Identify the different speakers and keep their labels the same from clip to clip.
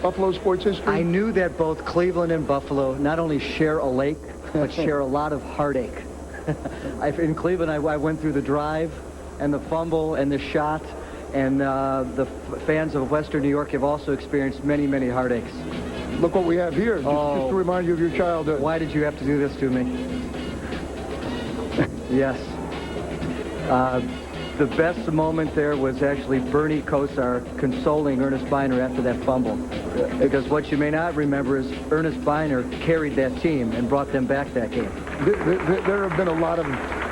Speaker 1: Buffalo sports history?
Speaker 2: I knew that both Cleveland and Buffalo not only share a lake, but share a lot of heartache. In Cleveland, I went through the drive and the fumble and the shot, and the fans of Western New York have also experienced many, many heartaches.
Speaker 1: Look what we have here, just to remind you of your childhood.
Speaker 2: Why did you have to do this to me? Yes. The best moment there was actually Bernie Kosar consoling Ernest Biner after that fumble. Because what you may not remember is Ernest Biner carried that team and brought them back that game.
Speaker 1: There have been a lot of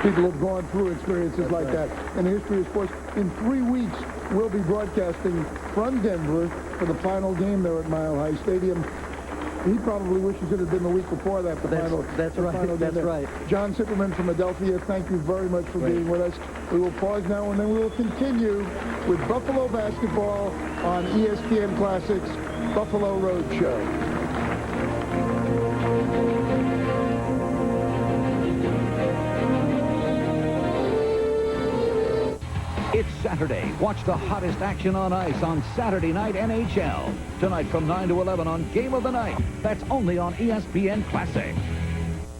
Speaker 1: people who have gone through experiences like that in the history of sports. In 3 weeks, we'll be broadcasting from Denver for the final game there at Mile High Stadium. He probably wishes it had been the week before that.
Speaker 2: That's right.
Speaker 1: John Sipperman from Philadelphia, thank you very much for being with us. We will pause now, and then we will continue with Buffalo basketball on ESPN Classics Buffalo Road Show.
Speaker 3: It's Saturday. Watch the hottest action on ice on Saturday Night NHL. Tonight from 9 to 11 on Game of the Night. That's only on ESPN Classic.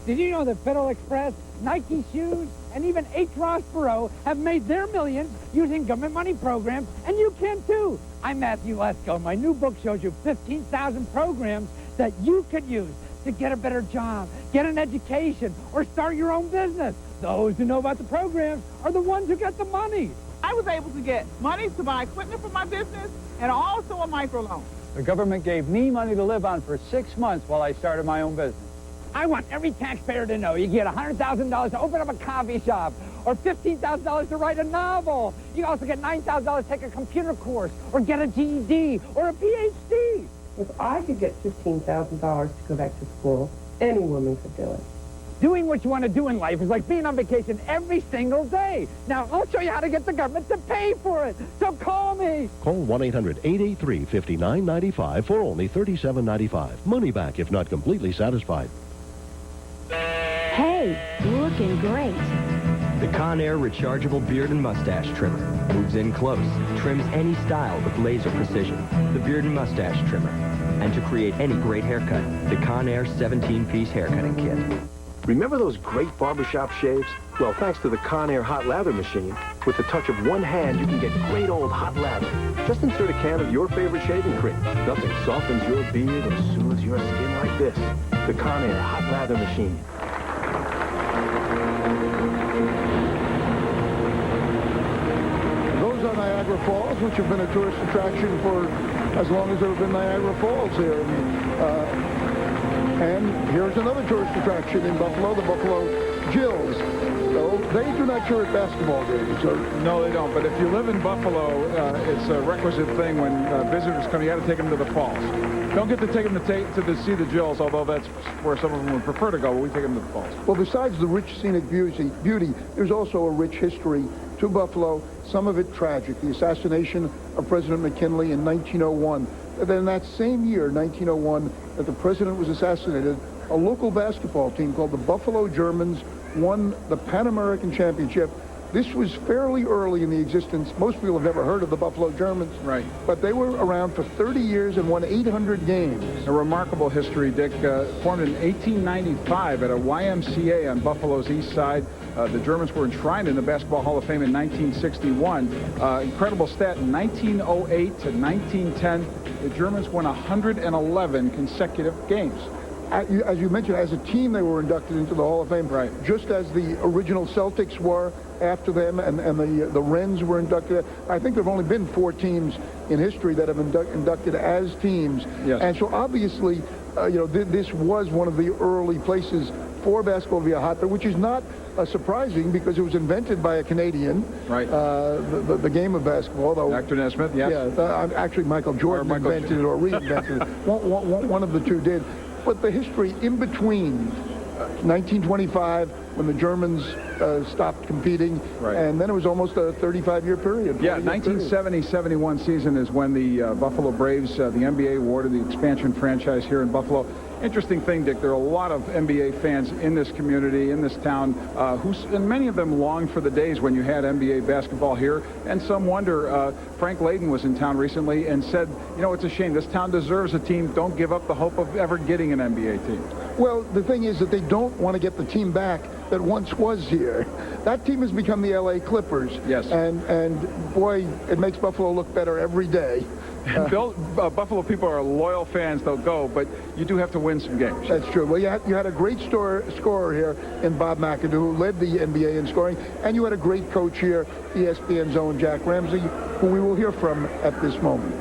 Speaker 4: Did you know that Federal Express, Nike shoes, and even H. Ross Perot have made their millions using government money programs, and you can too. I'm Matthew Lesko. My new book shows you 15,000 programs that you could use to get a better job, get an education, or start your own business. Those who know about the programs are the ones who get the money.
Speaker 5: I was able to get money to buy equipment for my business and also a microloan.
Speaker 6: The government gave me money to live on for 6 months while I started my own business.
Speaker 4: I want every taxpayer to know you get $100,000 to open up a coffee shop or $15,000 to write a novel. You can also get $9,000 to take a computer course or get a GED or a PhD.
Speaker 7: If I could get $15,000 to go back to school, any woman could do it.
Speaker 4: Doing what you want to do in life is like being on vacation every single day. Now, I'll show you how to get the government to pay for it. So call me.
Speaker 8: Call 1-800-883-5995 for only $37.95. Money back if not completely satisfied.
Speaker 9: Hey, looking great.
Speaker 10: The Conair rechargeable beard and mustache trimmer moves in close, trims any style with laser precision. The beard and mustache trimmer. And to create any great haircut, the Conair 17-piece haircutting kit.
Speaker 11: Remember those great barbershop shaves? Well, thanks to the Conair hot lather machine, with the touch of one hand, you can get great old hot lather. Just insert a can of your favorite shaving cream. Nothing softens your beard and soothes your skin like this. The Conair hot lather machine.
Speaker 1: Those are Niagara Falls, which have been a tourist attraction for as long as there have been Niagara Falls here. And here's another tourist attraction in Buffalo, the Buffalo Gills. So they do not cheer at basketball games.
Speaker 12: No, they don't. But if you live in Buffalo, it's a requisite thing when visitors come. You got to take them to the falls. Don't get to take them to see the Gills, although that's where some of them would prefer to go. But we take them to the falls. Well,
Speaker 1: besides the rich scenic beauty, there's also a rich history to Buffalo. Some of it tragic. The assassination of President McKinley in 1901. Then that same year, 1901, that the president was assassinated, a local basketball team called the Buffalo Germans won the Pan American Championship. This was fairly early in the existence. Most people have never heard of the Buffalo Germans.
Speaker 12: Right.
Speaker 1: But they were around for 30 years and won 800 games.
Speaker 12: A remarkable history, Dick. Formed in 1895 at a YMCA on Buffalo's east side. The Germans were enshrined in the Basketball Hall of Fame in 1961. Incredible stat, in 1908 to 1910, the Germans won 111 consecutive games.
Speaker 1: As you mentioned, as a team, they were inducted into the Hall of Fame.
Speaker 12: Right.
Speaker 1: Just as the original Celtics were after them, and the Wrens were inducted. I think there have only been 4 teams in history that have inducted as teams.
Speaker 12: Yes.
Speaker 1: And so obviously, this was one of the early places for basketball to be a hotbed, which is not surprising because it was invented by a Canadian.
Speaker 12: Right.
Speaker 1: The game of basketball, though.
Speaker 12: Dr. Nesmith, yes.
Speaker 1: Yeah. Actually, Michael Jordan invented it or reinvented it. One of the two did. But the history in between 1925 when the Germans stopped competing.
Speaker 12: Right.
Speaker 1: And then it was almost a 35-year period.
Speaker 12: Yeah, 1970-71 season is when the Buffalo Braves, the NBA awarded the expansion franchise here in Buffalo. Interesting thing, Dick, there are a lot of NBA fans in this community, in this town, and many of them long for the days when you had NBA basketball here. And some wonder, Frank Layden was in town recently and said, you know, it's a shame. This town deserves a team. Don't give up the hope of ever getting an NBA team.
Speaker 1: Well, the thing is that they don't want to get the team back that once was here. That team has become the LA Clippers.
Speaker 12: Yes.
Speaker 1: And boy, it makes Buffalo look better every day.
Speaker 12: Bill, Buffalo people are loyal fans. They'll go, but you do have to win some games.
Speaker 1: That's true. Well, you had a great scorer here in Bob McAdoo, who led the NBA in scoring, and you had a great coach here, ESPN's own Jack Ramsey, who we will hear from at this moment.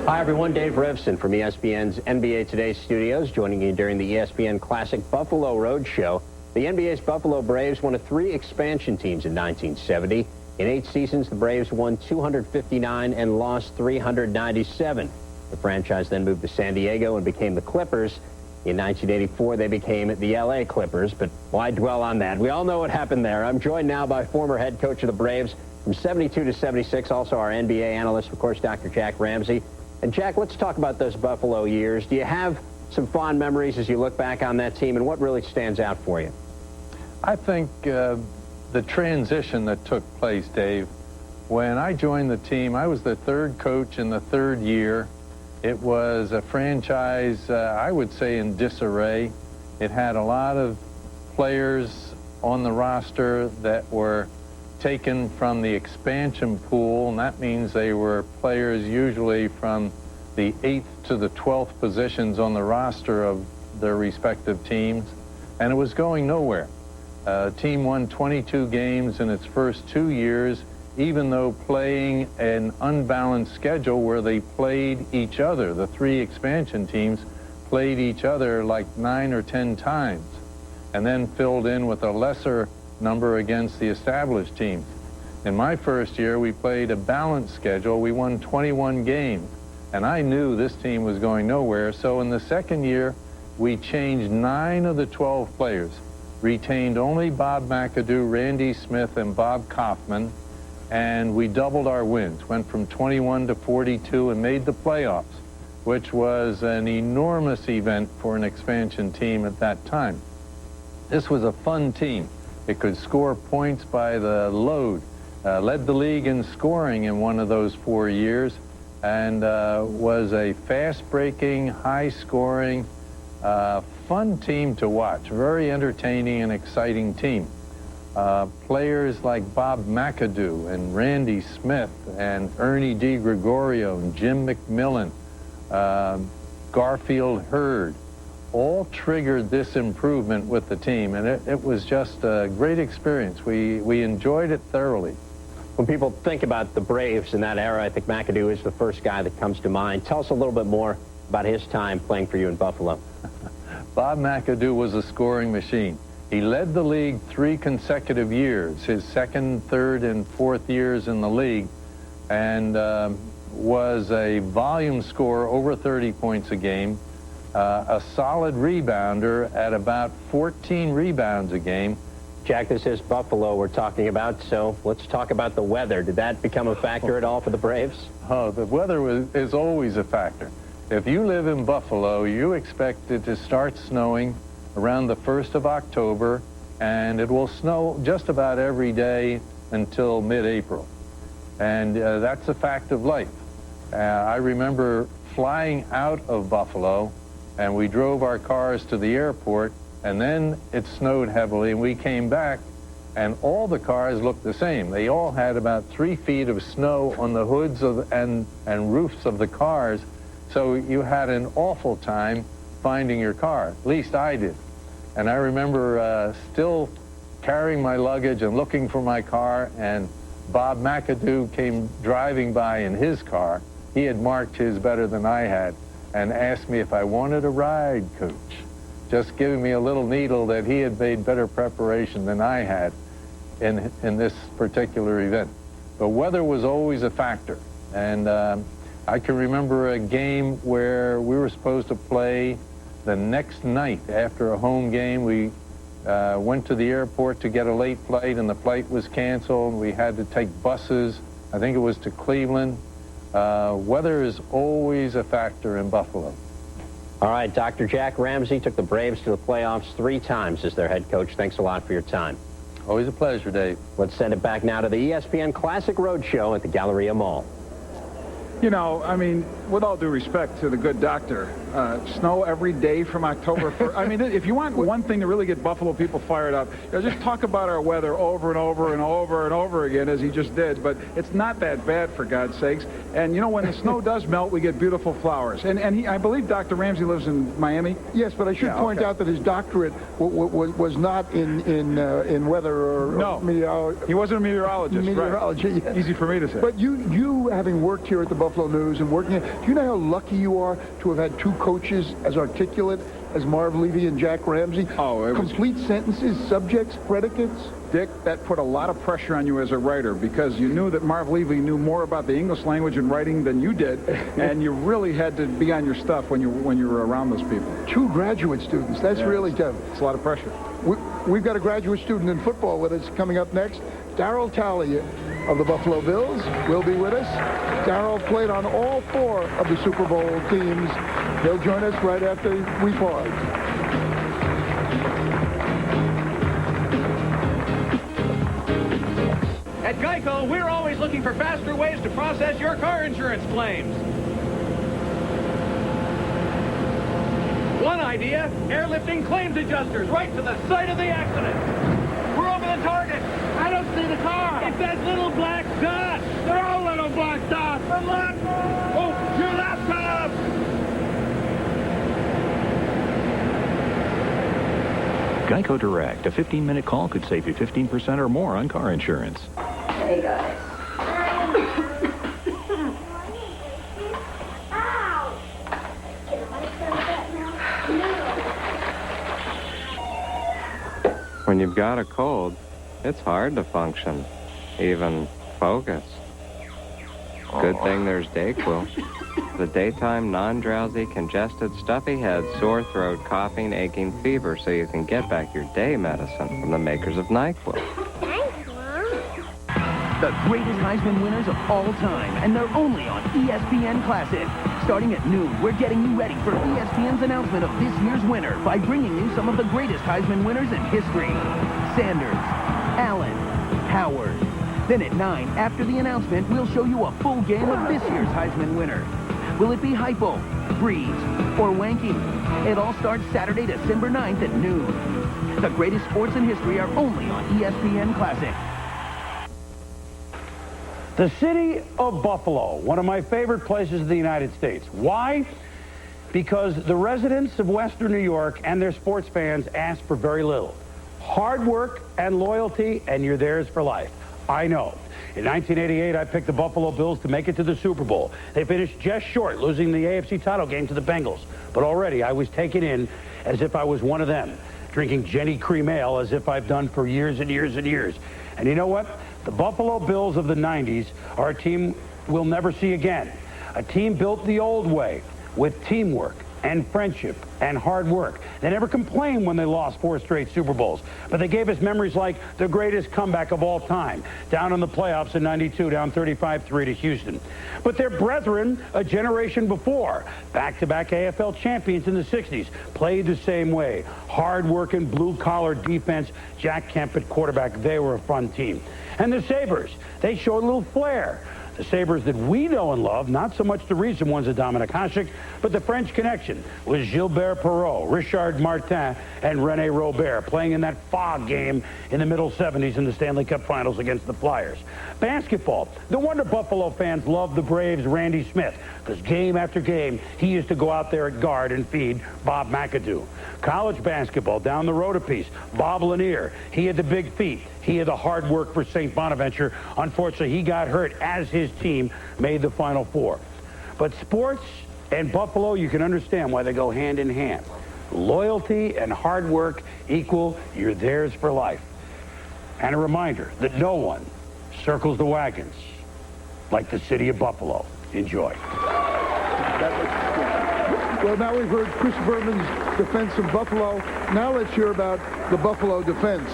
Speaker 9: Hi, everyone. Dave Revson from ESPN's NBA Today studios, joining you during the ESPN Classic Buffalo Road Show. The NBA's Buffalo Braves, one of 3 expansion teams in 1970. In 8 seasons, the Braves won 259 and lost 397. The franchise then moved to San Diego and became the Clippers. In 1984, they became the LA Clippers, but why dwell on that? We all know what happened there. I'm joined now by former head coach of the Braves from 72 to 76, also our NBA analyst, of course, Dr. Jack Ramsey. And Jack, let's talk about those Buffalo years. Do you have some fond memories as you look back on that team, and what really stands out for you?
Speaker 13: I think the transition that took place, Dave, when I joined the team, I was the 3rd coach in the 3rd year. It was a franchise, I would say, in disarray. It had a lot of players on the roster that were taken from the expansion pool, and that means they were players usually from the 8th to the 12th positions on the roster of their respective teams, and it was going nowhere. Team won 22 games in its first 2 years, even though playing an unbalanced schedule where they played each other. The 3 expansion teams played each other like 9 or 10 times, and then filled in with a lesser number against the established teams. In my first year, we played a balanced schedule. We won 21 games, and I knew this team was going nowhere. So in the second year, we changed 9 of the 12 players, retained only Bob McAdoo, Randy Smith, and Bob Kaufman, and we doubled our wins, went from 21 to 42, and made the playoffs, which was an enormous event for an expansion team at that time. This was a fun team. It could score points by the load, led the league in scoring in one of those 4 years, and was a fast-breaking, high-scoring, fun team to watch. Very entertaining and exciting team. Players like Bob McAdoo and Randy Smith and Ernie DiGregorio and Jim McMillan, Garfield Hurd, all triggered this improvement with the team, and it was just a great experience. We enjoyed it thoroughly.
Speaker 9: When people think about the Braves in that era, I think McAdoo is the first guy that comes to mind. Tell us a little bit more about his time playing for you in Buffalo.
Speaker 13: Bob McAdoo was a scoring machine. He led the league 3 consecutive years, his 2nd, 3rd, and 4th years in the league, and was a volume scorer over 30 points a game, a solid rebounder at about 14 rebounds a game.
Speaker 9: Jack, this is Buffalo we're talking about, so let's talk about the weather. Did that become a factor at all for the Braves?
Speaker 13: Oh, the weather is always a factor. If you live in Buffalo, you expect it to start snowing around the 1st of October, and it will snow just about every day until mid-April. And that's a fact of life. I remember flying out of Buffalo, and we drove our cars to the airport, and then it snowed heavily, and we came back, and all the cars looked the same. They all had about 3 feet of snow on the hoods and roofs of the cars, so you had an awful time finding your car. At least I did. And I remember still carrying my luggage and looking for my car, and Bob McAdoo came driving by in his car. He had marked his better than I had, and asked me if I wanted a ride, Coach, just giving me a little needle that he had made better preparation than I had in this particular event. The weather was always a factor, and I can remember a game where we were supposed to play the next night after a home game. We Went to the airport to get a late flight, and the flight was canceled. We had to take buses. I think it was to Cleveland. Weather is always a factor in Buffalo.
Speaker 9: All right, Dr. Jack Ramsey took the Braves to the playoffs 3 times as their head coach. Thanks a lot for your time.
Speaker 13: Always a pleasure, Dave.
Speaker 9: Let's send it back now to the ESPN Classic Roadshow at the Galleria Mall.
Speaker 12: You know, I mean, with all due respect to the good doctor, snow every day from October 1st. I mean, if you want one thing to really get Buffalo people fired up, just talk about our weather over and over and over and over again, as he just did. But it's not that bad, for God's sakes. And, you know, when the snow does melt, we get beautiful flowers. And I believe Dr. Ramsey lives in Miami.
Speaker 1: Yes, but I should point out that his doctorate was not in weather or meteorology.
Speaker 12: He wasn't a meteorologist.
Speaker 1: Meteorology,
Speaker 12: right.
Speaker 1: yes.
Speaker 12: Easy for me to say.
Speaker 1: But you having worked here at the Buffalo News and working, do you know how lucky you are to have had 2 coaches as articulate as Marv Levy and Jack Ramsey?
Speaker 12: Oh, it was
Speaker 1: complete sentences, subjects, predicates.
Speaker 12: Dick, that put a lot of pressure on you as a writer because you knew that Marv Levy knew more about the English language and writing than you did, and you really had to be on your stuff when you were around those people.
Speaker 1: 2 graduate students. That's really tough.
Speaker 12: It's a lot of pressure.
Speaker 1: We've got a graduate student in football with us coming up next. Darryl Talley of the Buffalo Bills will be with us. Darryl played on all 4 of the Super Bowl teams. He'll join us right after we pause.
Speaker 14: At Geico, we're always looking for faster ways to process your car insurance claims. One idea, airlifting claims adjusters right to the site of the accident. We're over the target. I don't see the car. It's that little black dot. They're all little black dots. The laptop. Oh, your laptop.
Speaker 3: Geico Direct. A 15-minute call could save you 15% or more on car insurance.
Speaker 15: Hey, guys.
Speaker 16: When you've got a cold, it's hard to function, even focus. Good thing there's Dayquil. The daytime, non-drowsy, congested, stuffy head, sore throat, coughing, aching, fever, so you can get back your day medicine from the makers of NyQuil.
Speaker 17: The greatest Heisman winners of all time, and they're only on ESPN Classic. Starting at noon, we're getting you ready for ESPN's announcement of this year's winner by bringing you some of the greatest Heisman winners in history. Sanders, Allen, Howard. Then at 9, after the announcement, we'll show you a full game of this year's Heisman winner. Will it be Hypo, Breeze, or Wanking? It all starts Saturday, December 9th at noon. The greatest sports in history are only on ESPN Classic.
Speaker 6: The city of Buffalo, one of my favorite places in the United States. Why? Because the residents of Western New York and their sports fans ask for very little. Hard work and loyalty, and you're theirs for life. I know. In 1988, I picked the Buffalo Bills to make it to the Super Bowl. They finished just short, losing the AFC title game to the Bengals. But already I was taken in as if I was one of them, drinking Jenny Cream Ale as if I've done for years and years and years. And you know what? The Buffalo Bills of the 90s are a team we'll never see again. A team built the old way, with teamwork and friendship and hard work. They never complained when they lost 4 straight Super Bowls, but they gave us memories like the greatest comeback of all time, down in the playoffs in '92, down 35-3 to Houston. But their brethren a generation before, back-to-back AFL champions in the 60s, played the same way. Hard-working, blue-collar defense, Jack Kemp at quarterback. They were a fun team. And the Sabres, they showed a little flair. The Sabres that we know and love, not so much the recent ones of Dominic Hasek, but the French connection with Gilbert Perrault, Richard Martin, and René Robert, playing in that fog game in the middle 70s in the Stanley Cup Finals against the Flyers. Basketball, no wonder Buffalo fans love the Braves' Randy Smith, because game after game, he used to go out there at guard and feed Bob McAdoo. College basketball, down the road a piece, Bob Lanier, he had the big feet. He had the hard work for St. Bonaventure. Unfortunately, he got hurt as his team made the Final Four. But sports and Buffalo, you can understand why they go hand in hand. Loyalty and hard work equal you're theirs for life. And a reminder that no one circles the wagons like the city of Buffalo. Enjoy.
Speaker 1: Well, now we've heard Chris Berman's defense of Buffalo. Now let's hear about the Buffalo defense.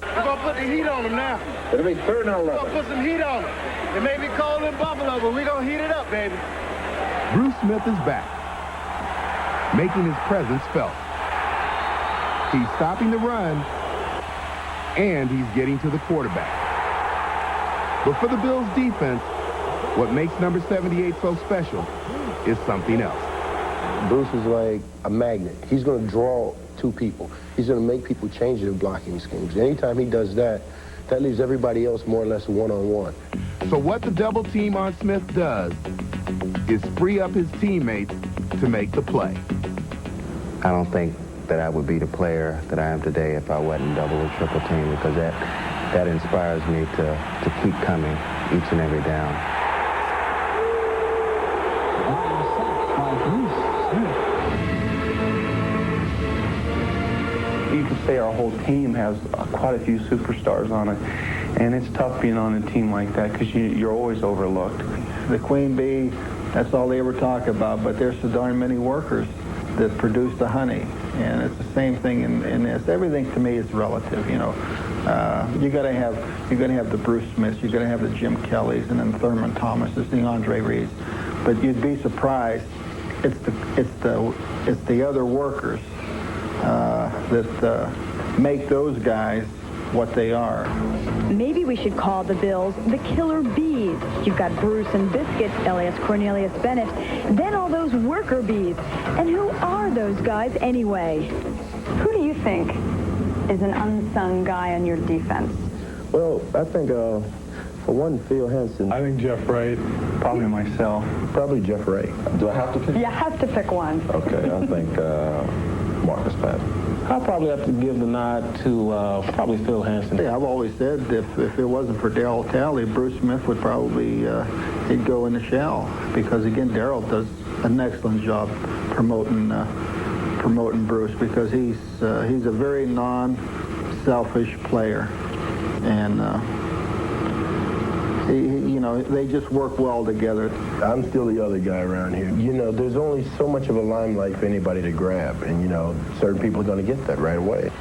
Speaker 14: We're going to put the heat on them now.
Speaker 11: It'll be 3rd and 11.
Speaker 14: We're going to put some heat on them. It may be cold in Buffalo, but we're going to heat it up, baby.
Speaker 15: Bruce Smith is back, making his presence felt. He's stopping the run, and he's getting to the quarterback. But for the Bills' defense, what makes number 78 so special is something else.
Speaker 18: Bruce is like a magnet. He's going to draw two people. He's going to make people change their blocking schemes. Anytime he does that, that leaves everybody else more or less one-on-one.
Speaker 15: So what the double team on Smith does is free up his teammates to make the play.
Speaker 19: I don't think that I would be the player that I am today if I wasn't double or triple team, because that inspires me to keep coming each and every down.
Speaker 20: You could say our whole team has quite a few superstars on it, and it's tough being on a team like that because you're always overlooked.
Speaker 21: The queen bee, that's all they ever talk about, but there's so darn many workers that produce the honey, and it's the same thing in this. Everything to me is relative, you know. You got to have the Bruce Smiths, you got to have the Jim Kellys, and then Thurman Thomases, the Andre Reeds, but you'd be surprised. It's the other workers that make those guys what they are.
Speaker 22: Maybe we should call the Bills the Killer Bees. You've got Bruce and Biscuit, Elias Cornelius Bennett, then all those worker bees. And who are those guys anyway?
Speaker 23: Who do you think is an unsung guy on your defense?
Speaker 18: Well, I think, for one, Phil Henson.
Speaker 20: I think Jeff Wright. Probably myself.
Speaker 18: Probably Jeff Wright.
Speaker 11: Do I have to pick?
Speaker 23: You have to pick one.
Speaker 11: Okay, I think Marcus Patton.
Speaker 21: I'll probably have to give the nod to probably Phil Hansen. Yeah, I've always said if it wasn't for Darryl Talley, Bruce Smith would probably he'd go in the shell, because again Darryl does an excellent job promoting Bruce, because he's a very non-selfish player, and you know, they just work well together.
Speaker 18: I'm still the other guy around here. You know, there's only so much of a limelight for anybody to grab, and, you know, certain people are going to get that right away.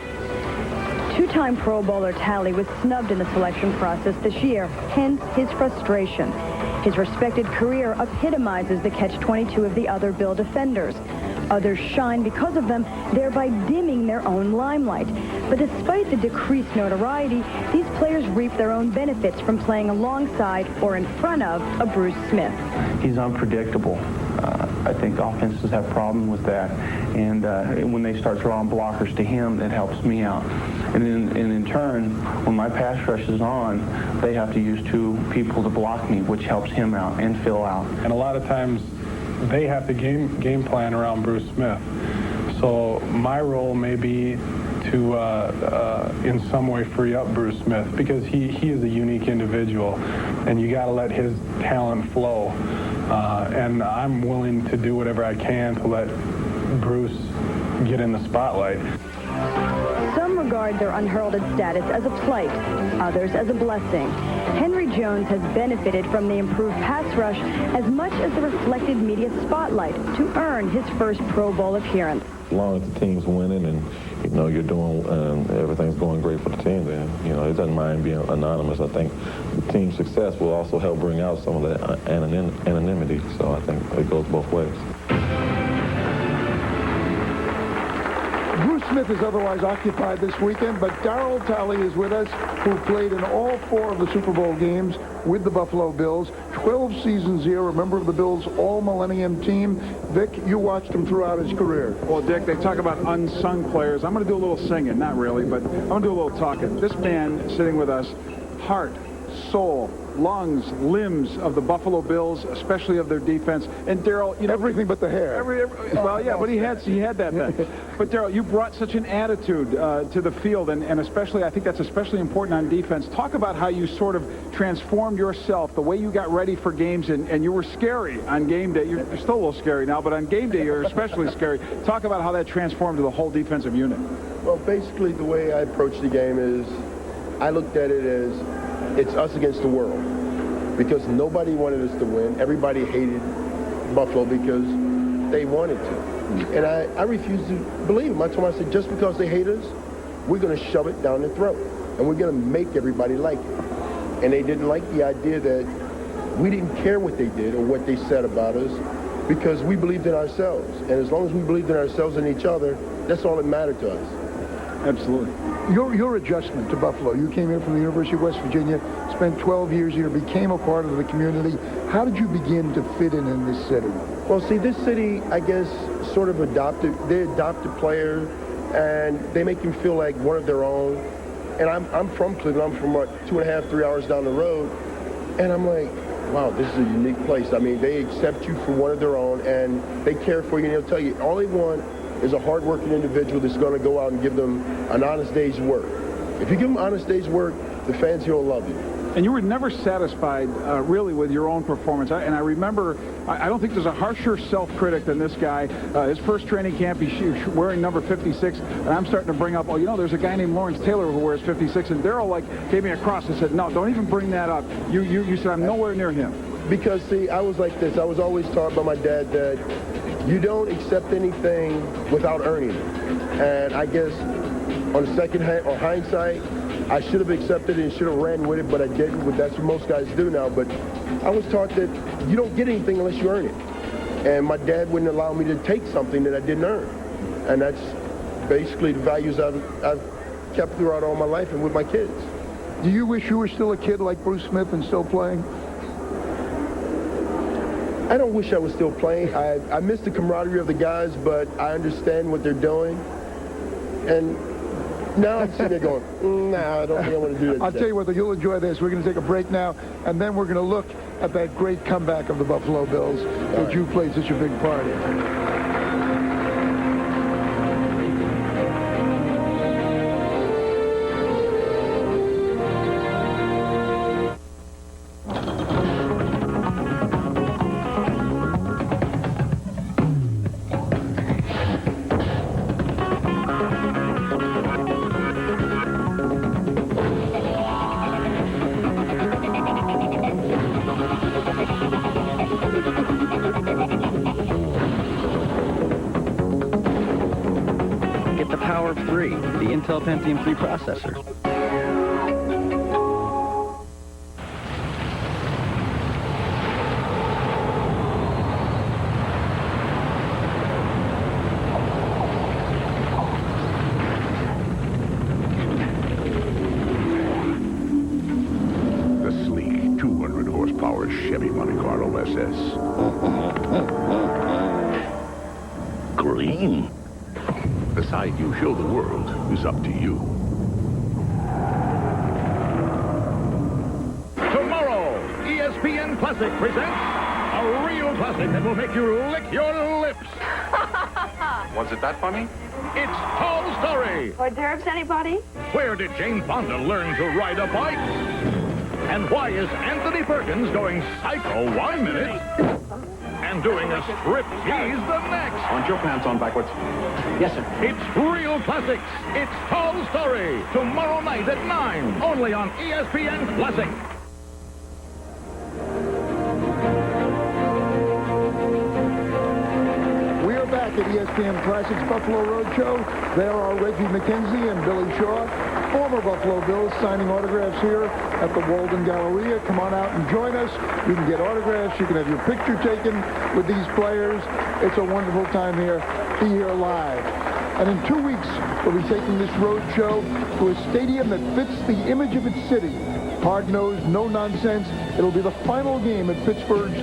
Speaker 22: Two-time Pro Bowler Talley was snubbed in the selection process this year, hence his frustration. His respected career epitomizes the catch-22 of the other Bill defenders. Others shine because of them, thereby dimming their own limelight. But despite the decreased notoriety, these players reap their own benefits from playing alongside or in front of a Bruce Smith.
Speaker 20: He's unpredictable. I think offenses have problems with that. And when they start drawing blockers to him, that helps me out. And in turn, when my pass rush is on, they have to use two people to block me, which helps him out and Phil out.
Speaker 24: And a lot of times, they have to game plan around Bruce Smith. So my role may be to, in some way, free up Bruce Smith, because he is a unique individual, and you got to let his talent flow. And I'm willing to do whatever I can to let Bruce get in the spotlight.
Speaker 22: Some regard their unheralded status as a plight, others as a blessing. Henry Jones has benefited from the improved pass rush as much as the reflected media spotlight to earn his first Pro Bowl appearance.
Speaker 25: As long as the team's winning and, you know, you're doing, everything's going great for the team, then, you know, it doesn't mind being anonymous. I think the team's success will also help bring out some of that anonymity. So I think it goes both ways.
Speaker 1: Bruce Smith is otherwise occupied this weekend, but Darryl Talley is with us, who played in all 4 of the Super Bowl games with the Buffalo Bills. 12 seasons here, a member of the Bills' all-millennium team. Vic, you watched him throughout his career.
Speaker 12: Well, Dick, they talk about unsung players. I'm going to do a little singing, not really, but I'm going to do a little talking. This man sitting with us, heart, soul, lungs, limbs of the Buffalo Bills, especially of their defense. And Darryl, you know, everything
Speaker 1: but the hair.
Speaker 12: Well, yeah, but he had that then. But Darryl, you brought such an attitude to the field, and especially, I think that's especially important on defense. Talk about how you sort of transformed yourself, the way you got ready for games, and you were scary on game day. You're still a little scary now, but on game day you're especially scary. Talk about how that transformed the whole defensive unit.
Speaker 18: Well, basically the way I approached the game is I looked at it as it's us against the world, because nobody wanted us to win. Everybody hated Buffalo because they wanted to. And I refused to believe them. I told them, I said, just because they hate us, we're going to shove it down their throat. And we're going to make everybody like it. And they didn't like the idea that we didn't care what they did or what they said about us because we believed in ourselves. And as long as we believed in ourselves and each other, that's all that mattered to us.
Speaker 1: Absolutely. Your adjustment to Buffalo, you came here from the University of West Virginia, spent 12 years here, became a part of the community. How did you begin to fit in this city?
Speaker 18: Well, see, this city, I guess, sort of they adopted players, and they make them feel like one of their own. And I'm from Cleveland. I'm from 2.5, 3 hours down the road. And I'm like, wow, this is a unique place. I mean, they accept you for one of their own, and they care for you, and they'll tell you all they want is a hard-working individual that's going to go out and give them an honest day's work. If you give them an honest day's work, the fans here will love you.
Speaker 12: And you were never satisfied, really, with your own performance. And I remember, I don't think there's a harsher self-critic than this guy. His first training camp, he's wearing number 56, and I'm starting to bring up, oh, you know, there's a guy named Lawrence Taylor who wears 56, and Darryl, gave me a cross and said, no, don't even bring that up. You said, I'm nowhere near him.
Speaker 18: Because, see, I was like this. I was always taught by my dad that you don't accept anything without earning it. And I guess on second hand or hindsight, I should have accepted it and should have ran with it, but I didn't. But that's what most guys do now. But I was taught that you don't get anything unless you earn it. And my dad wouldn't allow me to take something that I didn't earn. And that's basically the values I've kept throughout all my life and with my kids.
Speaker 1: Do you wish you were still a kid like Bruce Smith and still playing?
Speaker 18: I don't wish I was still playing. I miss the camaraderie of the guys, but I understand what they're doing. And now I'm sitting there going, nah, I don't think I want to do that.
Speaker 1: I'll tell you what, you'll enjoy this. We're going to take a break now, and then we're going to look at that great comeback of the Buffalo Bills that you played such a big part in.
Speaker 2: Get the power of 3, the Intel Pentium 3 processor.
Speaker 4: The sleek 200 horsepower Chevy Monte Carlo SS. Green. The side you show the world is up to you.
Speaker 14: Tomorrow, ESPN Classic presents a real classic that will make you lick your lips.
Speaker 5: Was it that funny?
Speaker 14: It's Tall Story.
Speaker 23: Hors d'oeuvres, anybody?
Speaker 14: Where did Jane Fonda learn to ride a bike? And why is Anthony Perkins going psycho 1 minute and doing a strip tease the next?
Speaker 5: Aren't your pants on backwards?
Speaker 14: Yes, sir. It's real classics. It's Tall Story. Tomorrow night at 9. Only on ESPN Classic.
Speaker 1: We are back at ESPN Classics Buffalo Roadshow. There are Reggie McKenzie and Billy Shaw, former Buffalo Bills, signing autographs here at the Walden Galleria. Come on out and join us. You can get autographs. You can have your picture taken with these players. It's a wonderful time here. Be here live. And in 2 weeks, we'll be taking this road show to a stadium that fits the image of its city. Hard-nosed, no nonsense. It'll be the final game at Pittsburgh's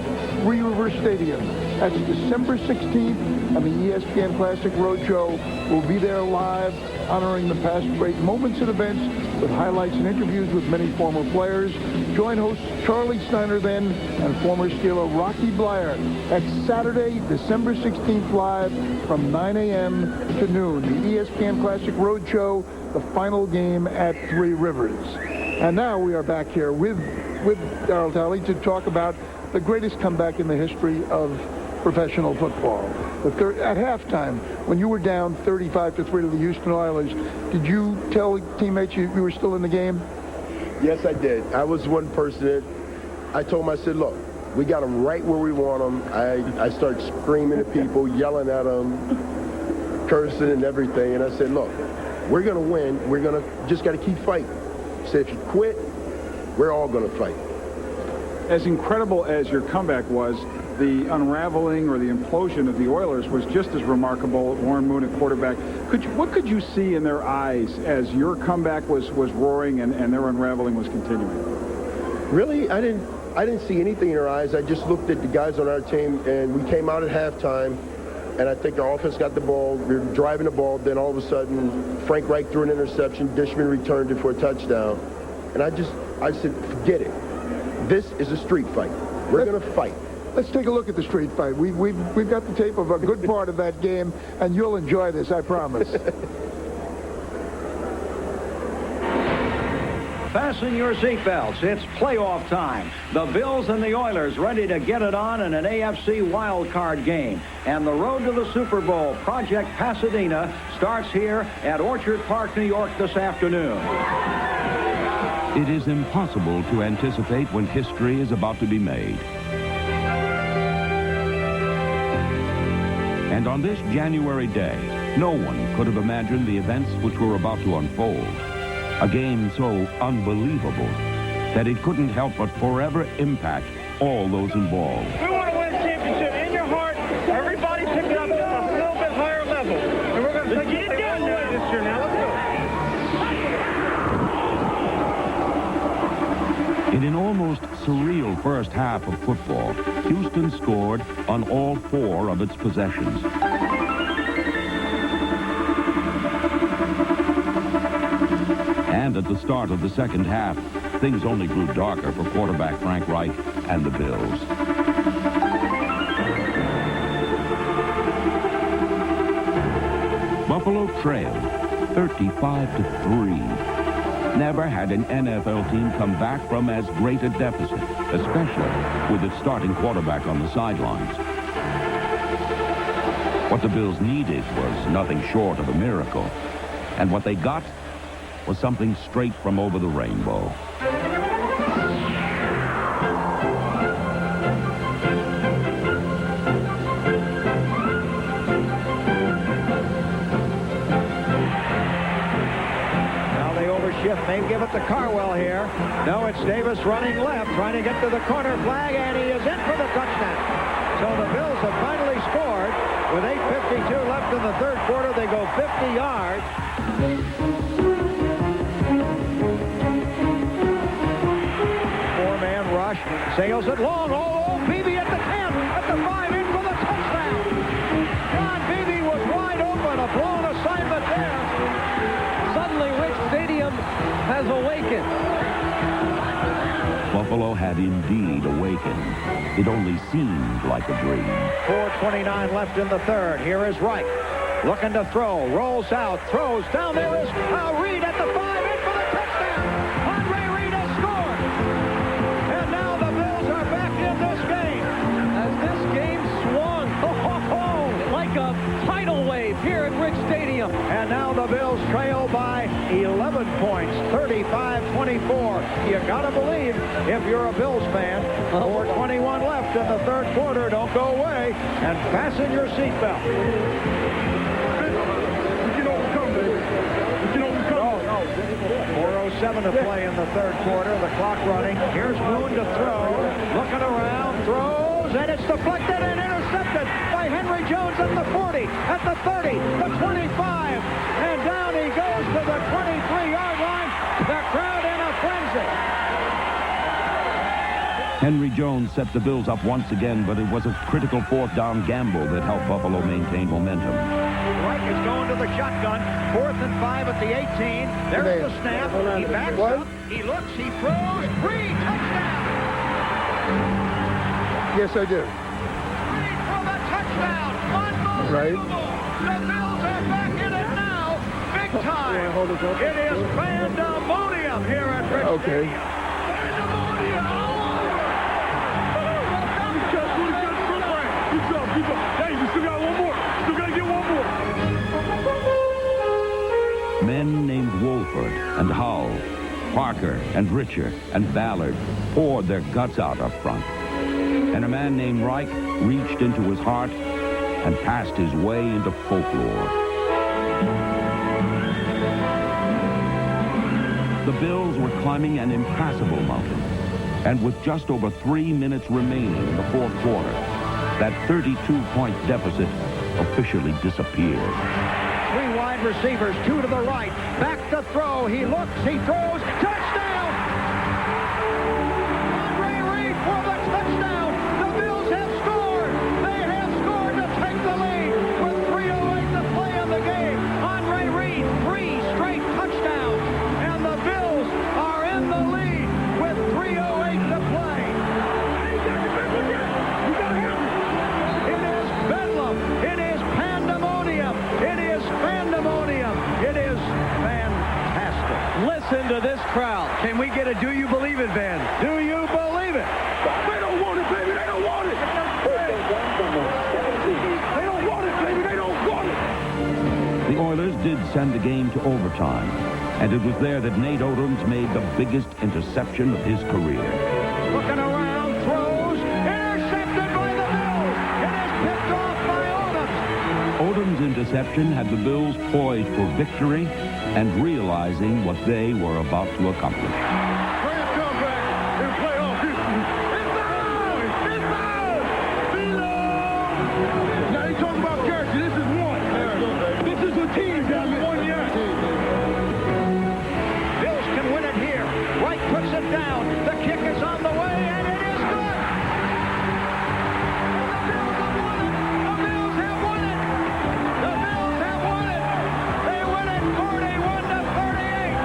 Speaker 1: Three Rivers Stadium. That's December 16th, and the ESPN Classic Roadshow will be there live, honoring the past great moments and events with highlights and interviews with many former players. Join host Charlie Steiner then and former Steeler Rocky Blyer. That's Saturday, December 16th live from 9 a.m. to noon. The ESPN Classic Roadshow, the final game at Three Rivers. And now we are back here with Darryl Talley to talk about the greatest comeback in the history of professional football. At halftime, when you were down 35-3 to the Houston Oilers, did you tell teammates you were still in the game?
Speaker 18: Yes, I did. I was one person that I told them, I said, look, We got them right where we want them. I start screaming at people, yelling at them, cursing and everything. And I said, look, we're going to win. We're going to just got to keep fighting. So if you quit, we're all going to fight.
Speaker 12: As incredible as your comeback was, the unraveling or the implosion of the Oilers was just as remarkable. Warren Moon at quarterback. What could you see in their eyes as your comeback was roaring and their unraveling was continuing?
Speaker 18: Really, I didn't see anything in their eyes. I just looked at the guys on our team, and we came out at halftime, and I think our offense got the ball. We were driving the ball. Then all of a sudden, Frank Reich threw an interception. Dishman returned it for a touchdown. And I said, forget it. This is a street fight. We're going to fight.
Speaker 1: Let's take a look at the street fight. We've got the tape of a good part of that game, and you'll enjoy this, I promise.
Speaker 3: Fasten your seatbelts. It's playoff time. The Bills and the Oilers ready to get it on in an AFC wildcard game. And the road to the Super Bowl, Project Pasadena, starts here at Orchard Park, New York this afternoon. It is impossible to anticipate when history is about to be made. And on this January day, no one could have imagined the events which were about to unfold. A game so unbelievable that it couldn't help but forever impact all those involved.
Speaker 14: We want to win a championship. In your heart, everybody pick it up to a little bit higher level. And we're going to take it down this year. Now, let's go.
Speaker 3: In an almost surreal first half of football, Houston scored on all 4 of its possessions. And at the start of the second half, things only grew darker for quarterback Frank Reich and the Bills. Buffalo trailed 35-3. Never had an NFL team come back from as great a deficit, especially with its starting quarterback on the sidelines. What the Bills needed was nothing short of a miracle, and what they got was something straight from over the rainbow.
Speaker 7: Now they overshift, maybe give it to Carwell here. No, it's Davis running left, trying to get to the corner flag, and he is in for the touchdown. So the Bills have finally scored. With 8:52 left in the third quarter, they go 50 yards. Four-man rush, sails it long. Oh, Beebe at the 10, at the 5, in for the touchdown. John Beebe was wide open, a blown assignment there.
Speaker 14: Suddenly, Rich Stadium has awakened.
Speaker 3: Buffalo had indeed awakened. It only seemed like a dream.
Speaker 7: 4:29 left in the third. Here is Reich. Looking to throw. Rolls out. Throws. Down there is Reed at the 5. In for the touchdown. Andre Reed has scored. And now the Bills are back in this game.
Speaker 14: As this game swung like a tidal wave here at Rich Stadium.
Speaker 7: And now the Bills trail by 11 points, 35-24. You got to believe if you're a Bills fan. 4:21 left in the third quarter. Don't go away and fasten your seatbelt. 4:07 to play in the third quarter. The clock running. Here's Moon to throw. Looking around. Throws. And it's deflected and intercepted by Henry Jones at the 40, at the 30, the 25. And down he goes to the 23-yard line. The crowd in a frenzy.
Speaker 3: Henry Jones set the Bills up once again, but it was a critical fourth down gamble that helped Buffalo maintain momentum.
Speaker 7: Reich is going to the shotgun. 4th and 5 at the 18. There's the snap. He backs up. He looks. He throws. Reed, touchdown.
Speaker 1: Yes, I do.
Speaker 7: Reed for the touchdown. Unbelievable.
Speaker 1: Right.
Speaker 7: The Bills are back in it now. Big time. It is pandemonium here at Rich
Speaker 1: Okay.
Speaker 7: Stadium.
Speaker 14: Hey, we still got one more. Still got to get one more.
Speaker 3: Men named Wolford and Hull, Parker and Richer and Ballard poured their guts out up front.
Speaker 8: and a man named Reich reached into his heart and passed his way into folklore. The Bills were climbing an impassable mountain, and with just over 3 minutes remaining in the fourth quarter, that 32-point deficit officially disappeared.
Speaker 7: 3 wide receivers, 2 to the right. Back to throw. He looks, he throws. Touchdown! Andre Reed for the touchdown. The Bills have scored. They have scored to take the lead with 3:08 to play in the game. Andre Reed, 3 straight touchdowns. And the Bills are in the lead with 3:08 to play. It is bedlam. It is pandemonium. It is pandemonium. It is fantastic.
Speaker 14: Listen to this crowd. Can we get a do you believe it, Van?
Speaker 7: Do you believe it?
Speaker 14: They don't want it, baby. They don't want it.
Speaker 7: They don't want it, baby. They don't want it.
Speaker 8: The Oilers did send the game to overtime, and it was there that Nate Odoms made the biggest interception of his career.
Speaker 7: Looking around, throws, intercepted by the Bills. It is picked off by Odoms.
Speaker 8: Odom's interception had the Bills poised for victory and realizing what they were about to accomplish.
Speaker 14: Great comeback in playoff history. It's ours! It's ours! Now you talk about character. This is one. This is a team that won yet.
Speaker 7: Bills can win it here. Wright puts it down. The kick is on the way, and it is good. The Bills have won it. The Bills have won it. They win it 41-38.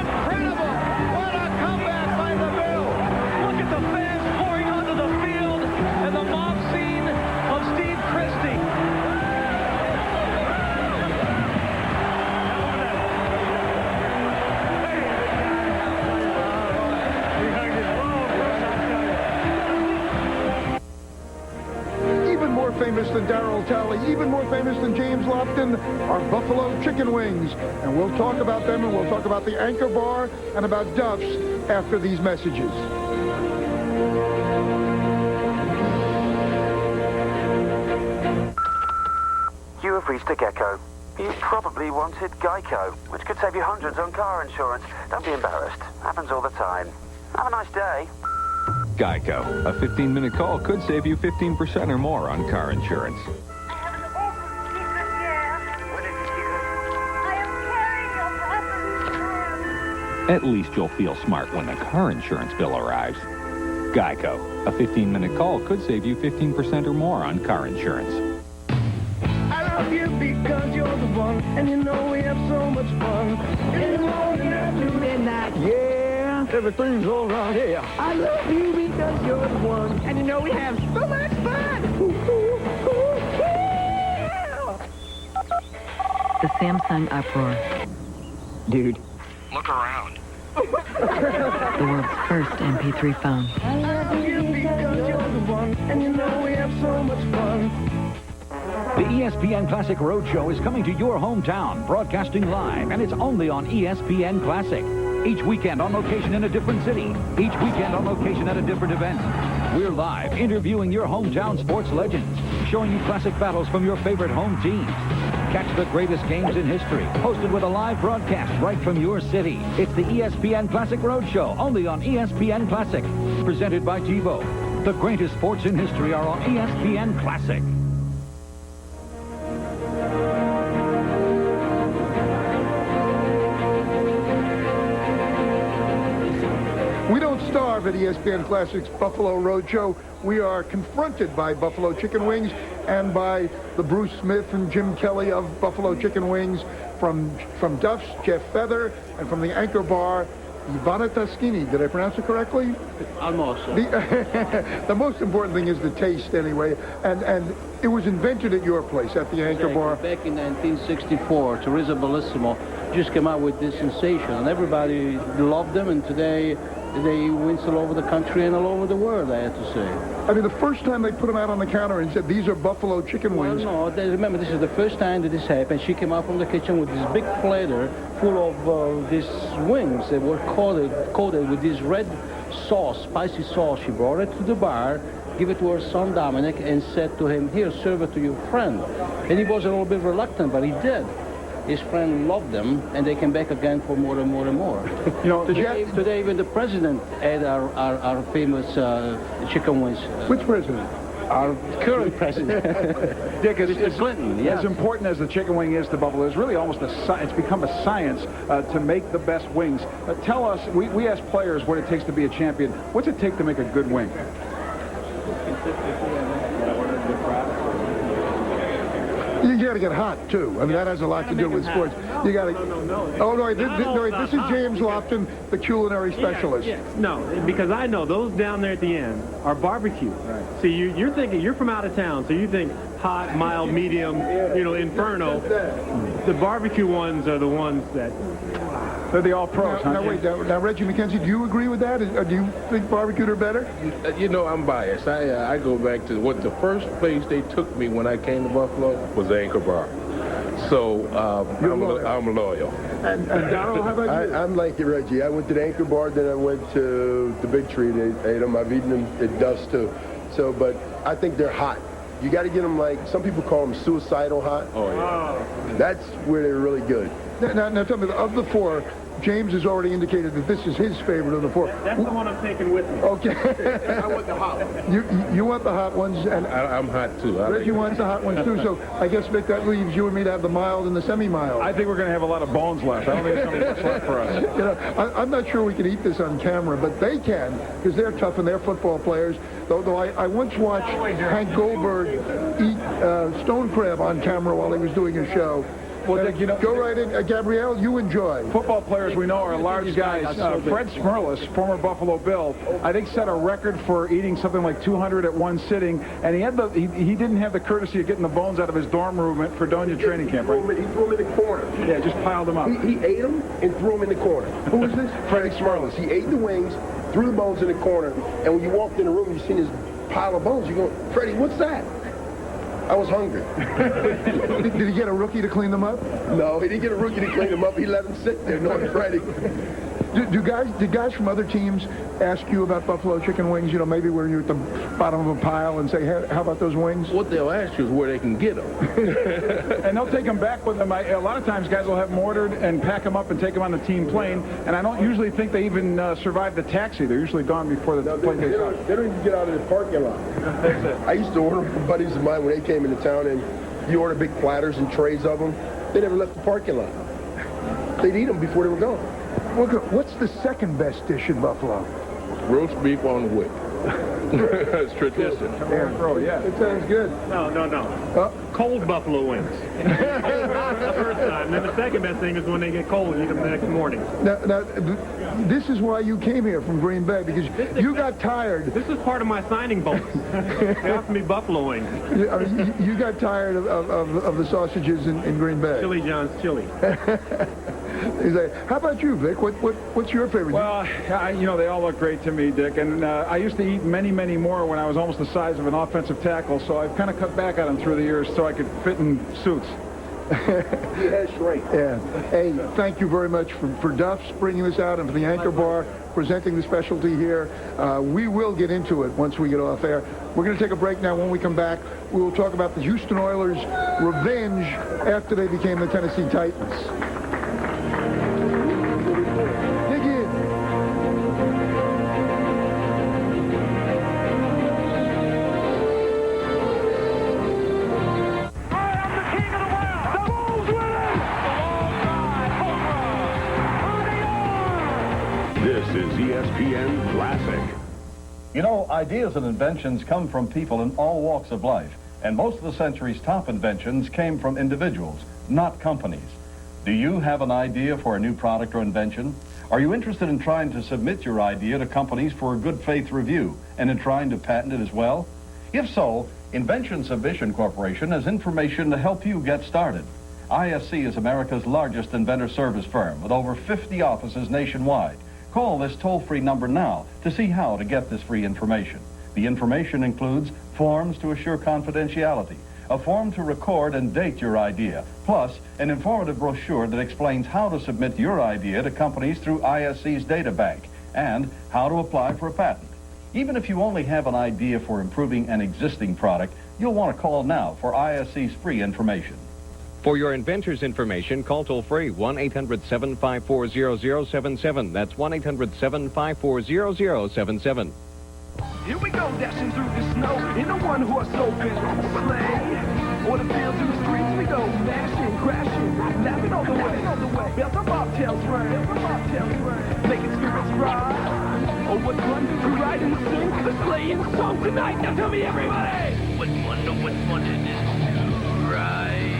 Speaker 7: Incredible. What a comeback by the Bills.
Speaker 14: Look at the fans pouring onto the field and the mob scene of Steve Christie.
Speaker 1: Even more famous than Darryl Talley, even more famous than James Lofton, are Buffalo Chicken Wings. And we'll talk about them, and we'll talk about the Anchor Bar and about Duff's after these messages.
Speaker 9: You have reached a Gecko. You probably wanted Geico, which could save you hundreds on car insurance. Don't be embarrassed. Happens all the time. Have a nice day.
Speaker 10: Geico. A 15-minute call could save you 15% or more on car insurance. At least you'll feel smart when the car insurance bill arrives. Geico. A 15-minute call could save you 15% or more on car insurance.
Speaker 14: I love you because you're the one, and you know we have so much fun. In the morning, afternoon, and night, yeah, everything's all right here. I love you because you're the one, and you know we have so much fun. Ooh, ooh, ooh, yeah.
Speaker 13: The Samsung uproar.
Speaker 9: Dude, look around.
Speaker 13: The world's first MP3 phone.
Speaker 14: I love you because you're the one, and you know we have so much fun.
Speaker 16: The ESPN Classic Roadshow is coming to your hometown, broadcasting live, and it's only on ESPN Classic. Each weekend on location in a different city. Each weekend on location at a different event. We're live, interviewing your hometown sports legends, showing you classic battles from your favorite home teams. Catch the greatest games in history, hosted with a live broadcast right from your city. It's the ESPN Classic Roadshow, only on ESPN Classic. Presented by TiVo. The greatest sports in history are on ESPN Classic.
Speaker 1: We don't starve at ESPN Classic's Buffalo Roadshow. We are confronted by Buffalo Chicken Wings and by the Bruce Smith and Jim Kelly of Buffalo Chicken Wings, from Duff's, Jeff Feather, and from the Anchor Bar, Ivana Taschini. Did I pronounce it correctly?
Speaker 26: Almost.
Speaker 1: The most important thing is the taste, anyway. And it was invented at your place, at the Anchor Bar.
Speaker 26: Back in 1964, Teresa Bellissimo just came out with this sensation, and everybody loved them, and today they win all over the country and all over the world, I have to say.
Speaker 1: I mean, the first time they put them out on the counter and said, these are Buffalo Chicken Wings.
Speaker 26: Well, no, remember, this is the first time that this happened. She came out from the kitchen with this big platter full of these wings that were coated with this red sauce, spicy sauce. She brought it to the bar, give it to her son Dominic and said to him, here, serve it to your friend. And he was a little bit reluctant, but he did. His friend loved them, and they came back again for more and more and more.
Speaker 12: You know,
Speaker 26: today even the president ate our famous chicken wings.
Speaker 1: Which president?
Speaker 26: Our current president.
Speaker 12: Dick,
Speaker 26: Mr. Clinton, yes.
Speaker 12: As important as the chicken wing is to Buffalo, it's really almost it's become a science to make the best wings. Tell us, we ask players what it takes to be a champion. What's it take to make a good wing?
Speaker 1: You got to get hot, too. I mean, that has a lot to do with sports. You got to... Oh, no, this is James Lofton, the culinary specialist.
Speaker 6: No, because I know those down there at the end are barbecue. Right. See, you're thinking, you're from out of town, so you think hot, mild, medium, inferno. The barbecue ones are the ones that...
Speaker 12: They're the all-pros,
Speaker 1: Now, wait, now, Reggie McKenzie, do you agree with that? Do you think barbecued are better?
Speaker 11: I'm biased. I go back to what the first place they took me when I came to Buffalo was Anchor Bar. So I'm loyal.
Speaker 1: And Donald, how about you?
Speaker 18: I'm like you, Reggie. I went to the Anchor Bar, then I went to the Big Tree. They ate them. I've eaten them at Dust, too. So, but I think they're hot. You got to get them like, some people call them suicidal hot.
Speaker 11: Oh, yeah.
Speaker 18: That's where they're really good.
Speaker 1: Now tell me, of the four, James has already indicated that this is his favorite of the four.
Speaker 6: That's the one I'm taking with me.
Speaker 1: Okay.
Speaker 11: I want the hot one.
Speaker 1: You want the hot ones, and
Speaker 11: I'm hot too.
Speaker 1: Reggie wants the hot ones too. So I guess, Vic, that leaves you and me to have the mild and the semi-mild.
Speaker 12: I think we're going to have a lot of bones left. I don't think there's going to be much left for us.
Speaker 1: I'm not sure we can eat this on camera, but they can, because they're tough and they're football players. Though I once watched Hank Goldberg eat stone crab on camera while he was doing a show.
Speaker 12: Well,
Speaker 1: go right in. Gabrielle, you enjoy.
Speaker 12: Football players we know are large guys. Fred Smirlis, former Buffalo Bill, I think set a record for eating something like 200 at one sitting, and he didn't have the courtesy of getting the bones out of his dorm room at Fredonia training camp, right?
Speaker 18: He threw them in the corner.
Speaker 12: Yeah, just piled them up.
Speaker 18: He ate them and threw them in the corner. Who was this? Freddie Smirlis. He ate the wings, threw the bones in the corner, and when you walked in the room, you seen his pile of bones. You go, Freddie, what's that? I was hungry.
Speaker 1: Did he get a rookie to clean them up?
Speaker 18: No, he didn't get a rookie to clean them up. He let them sit there, knowing Freddie.
Speaker 1: Did guys from other teams ask you about buffalo chicken wings? Maybe where you're at the bottom of a pile and say, hey, how about those wings?
Speaker 11: What they'll ask you is where they can get them.
Speaker 12: And they'll take them back with them. A lot of times guys will have them ordered and pack them up and take them on the team plane. And I don't usually think they even survive the taxi. They're usually gone before the plane takes off.
Speaker 18: They don't even get out of the parking lot.
Speaker 12: That's it.
Speaker 18: I used to order from buddies of mine when they came into town, and you order big platters and trays of them. They never left the parking lot. They'd eat them before they were gone.
Speaker 1: What's the second best dish in Buffalo?
Speaker 11: Roast beef on wick. It's tradition.
Speaker 12: Yeah.
Speaker 1: It sounds good.
Speaker 6: No. Cold buffalo wings. The first time. And then the second best thing is when they get cold, you eat them the next morning.
Speaker 1: Now, this is why you came here from Green Bay, because you got tired.
Speaker 6: This is part of my signing bonus. They offered me buffalo wings.
Speaker 1: You got tired of the sausages in Green Bay.
Speaker 6: Chili John's chili.
Speaker 1: How about you, Vic? What's your favorite?
Speaker 12: Well, they all look great to me, Dick. And I used to eat many, many more when I was almost the size of an offensive tackle, so I've kind of cut back on them through the years so I could fit in suits.
Speaker 18: That's right.
Speaker 1: Yeah. Hey, thank you very much for Duff's bringing this out and for the Anchor Bar presenting the specialty here. We will get into it once we get off air. We're going to take a break now. When we come back, we will talk about the Houston Oilers' revenge after they became the Tennessee Titans.
Speaker 4: This is ESPN Classic.
Speaker 15: Ideas and inventions come from people in all walks of life, and most of the century's top inventions came from individuals, not companies. Do you have an idea for a new product or invention? Are you interested in trying to submit your idea to companies for a good faith review and in trying to patent it as well? If so, Invention Submission Corporation has information to help you get started. ISC is America's largest inventor service firm with over 50 offices nationwide. Call this toll-free number now to see how to get this free information. The information includes forms to assure confidentiality, a form to record and date your idea, plus an informative brochure that explains how to submit your idea to companies through ISC's data bank and how to apply for a patent. Even if you only have an idea for improving an existing product, you'll want to call now for ISC's free information.
Speaker 17: For your inventor's information, call toll-free 1-800-754-0077. That's 1-800-754-0077.
Speaker 14: Here we go, dashing through the snow in a one-horse open sleigh. On the fields and the streets we go, smashing, crashing, laughing all the way. Bells and bobtails ring, making spirits rise. Oh, what fun to ride and sing the sleighing song tonight. Now tell me, everybody, what fun it is to ride.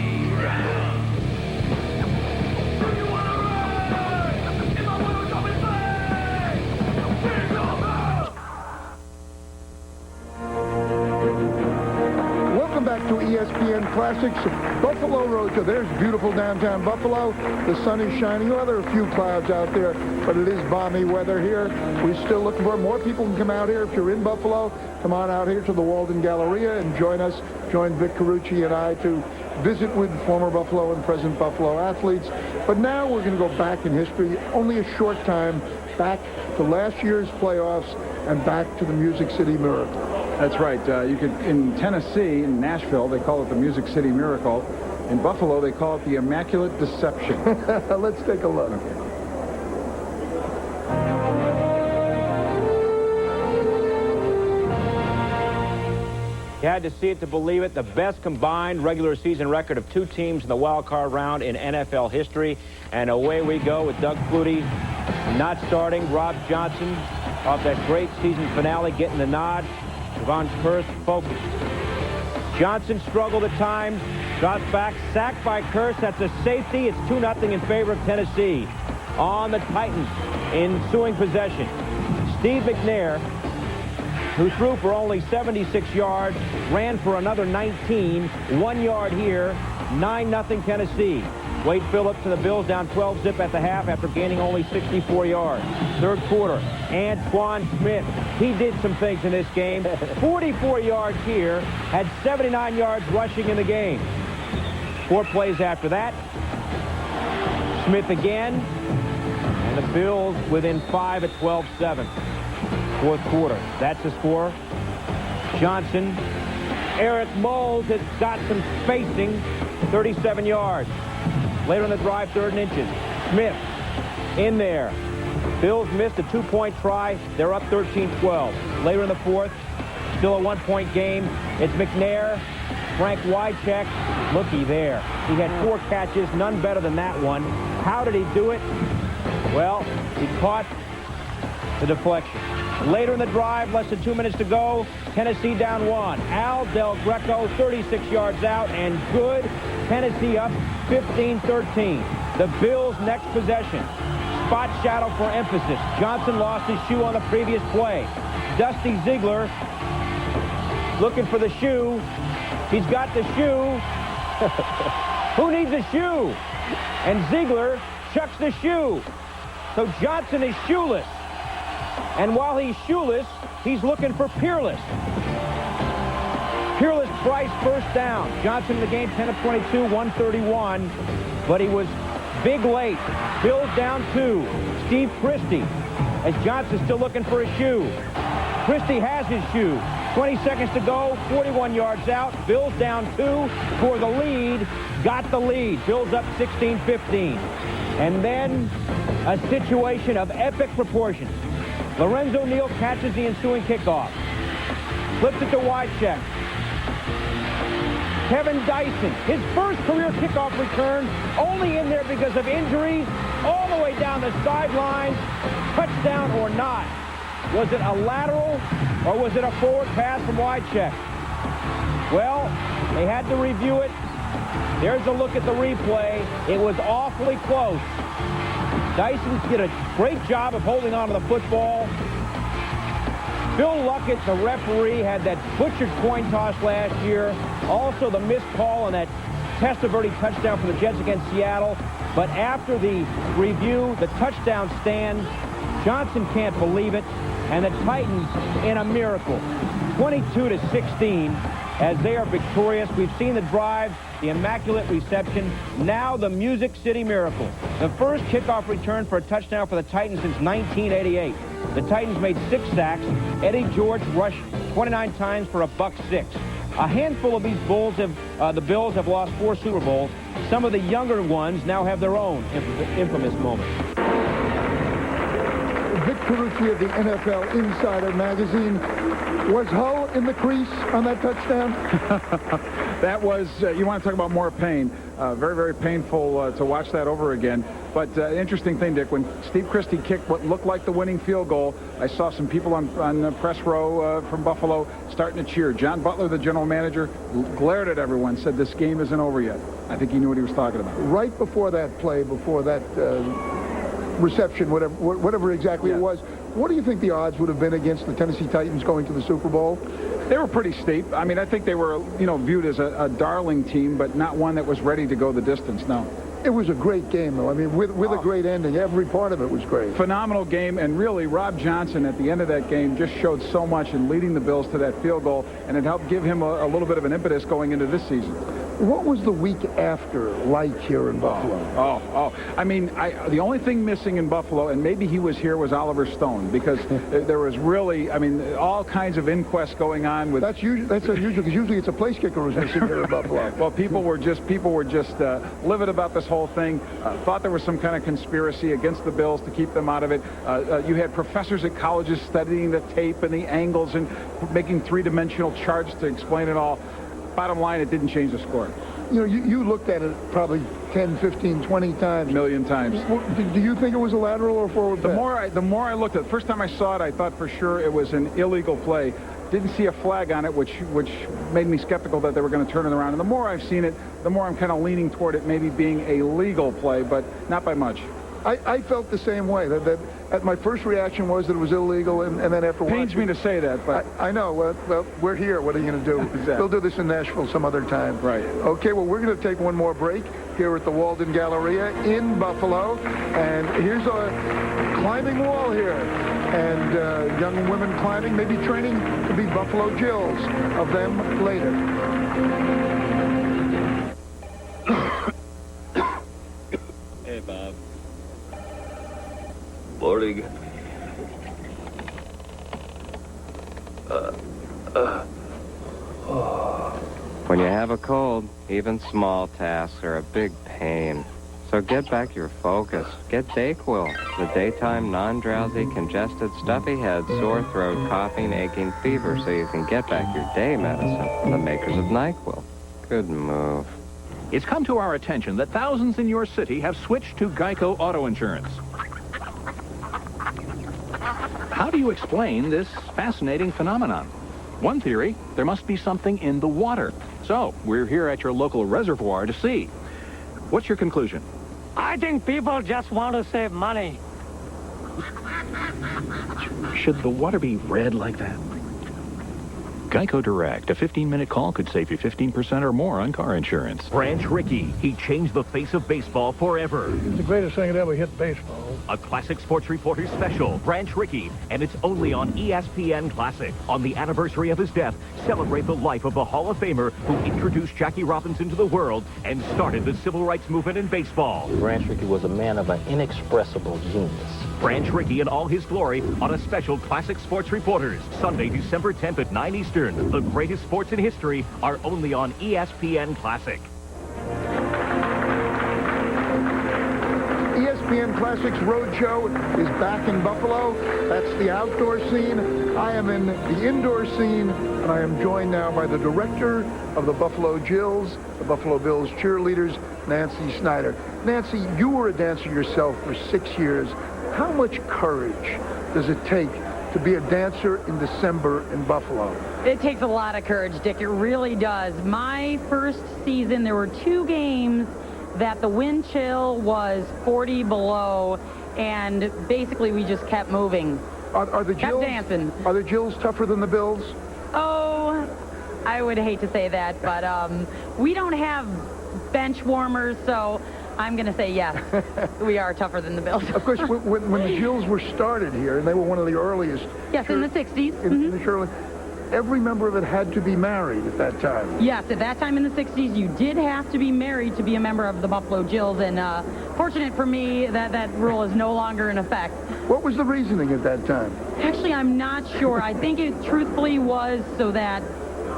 Speaker 1: Welcome back to ESPN Classics, Buffalo Roadshow. There's beautiful downtown Buffalo. The sun is shining. Well, there are a few clouds out there, but it is balmy weather here. We're still looking for more people can come out here. If you're in Buffalo, come on out here to the Walden Galleria and join us. Join Vic Carucci and I to visit with former Buffalo and present Buffalo athletes. But now we're going to go back in history, only a short time, back to last year's playoffs and back to the Music City Miracle.
Speaker 12: That's right. You could, in Tennessee, in Nashville, they call it the Music City Miracle. In Buffalo, they call it the Immaculate Deception.
Speaker 1: Let's take a look.
Speaker 19: You had to see it to believe it. The best combined regular season record of two teams in the wild card round in NFL history. And away we go with Doug Flutie not starting. Rob Johnson off that great season finale getting the nod. Von Kurth focused. Johnson struggled at times. Drops back. Sacked by Kurth. That's a safety. It's 2-0 in favor of Tennessee. On the Titans. Ensuing possession. Steve McNair, who threw for only 76 yards, ran for another 19. 1 yard here. 9-0 Tennessee. Wade Phillips and the Bills down 12-zip at the half after gaining only 64 yards. Third quarter, Antoine Smith. He did some things in this game. 44 yards here, had 79 yards rushing in the game. 4 plays after that. Smith again. And the Bills within 5 at 12-7. Fourth quarter. That's the score. Johnson. Eric Moles has got some spacing. 37 yards. Later in the drive, 3rd and inches. Smith in there. Bills missed a 2-point try. They're up 13-12. Later in the fourth, still a 1-point game. It's McNair, Frank Wycheck. Looky there. He had 4 catches, none better than that one. How did he do it? Well, he caught the deflection. Later in the drive, less than 2 minutes to go, Tennessee down 1. Al Del Greco, 36 yards out, and good. Tennessee up 15-13. The Bills' next possession. Spot shadow for emphasis. Johnson lost his shoe on the previous play. Dusty Ziegler looking for the shoe. He's got the shoe. Who needs a shoe? And Ziegler chucks the shoe. So Johnson is shoeless. And while he's shoeless, he's looking for Peerless. Peerless Price first down. Johnson in the game, 10 of 22, 131. But he was big late. Bills down 2. Steve Christie, as Johnson's still looking for a shoe. Christie has his shoe. 20 seconds to go, 41 yards out. Bills down 2 for the lead. Got the lead. Bills up 16-15. And then a situation of epic proportions. Lorenzo Neal catches the ensuing kickoff. Flips it to Wycheck. Kevin Dyson, his first career kickoff return, only in there because of injuries, all the way down the sideline. Touchdown or not? Was it a lateral or was it a forward pass from Wycheck? Well, they had to review it. There's a look at the replay. It was awfully close. Dyson did a great job of holding on to the football. Bill Luckett, the referee, had that butchered coin toss last year. Also the missed call on that Testaverde touchdown for the Jets against Seattle. But after the review, the touchdown stands. Johnson can't believe it. And the Titans in a miracle. 22-16 as they are victorious. We've seen the drive, the immaculate reception, now the Music City Miracle. The first kickoff return for a touchdown for the Titans since 1988. The Titans made 6 sacks. Eddie George rushed 29 times for $106. A handful of these Bulls the Bills have lost 4 Super Bowls. Some of the younger ones now have their own infamous moments.
Speaker 1: Vic Carucci of the NFL Insider magazine. Was Hull in the crease on that touchdown?
Speaker 12: That was, you want to talk about more pain. Very, very painful to watch that over again. But interesting thing, Dick, when Steve Christie kicked what looked like the winning field goal, I saw some people on the press row from Buffalo starting to cheer. John Butler, the general manager, glared at everyone, said this game isn't over yet. I think he knew what he was talking about.
Speaker 1: Right before that play, before that reception, whatever exactly it was, what do you think the odds would have been against the Tennessee Titans going to the Super Bowl?
Speaker 12: They were pretty steep. I mean, I think they were, viewed as a darling team, but not one that was ready to go the distance, no.
Speaker 1: It was a great game, though. I mean, with a great ending. Every part of it was great.
Speaker 12: Phenomenal game, and really, Rob Johnson at the end of that game just showed so much in leading the Bills to that field goal, and it helped give him a little bit of an impetus going into this season.
Speaker 1: What was the week after like here in Buffalo?
Speaker 12: I mean, the only thing missing in Buffalo, and maybe he was here, was Oliver Stone, because there was really, I mean, all kinds of inquests going on with.
Speaker 1: That's unusual, because usually it's a place kicker who's missing here in Buffalo.
Speaker 12: Well, people were just livid about this whole thing. Thought there was some kind of conspiracy against the Bills to keep them out of it. You had professors at colleges studying the tape and the angles and making three-dimensional charts to explain it all. Bottom line, it didn't change the score.
Speaker 1: You looked at it probably 10, 15, 20 times.
Speaker 12: A million times.
Speaker 1: Do you think it was a lateral or forward pass?
Speaker 12: The more I looked at it, the first time I saw it, I thought for sure it was an illegal play. Didn't see a flag on it, which made me skeptical that they were going to turn it around. And the more I've seen it, the more I'm kind of leaning toward it maybe being a legal play, but not by much.
Speaker 1: I felt the same way. That my first reaction was that it was illegal, and then after watching...
Speaker 12: Pains me to say that, but...
Speaker 1: I know. Well, we're here. What are you going to do?
Speaker 12: Exactly.
Speaker 1: We'll do this in Nashville some other time.
Speaker 12: Right.
Speaker 1: Okay, well, we're going to take one more break here at the Walden Galleria in Buffalo. And here's a climbing wall here. And young women climbing, maybe training to be Buffalo Jills. Of them later.
Speaker 2: Hey, Bob. Morning.
Speaker 20: When you have a cold, even small tasks are a big pain. So get back your focus. Get Dayquil, the daytime non-drowsy, congested, stuffy head, sore throat, coughing, aching, fever, so you can get back your day medicine from the makers of NyQuil. Good move.
Speaker 16: It's come to our attention that thousands in your city have switched to Geico Auto Insurance. How do you explain this fascinating phenomenon? One theory, there must be something in the water. So, we're here at your local reservoir to see. What's your conclusion?
Speaker 21: I think people just want to save money.
Speaker 16: Should the water be red like that? Geico Direct, a 15-minute call could save you 15% or more on car insurance.
Speaker 22: Branch Rickey, he changed the face of baseball forever.
Speaker 24: It's the greatest thing that ever hit baseball.
Speaker 22: A classic sports reporter special, Branch Rickey, and it's only on ESPN Classic. On the anniversary of his death, celebrate the life of the Hall of Famer who introduced Jackie Robinson to the world and started the civil rights movement in baseball.
Speaker 25: Branch Rickey was a man of an inexpressible genius.
Speaker 22: Branch Rickey in all his glory on a special Classic Sports Reporters. Sunday, December 10th at 9 Eastern. The greatest sports in history are only on ESPN Classic.
Speaker 1: ESPN Classics Roadshow is back in Buffalo. That's the outdoor scene. I am in the indoor scene, and I am joined now by the director of the Buffalo Jills, the Buffalo Bills cheerleaders, Nancy Snyder. Nancy, you were a dancer yourself for 6 years. How much courage does it take to be a dancer in December in Buffalo?
Speaker 27: It takes a lot of courage, Dick. It really does. My first season, there were 2 games that the wind chill was 40 below, and basically we just kept moving.
Speaker 1: Are the Jills,
Speaker 27: kept dancing.
Speaker 1: Are the Jills tougher than the Bills?
Speaker 27: Oh, I would hate to say that, but we don't have bench warmers, so I'm going to say yes. We are tougher than the Bills.
Speaker 1: Of course, when the Jills were started here, and they were one of the earliest.
Speaker 27: Yes, in the 60s.
Speaker 1: In the Shirley. every member of it had to be married at that time.
Speaker 27: Yes, at that time in the 60s, you did have to be married to be a member of the Buffalo Jills, and fortunate for me that rule is no longer in effect.
Speaker 1: What was the reasoning at that time?
Speaker 27: Actually, I'm not sure. I think it truthfully was so that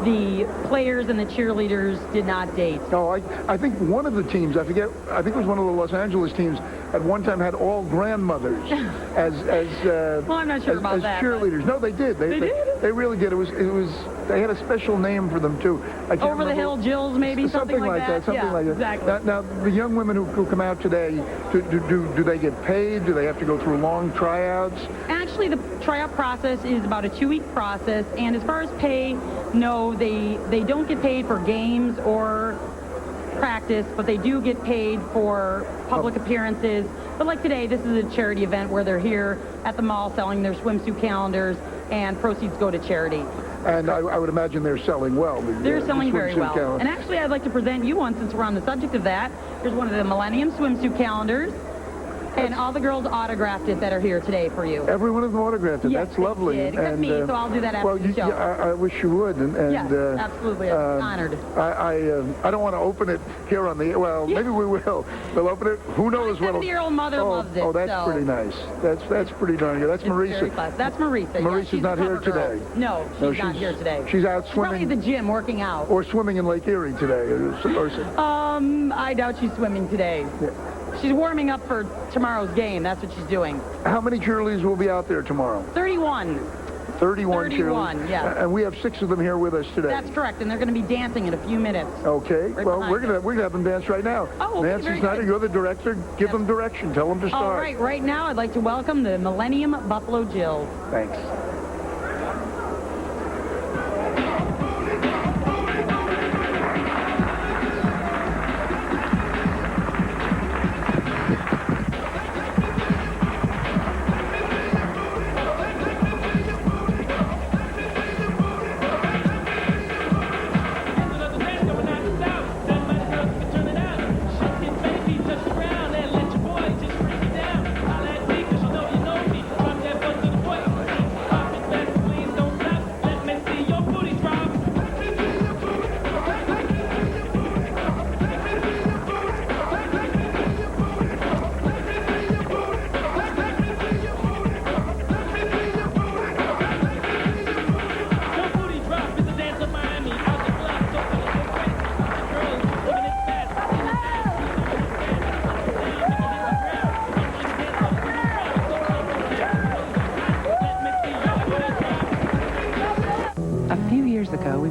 Speaker 27: the players and the cheerleaders did not date.
Speaker 1: No, I think one of the teams, I think it was one of the Los Angeles teams, at one time had all grandmothers as
Speaker 27: well, I'm not sure about that.
Speaker 1: Cheerleaders. No, they did. They did? They really did. It was. They had a special name for them too. I can't
Speaker 27: Over
Speaker 1: remember.
Speaker 27: the Hill Jills, maybe something like that.
Speaker 1: Something like that.
Speaker 27: Exactly.
Speaker 1: Now, the young women who come out today, do they get paid? Do they have to go through long tryouts?
Speaker 27: Actually, the tryout process is about a 2-week process, and as far as pay, no, they don't get paid for games or practice, but they do get paid for public appearances. But like today, this is a charity event where they're here at the mall selling their swimsuit calendars, and proceeds go to charity.
Speaker 1: And I would imagine they're selling well.
Speaker 27: They're selling very well.
Speaker 1: Calendar.
Speaker 27: And actually, I'd like to present you one since we're on the subject of that. Here's one of the Millennium swimsuit calendars. And all the girls autographed it that are here today for you.
Speaker 1: Every one of them autographed it.
Speaker 27: Yes,
Speaker 1: that's lovely.
Speaker 27: They did. Except me, so I'll do that after the show.
Speaker 1: I wish you would.
Speaker 27: Yes, absolutely. I'm honored.
Speaker 1: I don't want to open it here on the... Well, maybe we will. We'll open it. Who knows what...
Speaker 27: My 70-year-old mother loves it.
Speaker 1: Oh, that's pretty nice. That's pretty darn good. That's Marisa.
Speaker 27: That's Marisa.
Speaker 1: Marisa's
Speaker 27: she's
Speaker 1: not here today.
Speaker 27: No, she's not here today.
Speaker 1: She's out swimming.
Speaker 27: Probably at the gym working out.
Speaker 1: Or swimming in Lake Erie today.
Speaker 27: I doubt she's swimming today. Yeah. She's warming up for tomorrow's game. That's what she's doing.
Speaker 1: How many cheerleaders will be out there tomorrow?
Speaker 27: 31.
Speaker 1: 31 cheerleaders.
Speaker 27: Yeah.
Speaker 1: And we have 6 of them here with us today.
Speaker 27: That's correct, and they're going to be dancing in a few minutes.
Speaker 1: Okay. Well, we're gonna have them dance right now.
Speaker 27: Oh, okay,
Speaker 1: Nancy Snyder, you're the director. Give them direction. Tell them to start.
Speaker 27: All right. Right now, I'd like to welcome the Millennium Buffalo Jills.
Speaker 1: Thanks.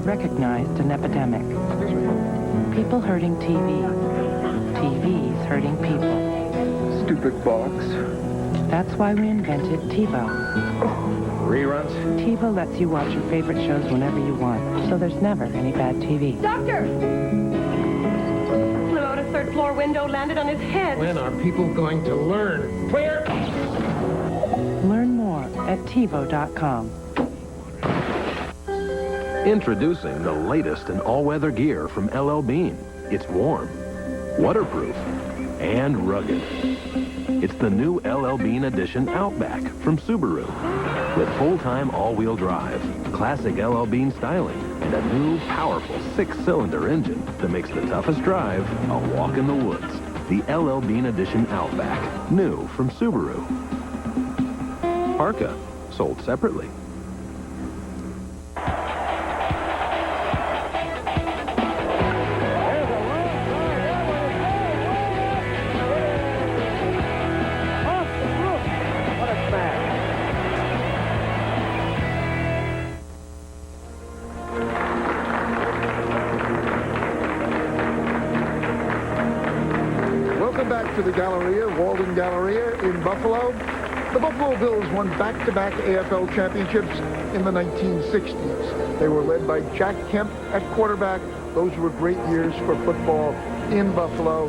Speaker 3: Recognized an epidemic. People hurting TV. TVs hurting people.
Speaker 1: Stupid box.
Speaker 3: That's why we invented TiVo.
Speaker 19: Reruns?
Speaker 3: TiVo lets you watch your favorite shows whenever you want, so there's never any bad TV.
Speaker 5: Doctor! Flew out a third-floor window, landed on his head.
Speaker 7: When are people going to learn?
Speaker 5: Where?
Speaker 3: Learn more at TiVo.com.
Speaker 8: Introducing the latest in all-weather gear from LL Bean. It's warm, waterproof, and rugged. It's the new LL Bean Edition Outback from Subaru. With full-time all-wheel drive, classic LL Bean styling, and a new, powerful 6-cylinder engine that makes the toughest drive a walk in the woods. The LL Bean Edition Outback, new from Subaru. Parka, sold separately.
Speaker 1: To the Galleria, Walden Galleria in Buffalo. The Buffalo Bills won back-to-back AFL championships in the 1960s. They were led by Jack Kemp at quarterback. Those were great years for football in Buffalo.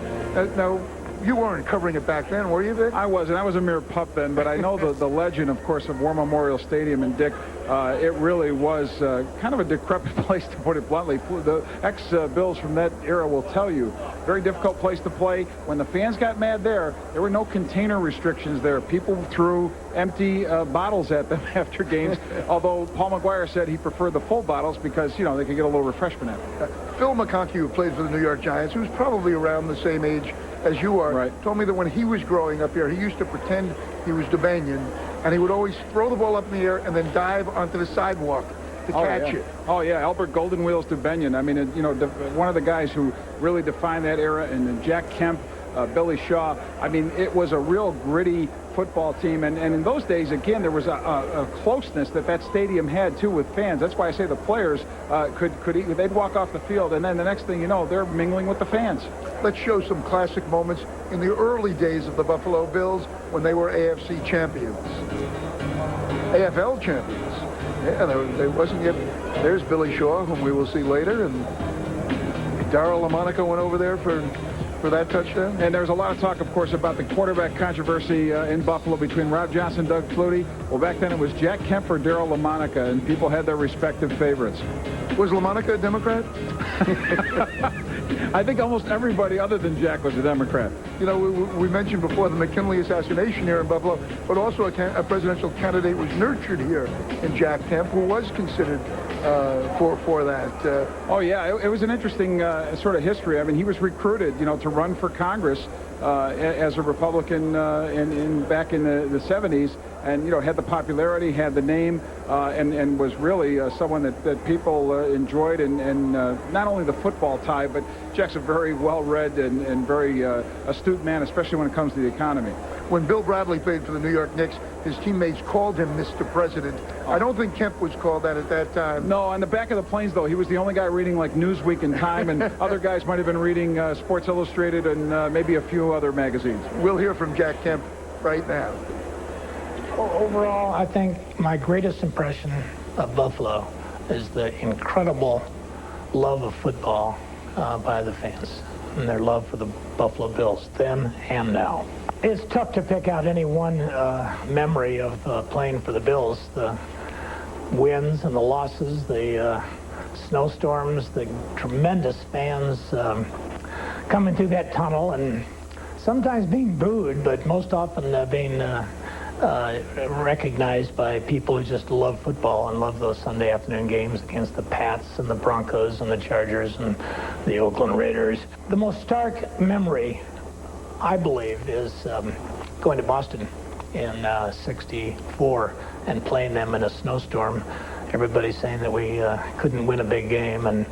Speaker 1: Now, You weren't covering it back then, were you, Vic?
Speaker 12: I wasn't. I was a mere pup then, but I know the legend, of course, of War Memorial Stadium. And, Dick, it really was kind of a decrepit place, to put it bluntly. The ex-Bills from that era will tell you, very difficult place to play. When the fans got mad there were no container restrictions there. People threw empty bottles at them after games, although Paul McGuire said he preferred the full bottles because, you know, they could get a little refreshment out of it.
Speaker 1: Phil McConkey, who played for the New York Giants, who's probably around the same age as you are, told me that when he was growing up here, he used to pretend he was Dubanian, and he would always throw the ball up in the air and then dive onto the sidewalk to catch it.
Speaker 12: Oh, yeah, Albert Golden Wheels Dubanian. I mean, you know, one of the guys who really defined that era, and Jack Kemp, Billy Shaw. I mean, it was a real gritty football team, and in those days, again, there was a closeness that stadium had, too, with fans. That's why I say the players they'd walk off the field, and then the next thing you know, they're mingling with the fans.
Speaker 1: Let's show some classic moments in the early days of the Buffalo Bills when they were AFC champions. AFL champions. Yeah, there wasn't yet. There's Billy Shaw, whom we will see later, and Darryl LaMonica went over there for that touchdown.
Speaker 12: And there's a lot of talk, of course, about the quarterback controversy in Buffalo between Rob Johnson and Doug Flutie. Well, back then it was Jack Kemp or Darryl LaMonica, and people had their respective favorites.
Speaker 1: Was LaMonica a Democrat?
Speaker 12: I think almost everybody other than Jack was a Democrat.
Speaker 1: You know, we mentioned before the McKinley assassination here in Buffalo, but also a presidential candidate was nurtured here in Jack Kemp, who was considered for that.
Speaker 12: Oh, yeah, it was an interesting sort of history. I mean, he was recruited, you know, to run for Congress as a Republican back in the 70s, and, you know, had the popularity, had the name, and was really someone that people enjoyed, and not only the football tie, but Jack's a very well-read and very astute man, especially when it comes to the economy.
Speaker 1: When Bill Bradley played for the New York Knicks, his teammates called him Mr. President. I don't think Kemp was called that at that time.
Speaker 12: No, on the back of the planes, though, he was the only guy reading, like, Newsweek and Time, and other guys might have been reading Sports Illustrated and maybe a few other magazines.
Speaker 1: We'll hear from Jack Kemp right now.
Speaker 24: Overall, I think my greatest impression of Buffalo is the incredible love of football by the fans and their love for the Buffalo Bills, then and now. It's tough to pick out any one memory of playing for the Bills. The wins and the losses, the snowstorms, the tremendous fans coming through that tunnel and sometimes being booed, but most often being recognized by people who just love football and love those Sunday afternoon games against the Pats and the Broncos and the Chargers and the Oakland Raiders. The most stark memory, I believe, is going to Boston in '64 and playing them in a snowstorm. Everybody's saying that we couldn't win a big game, and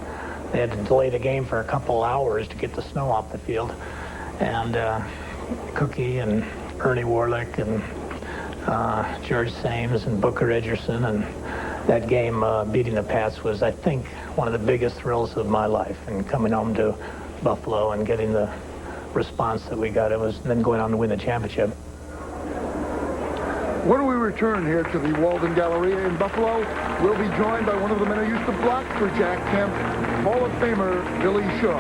Speaker 24: they had to delay the game for a couple hours to get the snow off the field. And Cookie and Ernie Warlick and George Sames and Booker Edgerson, and that game beating the Pats was, I think, one of the biggest thrills of my life. And coming home to Buffalo and getting the response that we got, it was then going on to win the championship.
Speaker 1: When we return here to the Walden Galleria in Buffalo, we'll be joined by one of the men who used to block for Jack Kemp, Hall of Famer Billy Shaw.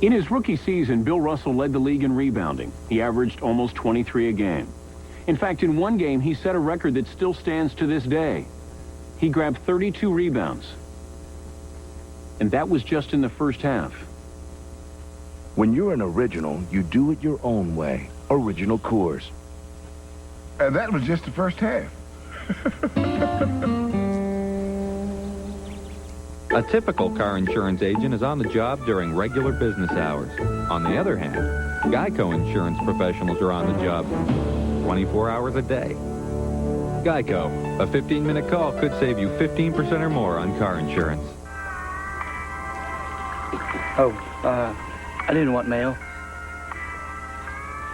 Speaker 6: In his rookie season, Bill Russell led the league in rebounding. He averaged almost 23 a game. In fact, in one game, he set a record that still stands to this day. He grabbed 32 rebounds. And that was just in the first half.
Speaker 4: When you're an original, you do it your own way. Original Coors.
Speaker 18: And that was just the first half.
Speaker 9: A typical car insurance agent is on the job during regular business hours. On the other hand, Geico insurance professionals are on the job 24 hours a day. Geico, a 15-minute call could save you 15% or more on car insurance.
Speaker 10: I didn't want mail.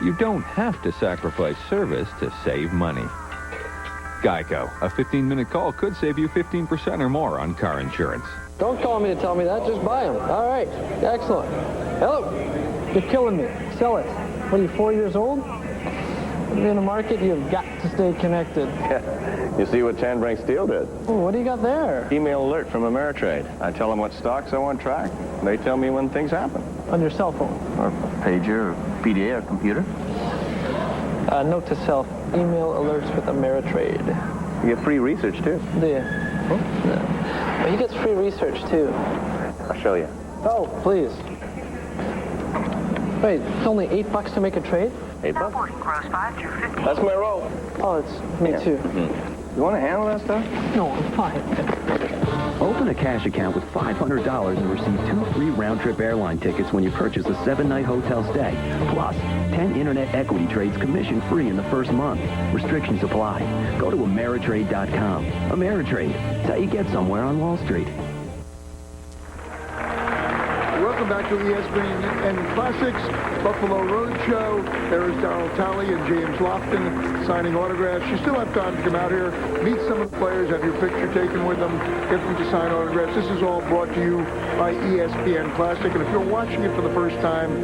Speaker 9: You don't have to sacrifice service to save money. Geico, a 15-minute call could save you 15% or more on car insurance.
Speaker 10: Don't call me to tell me that. Just buy them. All right. Excellent. Hello. You're killing me. Sell it. What are you, 4 years old? In the market, you've got to stay connected.
Speaker 11: You see what Tanbrink Steel did?
Speaker 10: Oh, what do you got there?
Speaker 11: Email alert from Ameritrade. I tell them what stocks I want tracked. They tell me when things happen.
Speaker 10: On your cell phone?
Speaker 11: Or pager, or PDA, or computer.
Speaker 10: Note to self, email alerts with Ameritrade.
Speaker 11: You get free research, too.
Speaker 10: Do you? Yeah. Well, he gets free research, too.
Speaker 11: I'll show you.
Speaker 10: Oh, please. Wait, it's only $8 to make a trade?
Speaker 11: $8? That's my roll.
Speaker 10: Oh, it's me, too.
Speaker 11: You want to handle that stuff?
Speaker 10: No, I'm fine.
Speaker 13: Open a cash account with $500 and receive 2 free round-trip airline tickets when you purchase a 7-night hotel stay. Plus, 10 internet equity trades commission-free in the first month. Restrictions apply. Go to Ameritrade.com. Ameritrade. It's how you get somewhere on Wall Street.
Speaker 1: Welcome back to ESPN Classics, Buffalo Roadshow. There is Donald Talley and James Lofton signing autographs. You still have time to come out here, meet some of the players, have your picture taken with them, get them to sign autographs. This is all brought to you by ESPN Classic. And if you're watching it for the first time,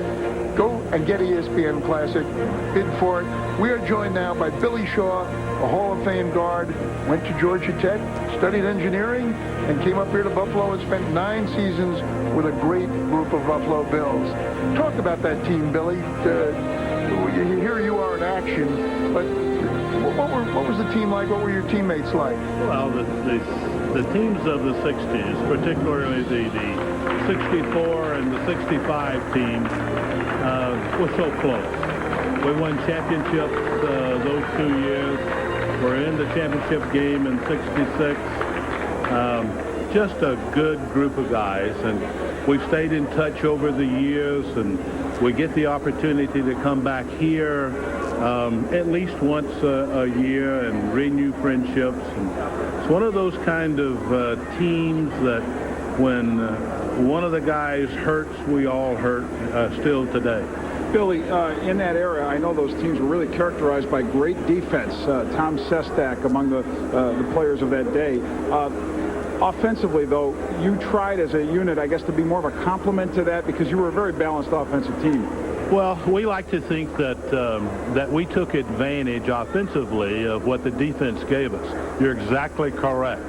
Speaker 1: go and get ESPN Classic. Bid for it. We are joined now by Billy Shaw, a Hall of Fame guard, went to Georgia Tech, studied engineering, and came up here to Buffalo and spent 9 seasons with a great group of Buffalo Bills. Talk about that team, Billy. Here you are in action, but what was the team like? What were your teammates like?
Speaker 14: Well, the teams of the 60s, particularly the 64 and the 65 team, were so close. We won championships those 2 years. We're in the championship game in 66. Just a good group of guys, and we've stayed in touch over the years, and we get the opportunity to come back here at least once a year and renew friendships. And it's one of those kind of teams that when one of the guys hurts, we all hurt still today.
Speaker 12: Billy, in that era, I know those teams were really characterized by great defense. Tom Sestak among the players of that day. Offensively, though, you tried as a unit, I guess, to be more of a complement to that because you were a very balanced offensive team.
Speaker 14: Well, we like to think that that we took advantage offensively of what the defense gave us. You're exactly correct.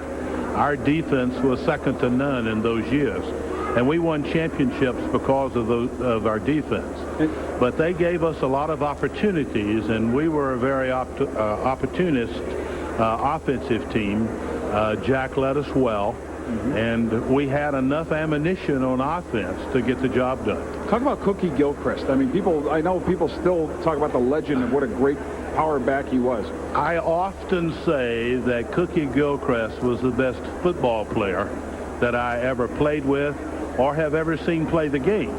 Speaker 14: Our defense was second to none in those years. And we won championships because of our defense. But they gave us a lot of opportunities, and we were a very opportunist offensive team. Jack led us well, and we had enough ammunition on offense to get the job done.
Speaker 12: Talk about Cookie Gilchrist. I mean, I know people still talk about the legend of what a great power back he was.
Speaker 14: I often say that Cookie Gilchrist was the best football player that I ever played with or have ever seen play the game.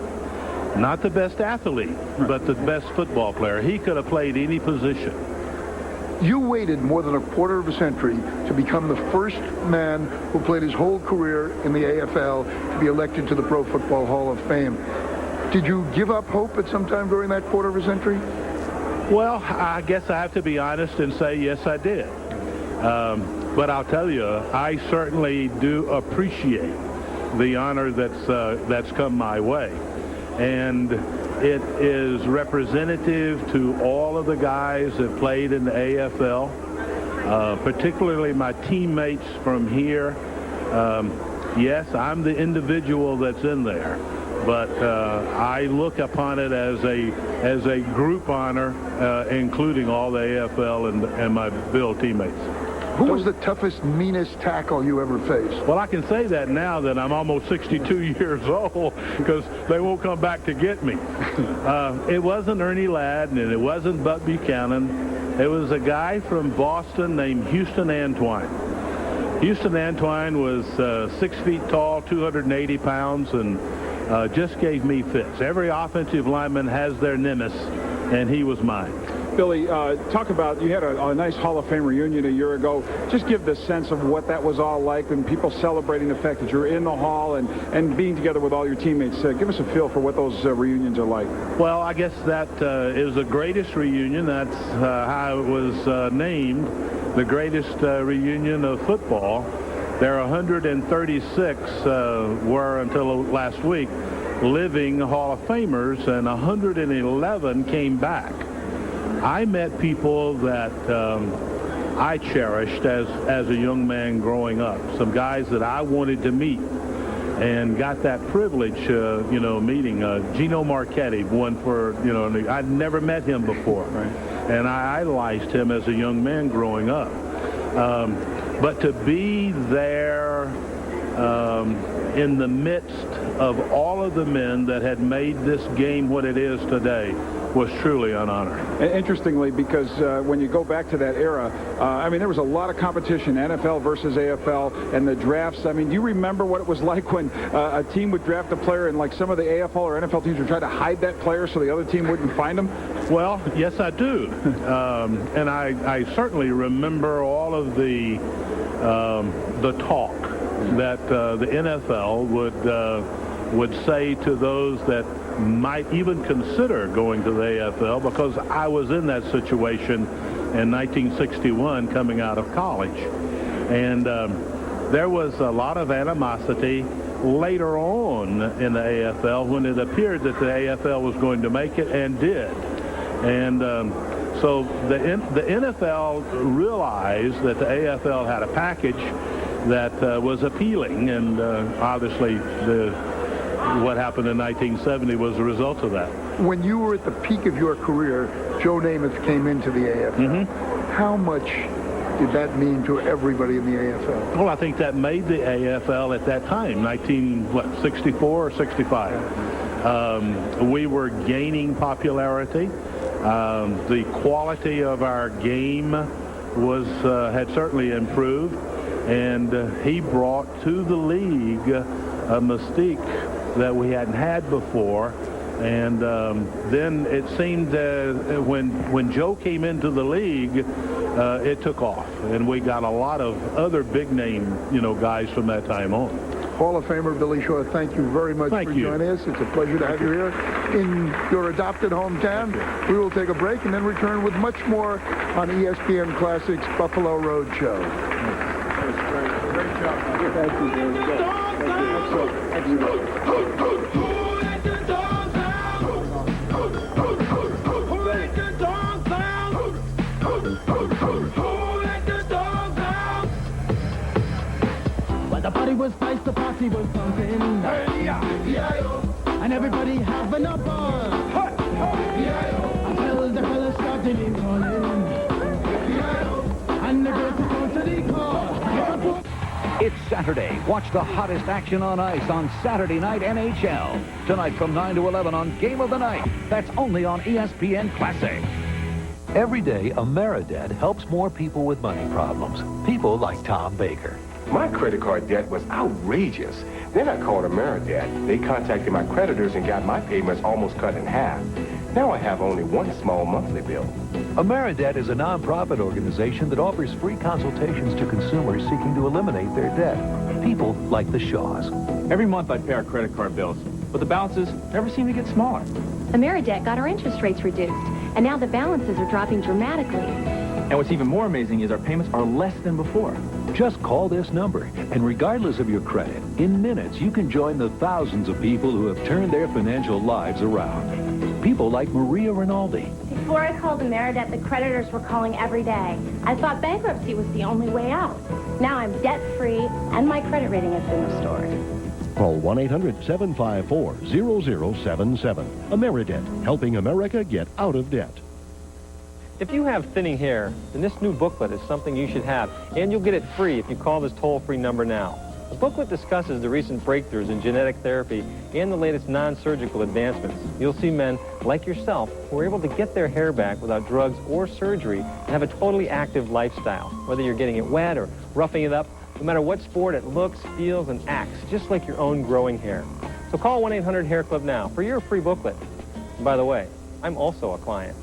Speaker 14: Not the best athlete, but the best football player. He could have played any position.
Speaker 1: You waited more than a quarter of a century to become the first man who played his whole career in the AFL to be elected to the Pro Football Hall of Fame. Did you give up hope at some time during that quarter of a century?
Speaker 14: Well, I guess I have to be honest and say, yes, I did. But I'll tell you, I certainly do appreciate the honor that's come my way. And it is representative to all of the guys that played in the AFL, particularly my teammates from here. Yes, I'm the individual that's in there, but I look upon it as a group honor, including all the AFL and my Bill teammates.
Speaker 1: Who was the toughest, meanest tackle you ever faced?
Speaker 14: Well, I can say that now that I'm almost 62 years old because they won't come back to get me. It wasn't Ernie Ladd and it wasn't Buck Buchanan. It was a guy from Boston named Houston Antwine. Houston Antwine was 6 feet tall, 280 pounds, and just gave me fits. Every offensive lineman has their nemesis, and he was mine.
Speaker 12: Billy, talk about, you had a nice Hall of Fame reunion a year ago. Just give the sense of what that was all like and people celebrating the fact that you're in the hall and being together with all your teammates. Give us a feel for what those reunions are like.
Speaker 14: Well, I guess that is the greatest reunion. That's how it was named, the greatest reunion of football. There are 136 were until last week living Hall of Famers, and 111 came back. I met people that I cherished as a young man growing up, some guys that I wanted to meet, and got that privilege, meeting Gino Marchetti, one for, I'd never met him before, right? And I idolized him as a young man growing up. But to be there in the midst of all of the men that had made this game what it is today was truly an honor.
Speaker 12: Interestingly, because when you go back to that era, there was a lot of competition, NFL versus AFL, and the drafts. Do you remember what it was like when a team would draft a player and like some of the AFL or NFL teams would try to hide that player so the other team wouldn't find him?
Speaker 14: Well, yes, I do. And I certainly remember all of the talk that the NFL would say to those that might even consider going to the AFL, because I was in that situation in 1961 coming out of college. And there was a lot of animosity later on in the AFL when it appeared that the AFL was going to make it, and did. And so the NFL realized that the AFL had a package that was appealing, and obviously what happened in 1970 was a result of that.
Speaker 1: When you were at the peak of your career, Joe Namath came into the AFL. Mm-hmm. How much did that mean to everybody in the AFL?
Speaker 14: Well, I think that made the AFL at that time, 64 or 65. We were gaining popularity. The quality of our game had certainly improved, and he brought to the league a mystique that we hadn't had before. And then it seemed when Joe came into the league, it took off, and we got a lot of other big name guys from that time on.
Speaker 1: Hall of Famer Billy Shaw, thank you very much for joining us. It's a pleasure to have you here in your adopted hometown. We will take a break and then return with much more on ESPN Classics Buffalo Road Show.
Speaker 12: Great job. Thank you.
Speaker 2: Well, the party was nice, the party was pumping, and everybody having a ball. Until the fellas started in calling, and the girls were to the call.
Speaker 16: It's Saturday. Watch the hottest action on ice on Saturday Night NHL. Tonight from 9 to 11 on Game of the Night. That's only on ESPN Classic.
Speaker 15: Every day, AmeriDebt helps more people with money problems. People like Tom Baker.
Speaker 17: My credit card debt was outrageous. Then I called AmeriDebt. They contacted my creditors and got my payments almost cut in half. Now I have only one small monthly bill.
Speaker 15: AmeriDebt is a nonprofit organization that offers free consultations to consumers seeking to eliminate their debt. People like the Shaws.
Speaker 20: Every month I pay our credit card bills, but the balances never seem to get smaller.
Speaker 21: AmeriDebt got our interest rates reduced, and now the balances are dropping dramatically.
Speaker 20: And what's even more amazing is our payments are less than before.
Speaker 15: Just call this number, and regardless of your credit, in minutes you can join the thousands of people who have turned their financial lives around. People like Maria Rinaldi.
Speaker 23: Before I called AmeriDebt, the creditors were calling every day. I thought bankruptcy was the only way out. Now I'm debt-free, and my credit rating has been restored.
Speaker 26: Call 1-800-754-0077. AmeriDebt, helping America get out of debt.
Speaker 10: If you have thinning hair, then this new booklet is something you should have, and you'll get it free if you call this toll-free number now. The booklet discusses the recent breakthroughs in genetic therapy and the latest non-surgical advancements. You'll see men like yourself who are able to get their hair back without drugs or surgery and have a totally active lifestyle. Whether you're getting it wet or roughing it up, no matter what sport, it looks, feels, and acts just like your own growing hair. So call 1-800-HAIR-CLUB now for your free booklet. And by the way, I'm also a client.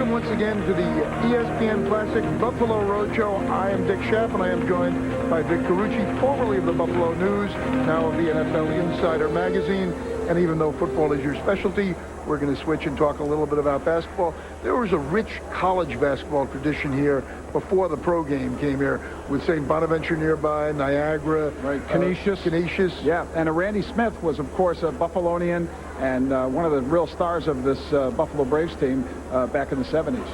Speaker 1: Once again to the ESPN Classic Buffalo Roadshow. I am Dick Schaff, and I am joined by Vic Carucci, formerly of the Buffalo News, now of the NFL Insider magazine. And even though football is your specialty, we're going to switch and talk a little bit about basketball. There was a rich college basketball tradition here before the pro game came here, with St. Bonaventure nearby, Niagara,
Speaker 12: right, Canisius.
Speaker 1: Yeah,
Speaker 12: and Randy Smith was, of course, a Buffalonian and one of the real stars of this Buffalo Braves team back in the 70s.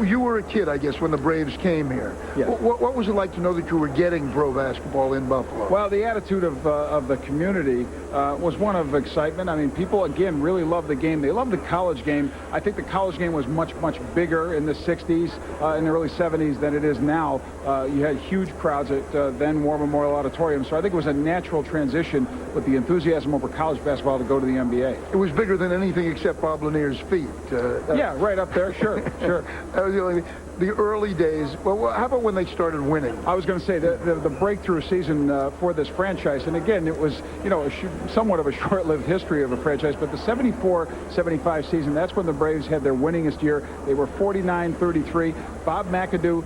Speaker 1: You were a kid, I guess, when the Braves came here.
Speaker 12: Yes.
Speaker 1: What was it like to know that you were getting pro basketball in Buffalo?
Speaker 12: Well, the attitude of the community was one of excitement. I mean, people, again, really loved the game. They loved the college game. I think the college game was much, much bigger in the 60s, in the early 70s than it is now. You had huge crowds at then War Memorial Auditorium. So I think it was a natural transition with the enthusiasm over college basketball to go to the NBA.
Speaker 1: It was bigger than anything except Bob Lanier's feet.
Speaker 12: Yeah, right up there. Sure, sure.
Speaker 1: That was the early days. Well, how about when they started winning?
Speaker 12: I was going to say the breakthrough season for this franchise, and again, it was, somewhat of a short-lived history of a franchise, but the 74-75 season, that's when the Braves had their winningest year. They were 49-33. Bob McAdoo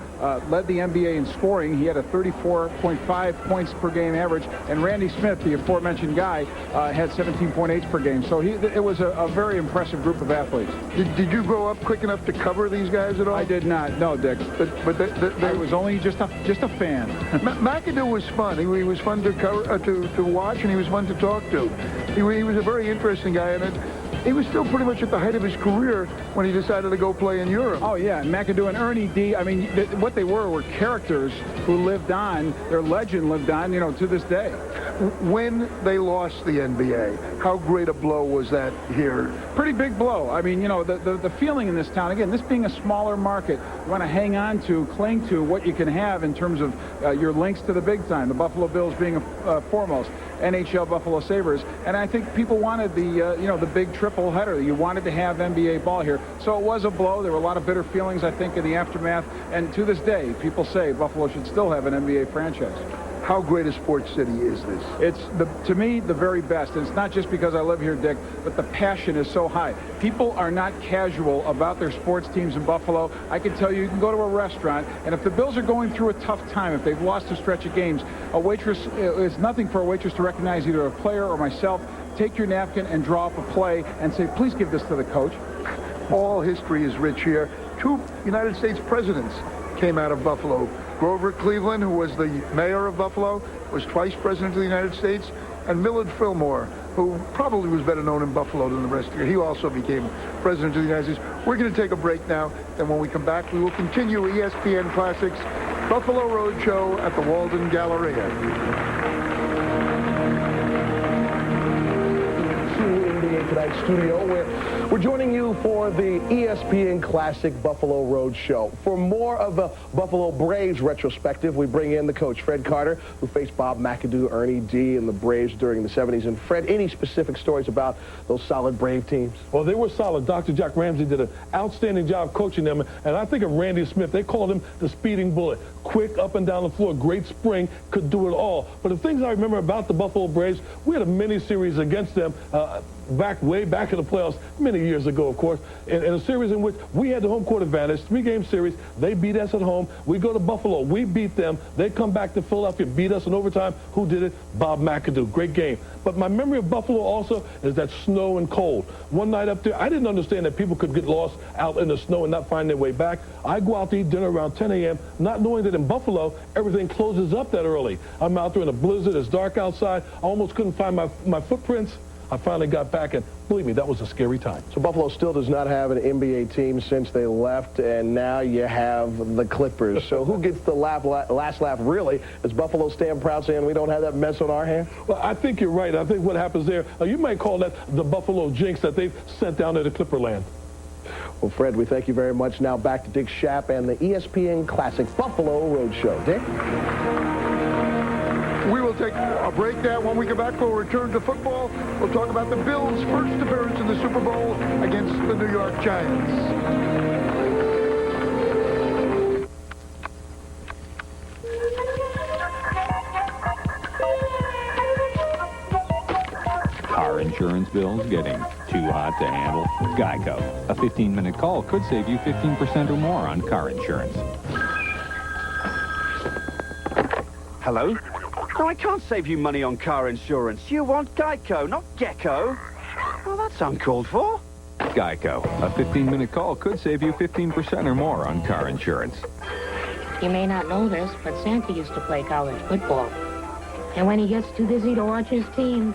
Speaker 12: led the NBA in scoring. He had a 34.5 points per game average, and Randy Smith, the aforementioned guy, had 17.8 per game. So it was a very impressive group of athletes.
Speaker 1: Did you grow up quick enough to cover these guys at all?
Speaker 12: I did not. No, Dick. But I was only just a fan.
Speaker 1: McAdoo was fun. He was fun to cover, to watch, and he was fun to talk to. He was a very interesting guy, and he was still pretty much at the height of his career when he decided to go play in Europe.
Speaker 12: Oh, yeah. And McAdoo and Ernie D. I mean, what they were characters who lived on. Their legend lived on, to this day.
Speaker 1: When they lost the NBA, how great a blow was that here?
Speaker 12: Pretty big blow. I mean, the feeling in this town, again, this being a smaller market, you want to hang on to, cling to what you can have in terms of your links to the big time, the Buffalo Bills being foremost, NHL Buffalo Sabres, and I think people wanted the big triple header. You wanted to have NBA ball here. So it was a blow. There were a lot of bitter feelings, I think, in the aftermath, and to this day, people say Buffalo should still have an NBA franchise.
Speaker 1: How great a sports city is this?
Speaker 12: It's, to me, the very best. And it's not just because I live here, Dick, but the passion is so high. People are not casual about their sports teams in Buffalo. I can tell you can go to a restaurant, and if the Bills are going through a tough time, if they've lost a stretch of games, a waitress, it's nothing for a waitress to recognize either a player or myself, take your napkin and draw up a play and say, please give this to the coach.
Speaker 1: All history is rich here. 2 United States presidents came out of Buffalo. Grover Cleveland, who was the mayor of Buffalo, was twice president of the United States, and Millard Fillmore, who probably was better known in Buffalo than the rest of you. He also became president of the United States. We're going to take a break now, and when we come back, we will continue ESPN Classics Buffalo Roadshow at the Walden Galleria.
Speaker 3: Tonight's studio where we're joining you for the ESPN Classic Buffalo Road Show. For more of the Buffalo Braves retrospective, we bring in the coach, Fred Carter, who faced Bob McAdoo, Ernie D, and the Braves during the 70s. And Fred, any specific stories about those solid Brave teams?
Speaker 5: Well, they were solid. Dr. Jack Ramsey did an outstanding job coaching them. And I think of Randy Smith. They called him the speeding bullet. Quick, up and down the floor, great spring, could do it all. But the things I remember about the Buffalo Braves, we had a mini-series against them way back in the playoffs many years ago, of course, in a series in which we had the home court advantage, 3-game series. They beat us at home. We go to Buffalo. We beat them. They come back to Philadelphia, beat us in overtime. Who did it? Bob McAdoo. Great game. But my memory of Buffalo also is that snow and cold. One night up there, I didn't understand that people could get lost out in the snow and not find their way back. I go out to eat dinner around 10 a.m., not knowing that in Buffalo, everything closes up that early. I'm out there in a blizzard. It's dark outside. I almost couldn't find my footprints. I finally got back, and believe me, that was a scary time.
Speaker 3: So Buffalo still does not have an NBA team since they left, and now you have the Clippers. So who gets the last laugh, really? Does Buffalo stand proud saying we don't have that mess on our hands?
Speaker 5: Well, I think you're right. I think what happens there, you might call that the Buffalo jinx that they've sent down to the Clipperland.
Speaker 3: Well, Fred, we thank you very much. Now back to Dick Schaap and the ESPN Classic Buffalo Roadshow. Dick?
Speaker 1: We will take a break now. When we come back, we'll return to football. We'll talk about the Bills' first appearance in the Super Bowl against the New York Giants.
Speaker 9: Car insurance bills getting too hot to handle? Geico. A 15-minute call could save you 15% or more on car insurance.
Speaker 7: Hello? No, I can't save you money on car insurance. You want Geico, not Gecko. Well, that sounds called for.
Speaker 9: Geico. A 15-minute call could save you 15% or more on car insurance.
Speaker 8: You may not know this, but Santa used to play college football. And when he gets too busy to watch his team,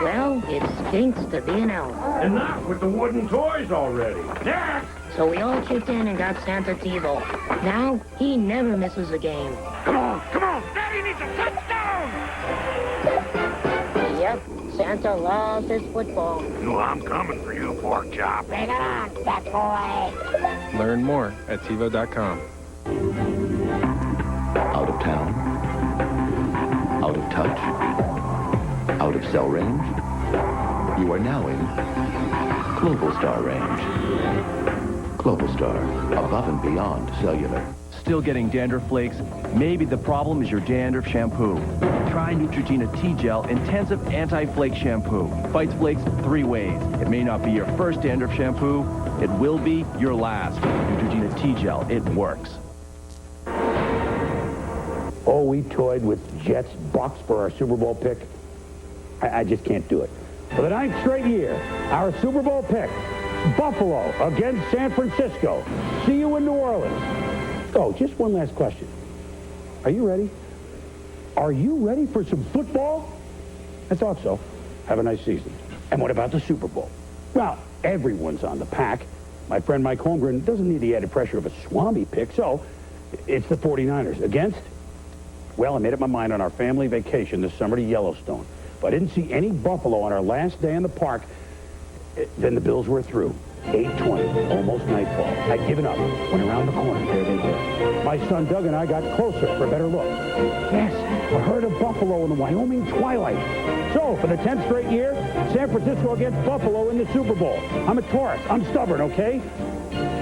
Speaker 8: well, it stinks to be an elf.
Speaker 19: Enough with the wooden toys already. Next!
Speaker 8: So we all chipped in and got Santa TiVo. Now, he never misses a game.
Speaker 19: Come on, come on! Daddy needs a touchdown!
Speaker 8: Yep, Santa loves his football.
Speaker 19: No, I'm coming for you, pork chop.
Speaker 8: Bring it on, fat boy.
Speaker 22: Learn more at TiVo.com.
Speaker 24: Out of town? Out of touch? Out of cell range? You are now in Global Star range. Global Star, above and beyond cellular.
Speaker 25: Still getting dandruff flakes? Maybe the problem is your dandruff shampoo. Try Neutrogena T-Gel Intensive Anti-Flake Shampoo. Fights flakes 3 ways. It may not be your first dandruff shampoo. It will be your last. Neutrogena T-Gel, it works.
Speaker 27: Oh, we toyed with Jets Bucks for our Super Bowl pick. I just can't do it. For the 9th straight year, our Super Bowl pick, Buffalo against San Francisco. See you in New Orleans. Oh, just one last question. Are you ready? Are you ready for some football? I thought so. Have a nice season. And what about the Super Bowl? Well, everyone's on the pack. My friend Mike Holmgren doesn't need the added pressure of a Swami pick, so it's the 49ers. Against? Well, I made up my mind on our family vacation this summer to Yellowstone. If I didn't see any buffalo on our last day in the park, then the Bills were through. 8:20, almost nightfall. I'd given up. Went around the corner. There they were. My son Doug and I got closer for a better look. Yes, a herd of buffalo in the Wyoming twilight. So, for the 10th straight year, San Francisco against Buffalo in the Super Bowl. I'm a Taurus. I'm stubborn, okay?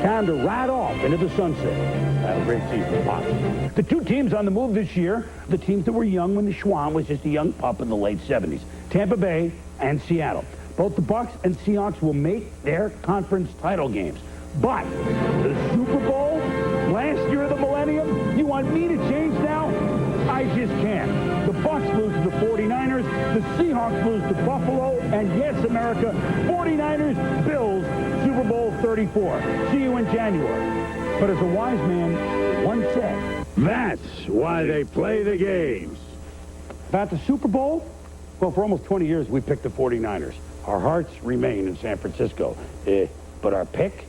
Speaker 27: Time to ride off into the sunset. Have a great season, Pop. The 2 teams on the move this year, the teams that were young when the Schwan was just a young pup in the late 70s. Tampa Bay and Seattle. Both the Bucks and Seahawks will make their conference title games. But the Super Bowl, last year of the millennium, you want me to change now? I just can't. The Bucks lose to the 49ers, the Seahawks lose to Buffalo, and yes, America, 49ers, Bills, Super Bowl 34. See you in January. But as a wise man once said,
Speaker 19: That's why they play the games.
Speaker 27: about the Super Bowl, well, for almost 20 years, we picked the 49ers. Our hearts remain in San Francisco. But our pick?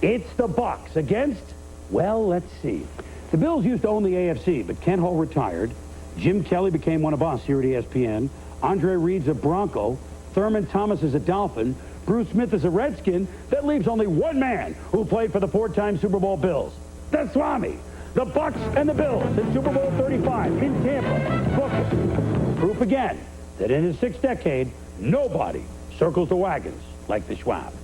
Speaker 27: It's the Bucks against, well, let's see. The Bills used to own the AFC, but Kent Hull retired. Jim Kelly became one of us here at ESPN. Andre Reed's a Bronco. Thurman Thomas is a Dolphin. Bruce Smith is a Redskin. That leaves only one man who played for the 4-time Super Bowl Bills. The Swami. The Bucks and the Bills in Super Bowl 35 in Tampa. Book it. Proof again that in his 6th decade, nobody circles the wagons like the Schwab.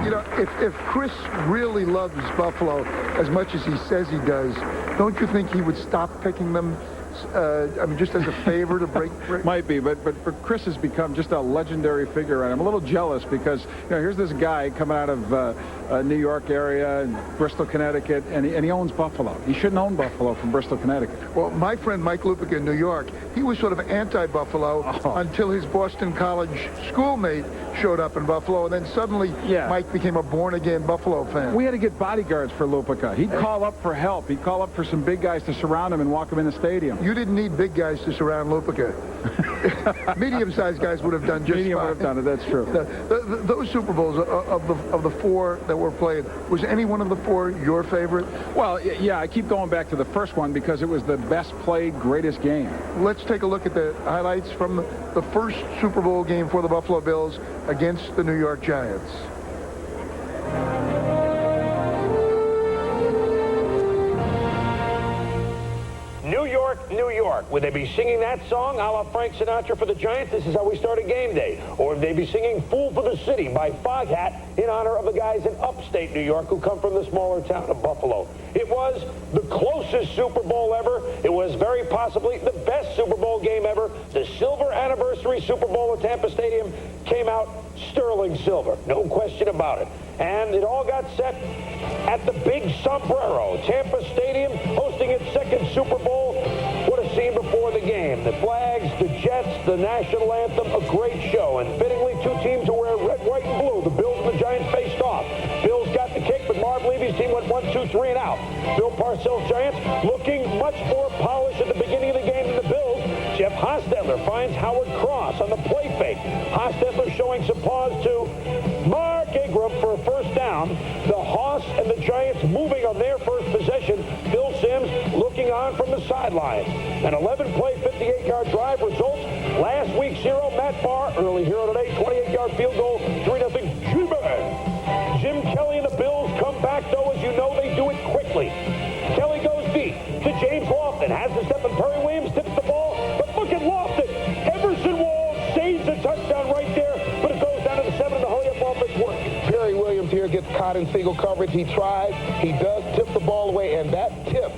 Speaker 1: You know, if Chris really loves Buffalo as much as he says he does, don't you think he would stop picking them? I mean, just as a favor to break.
Speaker 12: Might be, but Chris has become just a legendary figure, and I'm a little jealous because, you know, here's this guy coming out of New York area and Bristol, Connecticut, and he owns Buffalo. He shouldn't own Buffalo from Bristol, Connecticut.
Speaker 1: Well, my friend Mike Lupica in New York, he was sort of anti-Buffalo until his Boston College schoolmate showed up in Buffalo, and then suddenly Mike became a born-again Buffalo fan.
Speaker 12: We had to get bodyguards for Lupica. He'd call up for help. He'd call up for some big guys to surround him and walk him in the stadium.
Speaker 1: You didn't need big guys to surround Lupica. Medium-sized guys would have done just
Speaker 12: Medium
Speaker 1: fine.
Speaker 12: would have done it, that's true.
Speaker 1: Those Super Bowls, of the 4 that were played, was any one of the 4 your favorite?
Speaker 12: Well, yeah, I keep going back to the first one because it was the best played, greatest game.
Speaker 1: Let's take a look at the highlights from the first Super Bowl game for the Buffalo Bills against the New York Giants.
Speaker 28: New York. Would they be singing that song a la Frank Sinatra for the Giants? This is how we start a game day. Or would they be singing Fool for the City by Foghat in honor of the guys in upstate New York who come from the smaller town of Buffalo? It was the closest Super Bowl ever. It was very possibly the best Super Bowl game ever. The silver anniversary Super Bowl at Tampa Stadium came out sterling silver. No question about it. And it all got set at the Big Sombrero. Tampa Stadium hosting its 2nd Super Bowl. What a scene before the the game. The flags, the Jets, the national anthem, a great show. And fittingly, two teams who wear red, white, and blue. The Bills and the Giants faced off. Bills got the kick, but Marv Levy's team went 1, 2, 3 and out. Bill Parcells' Giants looking much more polished at the beginning of the game than the Bills. Jeff Hostetler finds Howard Cross on the play fake. Hostetler showing some pause to Mark Ingram for a first down. The Hoss and the Giants moving on their first possession. Bill Sims looking on from the sidelines. An 11-play, 58-yard drive results. Last week's hero, Matt Barr, early hero today, 28-yard field goal, 3-0 Jim Kelly and the Bills come back, though, as you know, they do it quickly. Kelly goes deep to James Lofton. Has to step, and Perry Williams tips the ball. But look at Lofton. Emerson Wall saves a touchdown right there, but it goes down to the 7 of the hurry-up offense work. Perry Williams here gets caught in single coverage. He tries. He does tip the ball away, and that tip,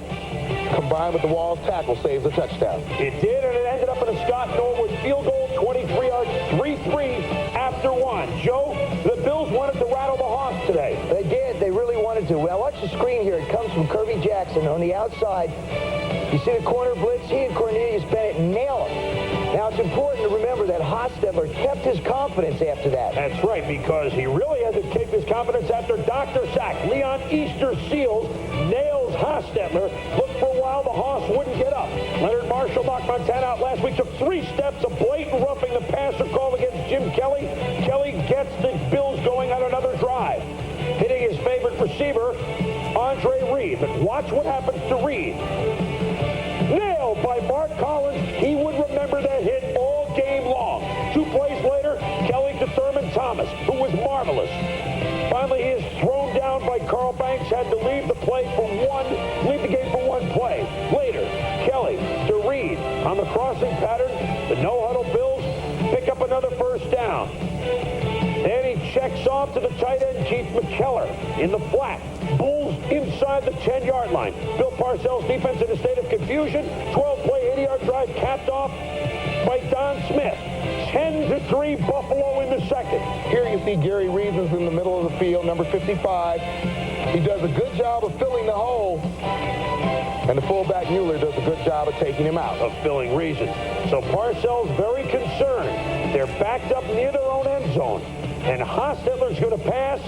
Speaker 28: combined with the Wall's tackle, saves a touchdown. It did, and it ended up in a Scott Norwood field goal, 23 yards, 3-3 after 1. Joe, the Bills wanted to rattle the Hawks today.
Speaker 2: They did. They really wanted to. Well, watch the screen here. It comes from Kirby Jackson on the outside. You see the corner blitz? He and Cornelius Bennett nail him. Now, it's important to remember that Hostetler kept his confidence after that.
Speaker 28: That's right, because he really had to keep his confidence after Dr. Sack. Leon Easter Seals nails Hostetler. Looked for a while, the Hoss wouldn't get up. Leonard Marshall knocked Montana out last week, took 3 steps, a blatant roughing the passer call against Jim Kelly. Kelly gets the Bills going on another drive. Hitting his favorite receiver, Andre Reed. But watch what happens to Reed. Nailed by Mark Collins. He would remember that hit all game long. 2 plays later, Kelly to Thurman Thomas, who was marvelous. Finally, he is thrown down by Carl Banks, had to leave the game for 1 play. Later, Kelly to Reed on the crossing pattern. The no-huddle Bills pick up another first down. Then he checks off to the tight end, Keith McKellar, in the flat. Bulls inside the 10-yard line. Bill Parcells' defense in a state of confusion. 12-play, 80-yard drive capped off by Don Smith. 10-3 Buffalo in the second. Here you see Gary Reasons in the middle of the field, number 55. He does a good job of filling the hole. And the fullback Mueller does a good job of taking him out. Of filling Reasons. So Parcells very concerned. They're backed up near their own end zone. And Hostetler's going to pass.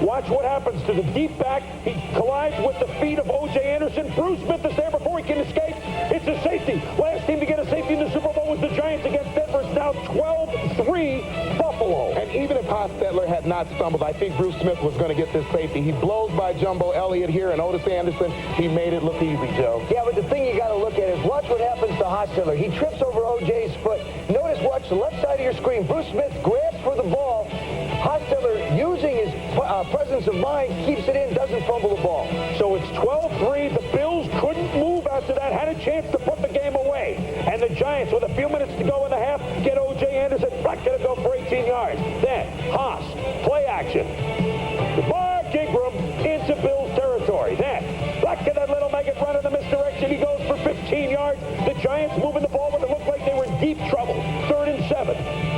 Speaker 28: Watch what happens to the deep back. He collides with the feet of O.J. Anderson. Bruce Smith is there before he can escape. It's a safety. Last team to get a safety in the Super Bowl was the Giants against Denver. It's now 12-3 Buffalo. And even if Hostetler had not stumbled, I think Bruce Smith was going to get this safety. He blows by Jumbo Elliott here and Otis Anderson. He made it look easy, Joe. Yeah, but the thing you got to look at is watch what happens to Hostetler. He trips over O.J.'s foot. Notice, watch the left side of your screen. Bruce Smith grabs for the ball. Hostetler, using his presence of mind, keeps it in, doesn't fumble the ball. So it's 12-3. The Bills couldn't move after that, had a chance to put the game away. And the Giants, with a few minutes to go in the half, get O.J. Anderson. Not going to go for 18 yards. Then, Haas, play action. Mark Ingram into Bills territory. Then, back at that little Megan run in the misdirection. He goes for 15 yards. The Giants moving the ball when it looked like they were in deep trouble. 3rd and 7.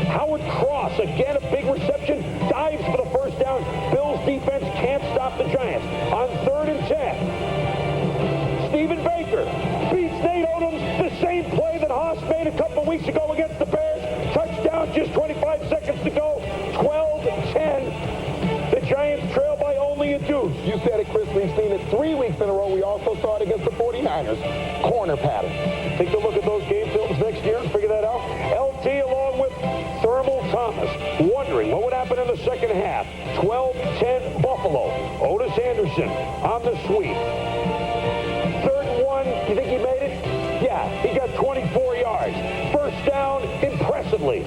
Speaker 28: Howard Cross, again a big reception, dives for the first down. Bills defense can't stop the Giants. On 3rd and 10, Stephen Baker beats Nate Odoms, the same play that Haas made a couple weeks ago against the Bears. Touchdown, just 25 seconds to go. 12-10. The Giants trail by only a deuce. You said it, Chris. We've seen it 3 weeks in a row. We also saw it against the 49ers. Corner pattern. Take a look at those game films next year and figure that out. LT along with Thermal Thomas, wondering what would happen in the second half. 12-10 Buffalo. Otis Anderson on the sweep. 3rd and 1, you think he made it? Yeah, he got 24 yards. First down, impressively.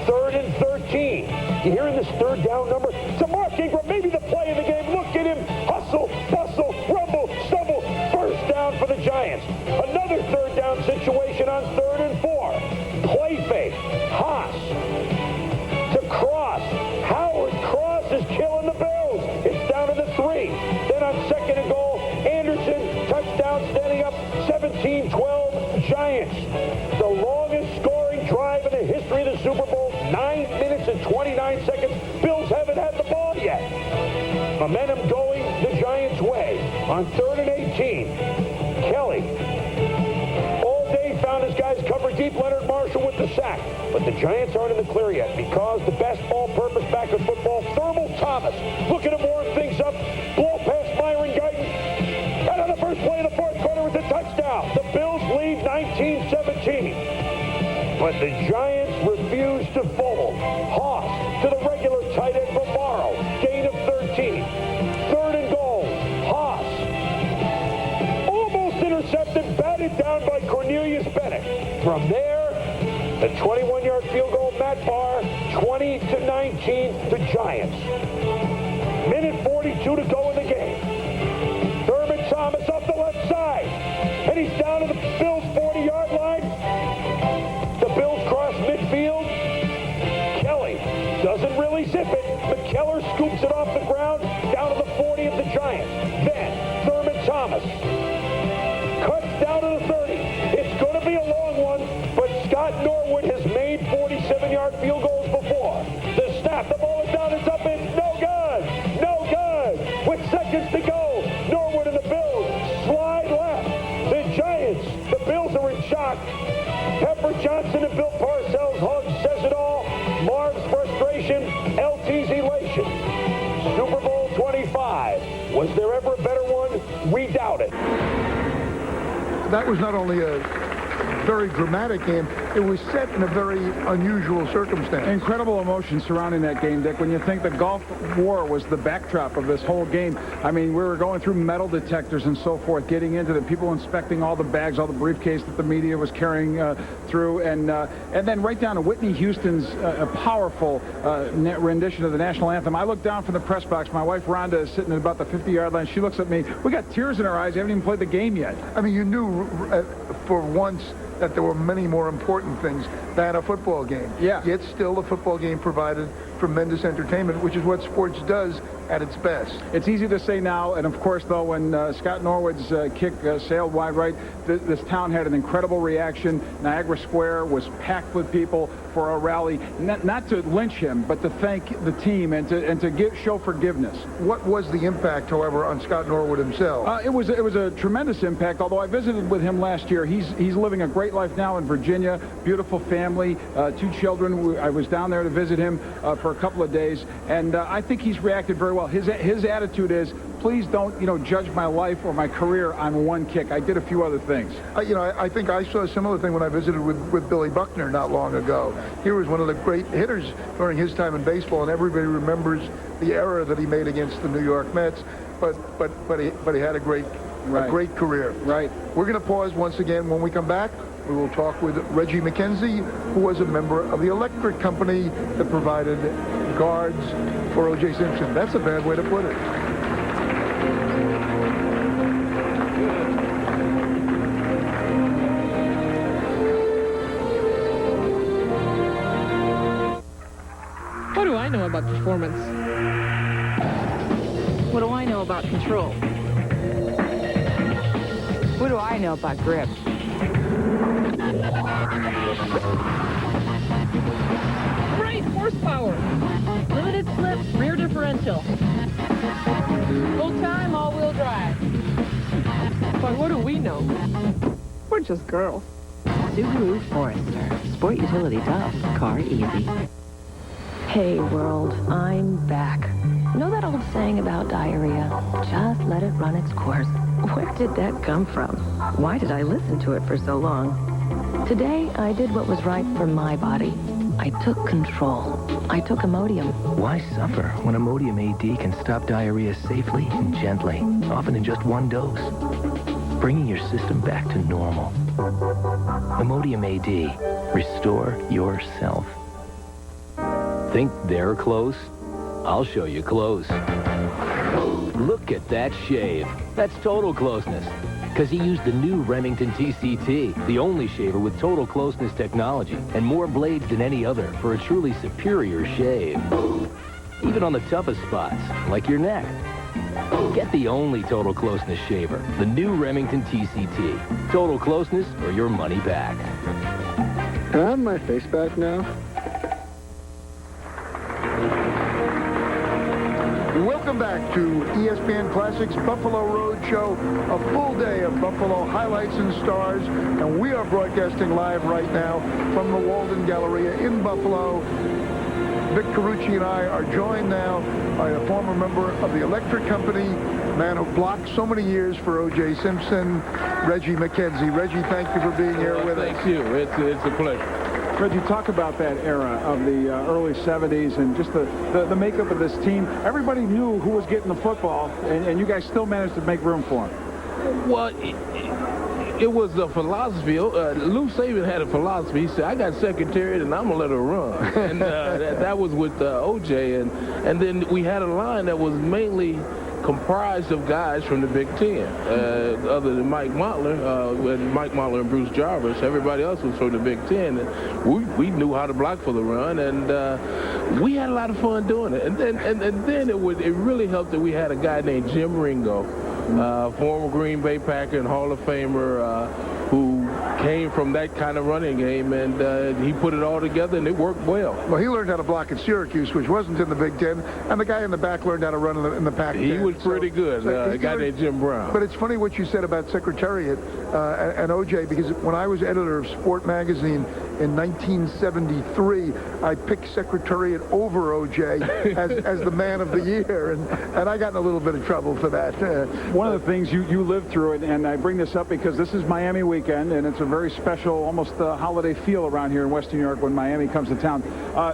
Speaker 28: 3rd and 13. You hearing this 3rd down number? To Mark Ingram, maybe the play of the game. Look at him. Hustle, bustle, rumble, stumble. First down for the Giants. Another 3rd down situation on 3rd and 4. Play fake. Haas to Cross. Howard Cross is killing the Bills. It's down to the 3. Then on 2nd and goal, Anderson, touchdown, standing up, 17-12 Giants. The longest scoring drive in the history of the Super Bowl, 9 minutes and 29 seconds. Bills haven't had the ball yet. Momentum going the Giants' way. On 3rd and 18, Kelly all day found his guys Marshall with the sack. But the Giants aren't in the clear yet because the best all-purpose back in football, Thermal Thomas, looking to warm things up. Blow past Myron Guyton. And on the first play of the fourth quarter, it's a touchdown. The Bills lead 19-17. But the Giants refuse to fold. Haas to the regular tight end for Morrow. Gain of 13. Third and goal. Haas. Almost intercepted, batted down by Cornelius Bennett. From there, the 21-yard field goal, Matt Barr, 20-19, the Giants. Minute 42 to go in the game. Thurman Thomas off the left side. And he's down to the Bills' 40-yard line. The Bills cross midfield. Kelly doesn't really zip it, but Keller scoops it off the ground down to the 40 of the Giants. Then Thurman Thomas cuts down to the 30. It's going to be a long one, but Scott Norwood has made 47-yard field goals before. The snap, the ball is down, it's up, it's no good! No good! With seconds to go, Norwood and the Bills slide left. The Giants, the Bills are in shock. Pepper Johnson and Bill Parcells hug says it all. Marv's frustration, LT's elation. Super Bowl 25. Was there ever a better one? We doubt it.
Speaker 1: That was not only a very dramatic game, it was set in a very unusual circumstance.
Speaker 12: Incredible emotion surrounding that game, Dick. When you think the Gulf War was the backdrop of this whole game, I mean, we were going through metal detectors and so forth, getting into the people inspecting all the bags, all the briefcase that the media was carrying through, and then right down to Whitney Houston's powerful rendition of the national anthem. I looked down from the press box. My wife Rhonda is sitting at about the 50-yard line. She looks at me. We got tears in our eyes. We haven't even played the game yet.
Speaker 1: I mean, you knew for once that there were many more important things than a football game.
Speaker 12: Yeah.
Speaker 1: Yet still, the football game provided tremendous entertainment, which is what sports does at its best.
Speaker 12: It's easy to say now, and of course, though, when Scott Norwood's kick sailed wide right, this town had an incredible reaction. Niagara Square was packed with people for a rally, not to lynch him, but to thank the team and to show forgiveness.
Speaker 1: What was the impact, however, on Scott Norwood himself?
Speaker 12: It was a tremendous impact. Although I visited with him last year, he's living a great life now in Virginia. Beautiful family, 2 children. I was down there to visit him for a couple of days, and I think he's reacted very well. His attitude is, please don't, judge my life or my career on one kick. I did a few other things.
Speaker 1: I think I saw a similar thing when I visited with Billy Buckner not long ago. He was one of the great hitters during his time in baseball, and everybody remembers the error that he made against the New York Mets. But he had a great career.
Speaker 12: Right.
Speaker 1: We're going to pause once again. When we come back, we will talk with Reggie McKenzie, who was a member of the electric company that provided guards for O.J. Simpson. That's a bad way to put it.
Speaker 4: What do I know about performance? What do I know about control? What do I know about grip? Great horsepower! Limited slip, rear differential. Full time, all-wheel drive. But what do we know? We're just girls.
Speaker 6: Subaru Forester. Sport utility tough, car easy. Hey world, I'm back. Know that old saying about diarrhea? Just let it run its course. Where did that come from? Why did I listen to it for so long? Today, I did what was right for my body. I took control. I took Imodium.
Speaker 7: Why suffer when Imodium AD can stop diarrhea safely and gently, often in just 1 dose, bringing your system back to normal? Imodium AD. Restore yourself.
Speaker 11: Think they're close? I'll show you close. Look at that shave. That's total closeness. Because he used the new Remington TCT, the only shaver with total closeness technology and more blades than any other for a truly superior shave. Even on the toughest spots, like your neck. Get the only total closeness shaver, the new Remington TCT. Total closeness or your money back.
Speaker 13: Can I have my face back now?
Speaker 1: Welcome back to ESPN Classics Buffalo Road Show, a full day of Buffalo highlights and stars, and we are broadcasting live right now from the Walden Galleria in Buffalo. Vic Carucci and I are joined now by a former member of the Electric Company, man who blocked so many years for O.J. Simpson, Reggie McKenzie. Reggie, thank you for being here with us.
Speaker 14: Thank you. It's a pleasure.
Speaker 12: Reggie, talk about that era of the early 70s and just the makeup of this team. Everybody knew who was getting the football, and you guys still managed to make room for him.
Speaker 14: Well, it was a philosophy. Lou Saban had a philosophy. He said, I got secretariat, and I'm going to let her run. And that was with O.J. And then we had a line that was mainly comprised of guys from the Big Ten, other than Mike Mottler and Bruce Jarvis. Everybody else was from the Big Ten. And we knew how to block for the run, and we had a lot of fun doing it. And then it really helped that we had a guy named Jim Ringo, former Green Bay Packer and Hall of Famer, who came from that kind of running game, and he put it all together, and it worked well.
Speaker 1: Well, he learned how to block at Syracuse, which wasn't in the Big Ten, and the guy in the back learned how to run in the Pac-10.
Speaker 14: He was pretty good, a guy named Jim Brown.
Speaker 1: But it's funny what you said about Secretariat and O.J., because when I was editor of Sport Magazine in 1973, I picked Secretariat over O.J. as the man of the year, and I got in a little bit of trouble for that.
Speaker 12: One of the things you lived through, and I bring this up because this is Miami weekend, and it's a very special, almost holiday feel around here in Western New York when Miami comes to town.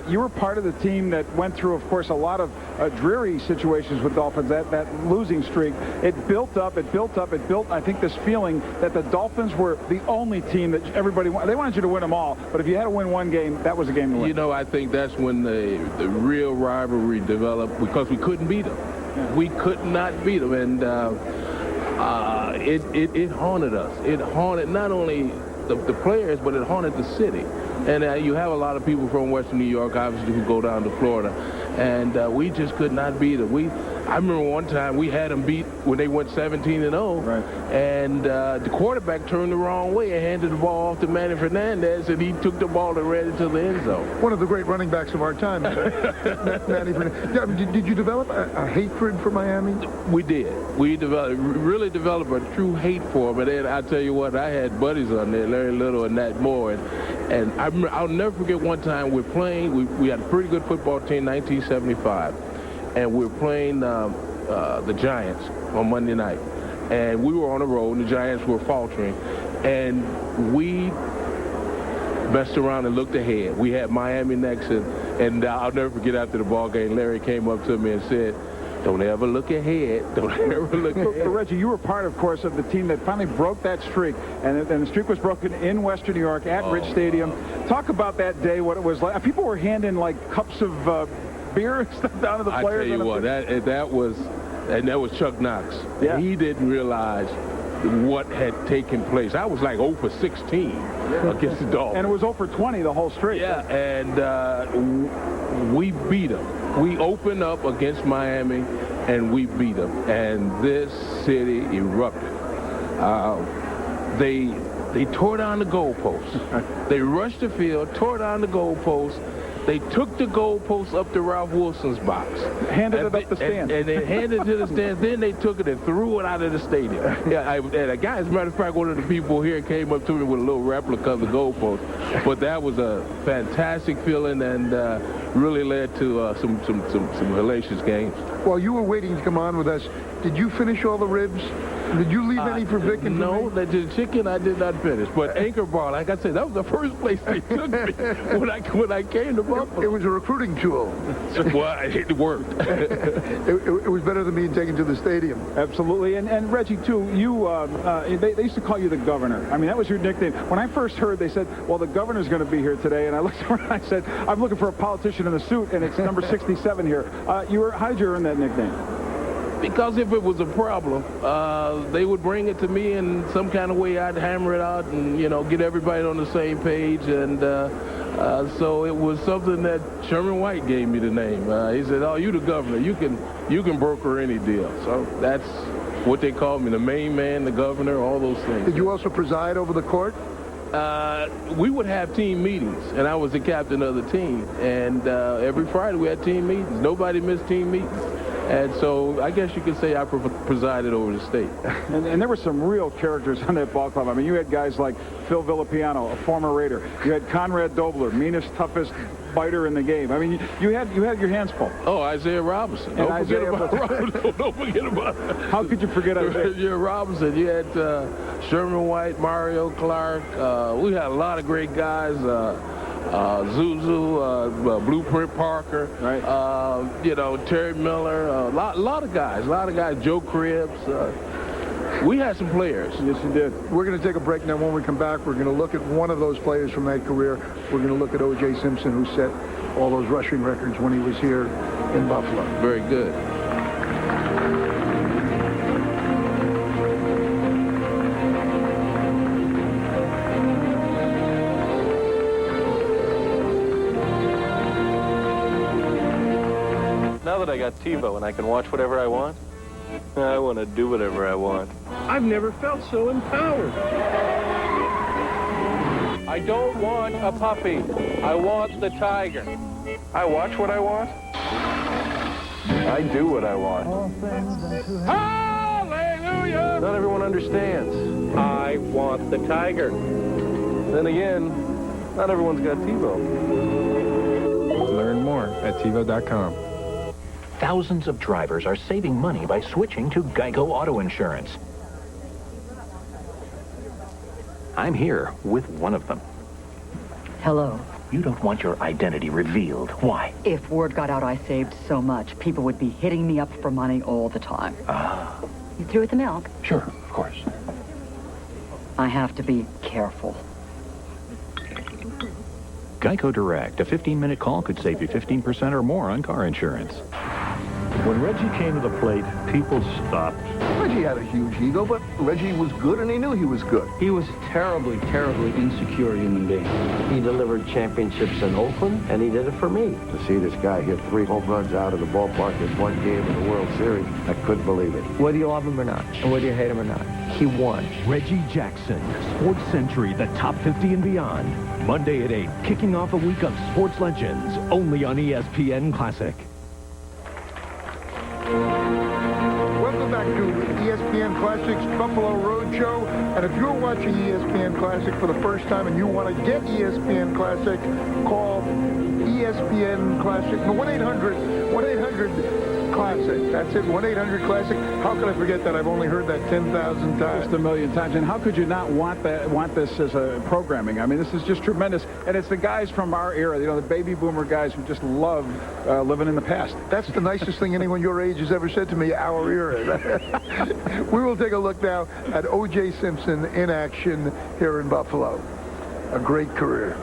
Speaker 12: You were part of the team that went through, of course, a lot of dreary situations with Dolphins. That losing streak, it built up. I think this feeling that the Dolphins were the only team that everybody wanted. They wanted you to win them all, but if you had to win one game, that was a game to win.
Speaker 14: You know, I think that's when the real rivalry developed, because we couldn't beat them. Yeah. We could not beat them, and it haunted us. It haunted not only the players, but it haunted the city. And you have a lot of people from Western New York, obviously, who go down to Florida, and we just could not beat them. I remember one time we had them beat when they went 17-0, right. And the quarterback turned the wrong way and handed the ball off to Manny Fernandez, and he took the ball and ran into the end zone.
Speaker 1: One of the great running backs of our time, Manny Fernandez. Did you develop a hatred for Miami?
Speaker 14: We did. We really developed a true hate for them. And then I tell you what, I had buddies on there, Larry Little and Nat Moore, and I'll never forget one time we're playing. We had a pretty good football team, 1975. And we were playing the Giants on Monday night. And we were on the road, and the Giants were faltering. And we messed around and looked ahead. We had Miami next, and I'll never forget after the ball game, Larry came up to me and said, don't ever look ahead. Don't ever look ahead.
Speaker 12: Reggie, you were part, of course, of the team that finally broke that streak. And the streak was broken in Western New York at Rich Stadium. Talk about that day, what it was like. People were handing, like, cups of beer and stuff down to the players.
Speaker 14: I tell you what, that was Chuck Knox.
Speaker 12: Yeah.
Speaker 14: He didn't realize what had taken place. I was like 0 for 16 against the Dolphins.
Speaker 12: And it was 0 for 20 the whole streak.
Speaker 14: Yeah, and we beat them. We opened up against Miami, and we beat them. And this city erupted. They tore down the goalposts. They rushed the field, tore down the goalposts. They took the goalposts up to Ralph Wilson's box.
Speaker 12: Handed it up the stand.
Speaker 14: And they handed it to the stand. Then they took it and threw it out of the stadium. Yeah, and a guy, as a matter of fact, one of the people here came up to me with a little replica of the goalpost. But that was a fantastic feeling, and really led to some hellacious games.
Speaker 1: While you were waiting to come on with us, did you finish all the ribs? Did you leave any for Vic and
Speaker 14: No, the chicken I did not finish. But Anchor Bar, like I said, that was the first place they took me when I came to Buffalo.
Speaker 1: It was a recruiting tool.
Speaker 14: Well, it worked.
Speaker 1: It was better than being taken to the stadium.
Speaker 12: Absolutely. And Reggie, too, they used to call you the governor. I mean, that was your nickname. When I first heard, they said, well, the governor's going to be here today. And I looked around and I said, I'm looking for a politician in a suit, and it's number 67 here. How did you earn that nickname?
Speaker 14: Because if it was a problem, they would bring it to me in some kind of way. I'd hammer it out and, get everybody on the same page. And so it was something that Sherman White gave me the name. He said, oh, you the governor. You can broker any deal. So that's what they called me, the main man, the governor, all those things.
Speaker 1: Did you also preside over the court?
Speaker 14: We would have team meetings, and I was the captain of the team. And every Friday we had team meetings. Nobody missed team meetings. And so I guess you could say I presided over the state.
Speaker 12: And there were some real characters on that ball club. I mean, you had guys like Phil Villapiano, a former Raider. You had Conrad Dobler, meanest, toughest biter in the game. I mean, you had your hands full.
Speaker 14: Oh, Isaiah Robinson. Don't forget about Robinson. Don't forget about it.
Speaker 12: How could you forget Isaiah
Speaker 14: Robinson? You had Sherman White, Mario Clark. We had a lot of great guys. Zuzu, Blueprint Parker, right. You know, Terry Miller, a lot of guys, Joe Cribbs. We had some players.
Speaker 1: Yes, you did. We're going to take a break now. When we come back, we're going to look at one of those players from that career. We're going to look at O.J. Simpson, who set all those rushing records when he was here in Buffalo.
Speaker 14: Very good.
Speaker 10: Now that I got TiVo and I can watch whatever I want, I want to do whatever I want.
Speaker 19: I've never felt so empowered.
Speaker 10: I don't want a puppy. I want the tiger. I watch what I want. I do what I want. Hallelujah! Not everyone understands. I want the tiger. Then again, not everyone's got TiVo.
Speaker 22: Learn more at TiVo.com.
Speaker 7: Thousands of drivers are saving money by switching to Geico Auto Insurance. I'm here with one of them.
Speaker 15: Hello.
Speaker 7: You don't want your identity revealed. Why?
Speaker 15: If word got out I saved so much, people would be hitting me up for money all the time.
Speaker 7: Ah.
Speaker 15: You through with the milk?
Speaker 7: Sure, of course.
Speaker 15: I have to be careful.
Speaker 7: Geico Direct. A 15-minute call could save you 15% or more on car insurance.
Speaker 19: When Reggie came to the plate, people stopped.
Speaker 16: Reggie had a huge ego, but Reggie was good, and he knew he was good.
Speaker 17: He was a terribly, terribly insecure human being. He delivered championships in Oakland, and he did it for me.
Speaker 18: To see this guy hit 3 home runs out of the ballpark in one game in the World Series, I couldn't believe it.
Speaker 17: Whether you love him or not, and whether you hate him or not, he won.
Speaker 20: Reggie Jackson, Sports Century, the top 50 and beyond. Monday at 8, kicking off a week of sports legends, only on ESPN Classic.
Speaker 1: Welcome back to ESPN Classic's Buffalo Roadshow. And if you're watching ESPN Classic for the first time and you want to get ESPN Classic, call ESPN Classic. No, 1-800-Classic. That's it, 1-800-Classic. How could I forget that? I've only heard that 10,000 times.
Speaker 12: Just a million times. And how could you not want this as a programming? I mean, this is just tremendous. And it's the guys from our era, you know, the baby boomer guys who just love living in the past.
Speaker 1: That's the nicest thing anyone your age has ever said to me, our era. We will take a look now at O.J. Simpson in action here in Buffalo. A great career.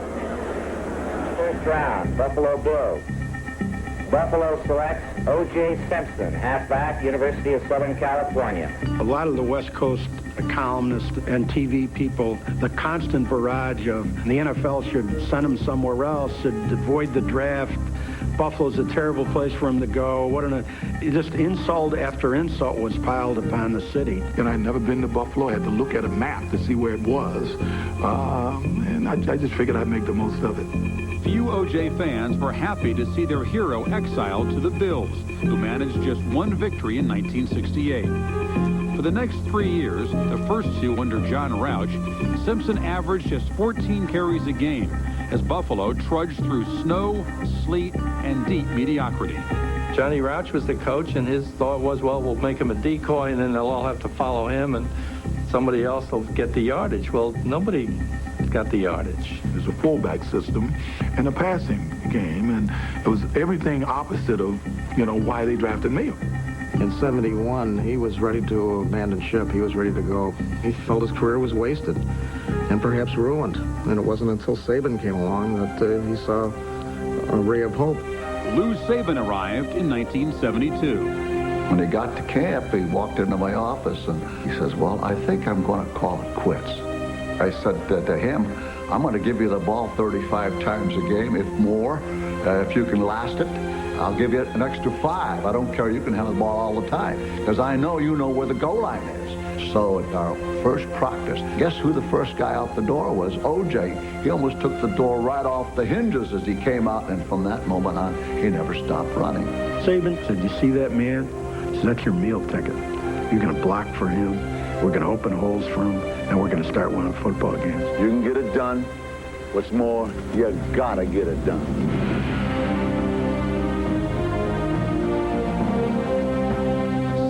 Speaker 21: First round, Buffalo Bills. Buffalo selects O.J. Simpson, halfback, University of Southern California.
Speaker 23: A lot of the West Coast columnists and TV people, the constant barrage of the NFL should send him somewhere else, should avoid the draft. Buffalo's a terrible place for him to go. Just insult after insult was piled upon the city.
Speaker 26: And I'd never been to Buffalo. I had to look at a map to see where it was. And I just figured I'd make the most of it.
Speaker 29: Few O.J. fans were happy to see their hero exiled to the Bills, who managed just one victory in 1968. For the next 3 years, the first 2 under John Rouch, Simpson averaged just 14 carries a game as Buffalo trudged through snow, sleet, and deep mediocrity.
Speaker 10: Johnny Rouch was the coach, and his thought was, well, we'll make him a decoy, and then they'll all have to follow him, and somebody else will get the yardage. Well, nobody got the yardage.
Speaker 26: There's a fullback system and a passing game, and it was everything opposite of, you know, why they drafted me.
Speaker 18: In 71, he was ready to abandon ship. He was ready to go. He felt his career was wasted and perhaps ruined. And it wasn't until Saban came along that he saw a ray of hope.
Speaker 29: Lou Saban arrived in 1972.
Speaker 16: When he got to camp, he walked into my office and he says, well, I think I'm going to call it quits. I said to him, I'm going to give you the ball 35 times a game, if more. If you can last it, I'll give you an extra 5. I don't care. You can have the ball all the time because I know you know where the goal line is. So at our first practice, guess who the first guy out the door was? OJ. He almost took the door right off the hinges as he came out, and from that moment on, he never stopped running.
Speaker 23: Saban said, "You see that man? He said, that's your meal ticket. You're going to block for him. We're going to open holes for him, and we're going to start winning football games."
Speaker 2: You can get it done. What's more, you gotta get it done.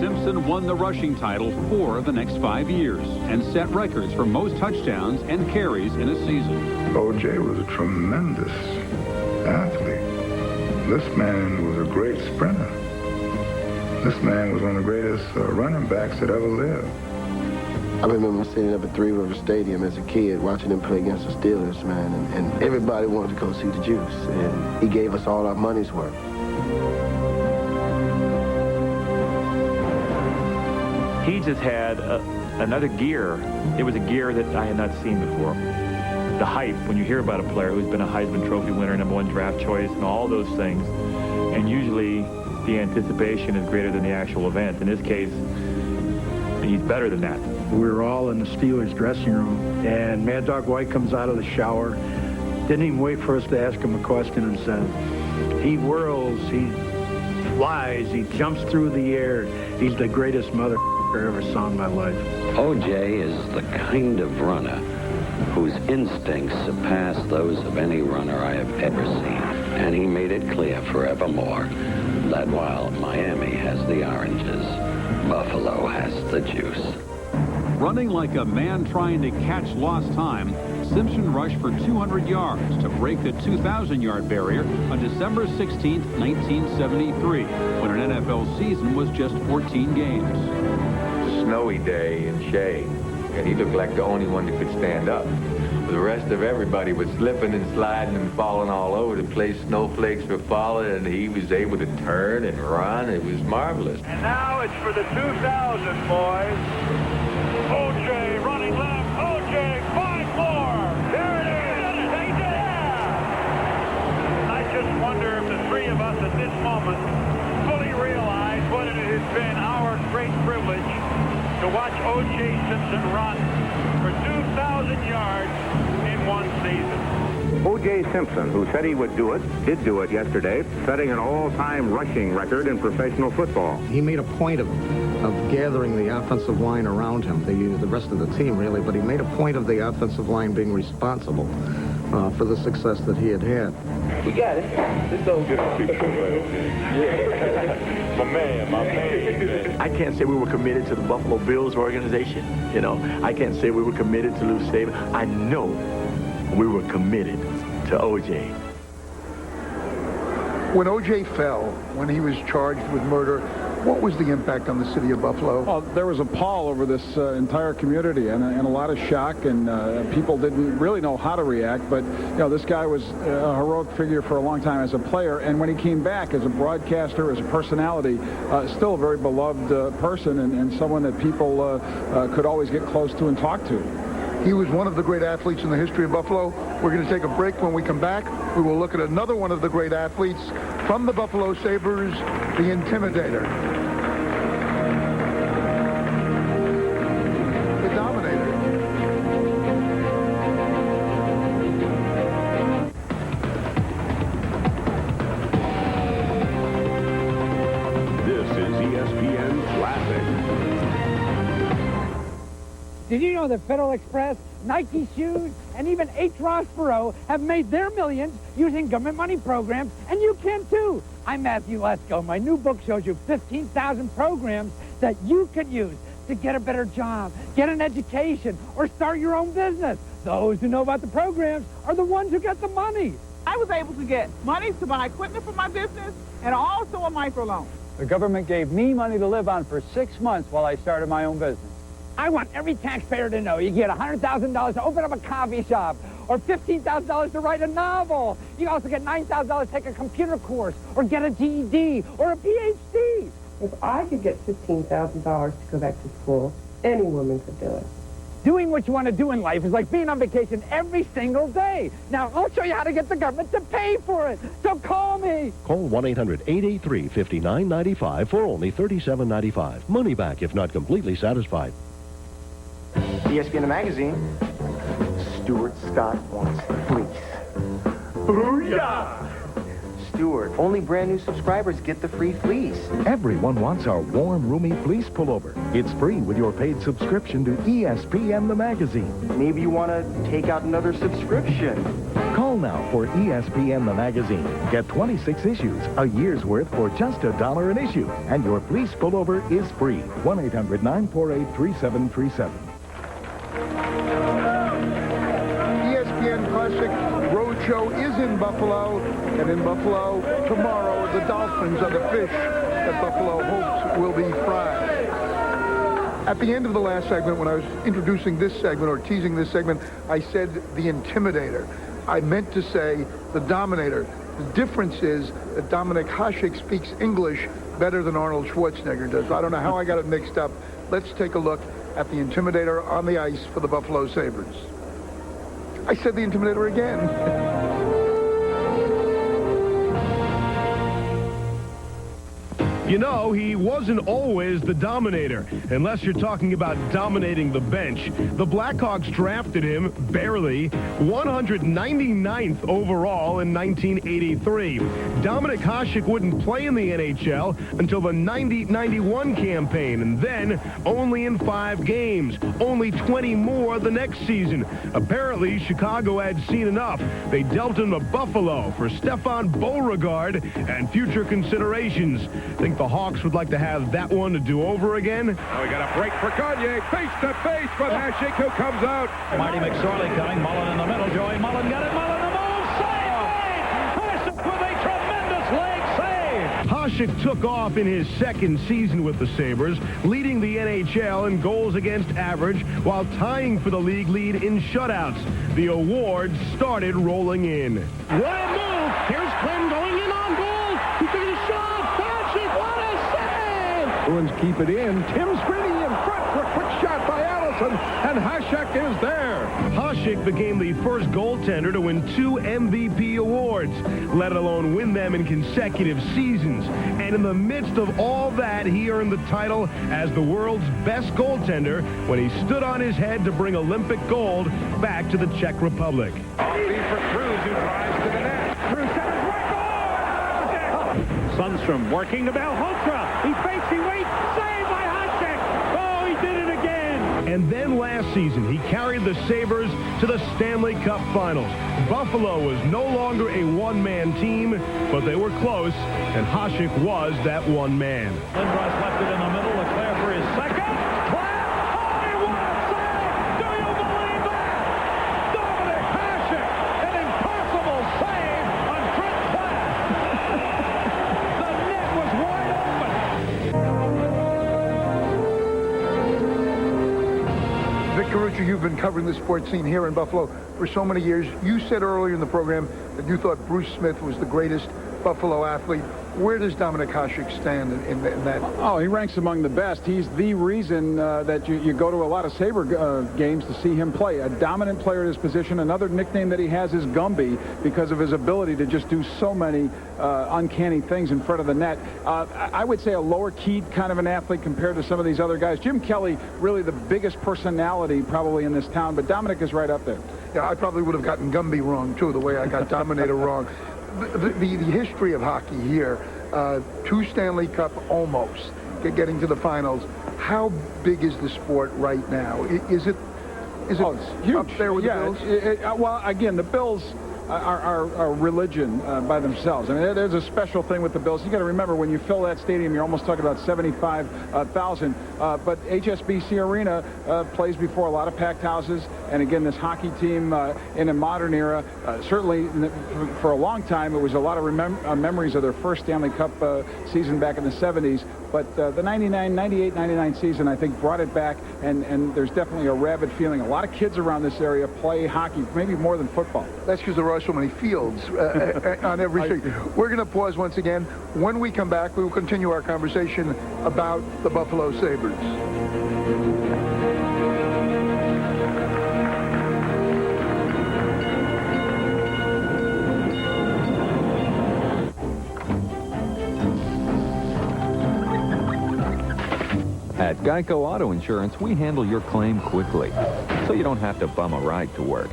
Speaker 29: Simpson won the rushing title 4 of the next 5 years and set records for most touchdowns and carries in a season.
Speaker 26: O.J. was a tremendous athlete. This man was a great sprinter. This man was one of the greatest running backs that ever lived.
Speaker 3: I remember sitting up at Three River Stadium as a kid watching him play against the Steelers, man, and everybody wanted to go see the Juice, and he gave us all our money's worth.
Speaker 5: He just had another gear. It was a gear that I had not seen before. The hype, when you hear about a player who's been a Heisman Trophy winner, #1 draft choice, and all those things, and usually the anticipation is greater than the actual event. In this case, he's better than that.
Speaker 23: We were all in the Steelers dressing room, and Mad Dog White comes out of the shower, didn't even wait for us to ask him a question, and said, he whirls, he flies, he jumps through the air. He's the greatest mother I ever saw in my life.
Speaker 8: O.J. is the kind of runner whose instincts surpass those of any runner I have ever seen. And he made it clear forevermore that while Miami has the oranges, Buffalo has the juice.
Speaker 29: Running like a man trying to catch lost time, Simpson rushed for 200 yards to break the 2,000-yard barrier on December 16, 1973, when an NFL season was just 14 games.
Speaker 9: Snowy day in shade, and he looked like the only one that could stand up. The rest of everybody was slipping and sliding and falling all over the place. Snowflakes were falling, and he was able to turn and run. It was marvelous.
Speaker 24: And now it's for the 2,000, boys. O.J. running left. O.J. 5 more. There it is. He did it. I just wonder if the three of us at this moment fully realize what it has been our great privilege to watch O.J. Simpson run for 2,000 yards in one season.
Speaker 25: O.J. Simpson, who said he would do it, did do it yesterday, setting an all-time rushing record in professional football.
Speaker 18: He made a point of gathering the offensive line around him, the rest of the team, really, but he made a point of the offensive line being responsible for the success that he had had.
Speaker 24: We got it. Just don't get a picture. Yeah. My man.
Speaker 27: I can't say we were committed to the Buffalo Bills organization. You know, I can't say we were committed to Lou Saban. I know we were committed to O.J.
Speaker 1: When O.J. fell, when he was charged with murder, what was the impact on the city of Buffalo?
Speaker 12: Well, there was a pall over this entire community and a lot of shock, and people didn't really know how to react. But, you know, this guy was a heroic figure for a long time as a player, and when he came back as a broadcaster, as a personality, still a very beloved person and someone that people could always get close to and talk to.
Speaker 1: He was one of the great athletes in the history of Buffalo. We're going to take a break. When we come back, we will look at another one of the great athletes from the Buffalo Sabres, the Intimidator. The Dominator.
Speaker 20: This is ESPN Classic.
Speaker 28: Did you know that Federal Express, Nike shoes, and even H. Ross Perot have made their millions using government money programs, and you can too. I'm Matthew Lesko. My new book shows you 15,000 programs that you can use to get a better job, get an education, or start your own business. Those who know about the programs are the ones who get the money.
Speaker 30: I was able to get money to buy equipment for my business and also a microloan.
Speaker 31: The government gave me money to live on for 6 months while I started my own business.
Speaker 28: I want every taxpayer to know you get $100,000 to open up a coffee shop, or $15,000 to write a novel. You also get $9,000 to take a computer course, or get a GED, or a PhD.
Speaker 32: If I could get $15,000 to go back to school, any woman could do it.
Speaker 28: Doing what you want to do in life is like being on vacation every single day. Now, I'll show you how to get the government to pay for it. So call me.
Speaker 20: Call 1-800-883-5995 for only $37.95. Money back if not completely satisfied.
Speaker 4: ESPN the magazine. Stuart Scott wants the fleece. Booyah! Stuart, only brand new subscribers get the free fleece.
Speaker 20: Everyone wants our warm, roomy fleece pullover. It's free with your paid subscription to ESPN the magazine.
Speaker 4: Maybe you want to take out another subscription.
Speaker 20: Call now for ESPN the magazine. Get 26 issues, a year's worth for just $1 an issue. And your fleece pullover is free. 1-800-948-3737.
Speaker 1: ESPN Classic Roadshow is in Buffalo, and in Buffalo tomorrow, the Dolphins are the fish that Buffalo hopes will be fried. At the end of the last segment, when I was introducing this segment or teasing this segment, I said the Intimidator. I meant to say the Dominator. The difference is that Dominic Hasek speaks English better than Arnold Schwarzenegger does. I don't know how I got it mixed up. Let's take a look at the Intimidator on the ice for the Buffalo Sabres. I said the Intimidator again.
Speaker 6: You know, he wasn't always the Dominator, unless you're talking about dominating the bench. The Blackhawks drafted him, barely, 199th overall in 1983. Dominic Hasek wouldn't play in the NHL until the 90-91 campaign, and then only in 5 games, only 20 more the next season. Apparently, Chicago had seen enough. They dealt him to Buffalo for Stefan Beauregard and future considerations. Think the Hawks would like to have that one to do over again?
Speaker 7: Oh, we got a break for Gagne, face-to-face with Hasek, who comes out.
Speaker 10: Marty McSorley coming, Mullen in the middle, Joey Mullen got it, Mullen the move, save, Hasek with a tremendous leg save.
Speaker 6: Hasek took off in his second season with the Sabres, leading the NHL in goals against average while tying for the league lead in shutouts. The awards started rolling in.
Speaker 10: What a move! Here's Quinn going in on goal. He took a shot. What a save!
Speaker 12: Bruins keep it in. Tim Scritti in front for a quick shot by Allison, and Hasek is there.
Speaker 6: Hasek became the first goaltender to win 2 MVP awards, let alone win them in consecutive seasons. And in the midst of all that, he earned the title as the world's best goaltender when he stood on his head to bring Olympic gold back to the Czech Republic.
Speaker 7: Offbeat for Cruz, who drives to the net. Cruz centers right goal!
Speaker 10: Sundstrom working to Malhotra. He fakes, he waits, saved by Hasek. Oh, he did it again.
Speaker 6: And then last season, he carried the Sabres to the Stanley Cup Finals. Buffalo was no longer a one-man team, but they were close, and Hasek was that one man.
Speaker 10: Lindros left it in the middle. Leclerc for his second. Clap! Oh, he what a save! Do you believe that? Dominic Hasek, an impossible save on Trent Clapp. The net was wide open.
Speaker 1: Vic Carucci, you've been covering the sports scene here in Buffalo for so many years. You said earlier in the program that you thought Bruce Smith was the greatest Buffalo athlete. Where does Dominic Hasek stand in that?
Speaker 12: Oh, he ranks among the best. He's the reason that you go to a lot of Sabre games to see him play. A dominant player at his position. Another nickname that he has is Gumby because of his ability to just do so many uncanny things in front of the net. I would say a lower-keyed kind of an athlete compared to some of these other guys. Jim Kelly, really the biggest personality probably in this town, but Dominic is right up there.
Speaker 1: Yeah, I probably would have gotten Gumby wrong, too, the way I got Dominator wrong. The history of hockey here, 2 Stanley Cup almost, getting to the finals. How big is the sport right now? Is it it's huge. Up there with the Bills?
Speaker 12: Well, again, the Bills are religion by themselves. I mean, there's a special thing with the Bills. You got to remember, when you fill that stadium, you're almost talking about 75,000. But HSBC Arena plays before a lot of packed houses. And again, this hockey team in a modern era, certainly for a long time, it was a lot of memories of their first Stanley Cup season back in the 70s. But the 98-99 season, I think, brought it back, and there's definitely a rabid feeling. A lot of kids around this area play hockey, maybe more than football.
Speaker 1: That's because there are so many fields on every street. We're going to pause once again. When we come back, we will continue our conversation about the Buffalo Sabres.
Speaker 2: At Geico Auto Insurance, we handle your claim quickly, so you don't have to bum a ride to work.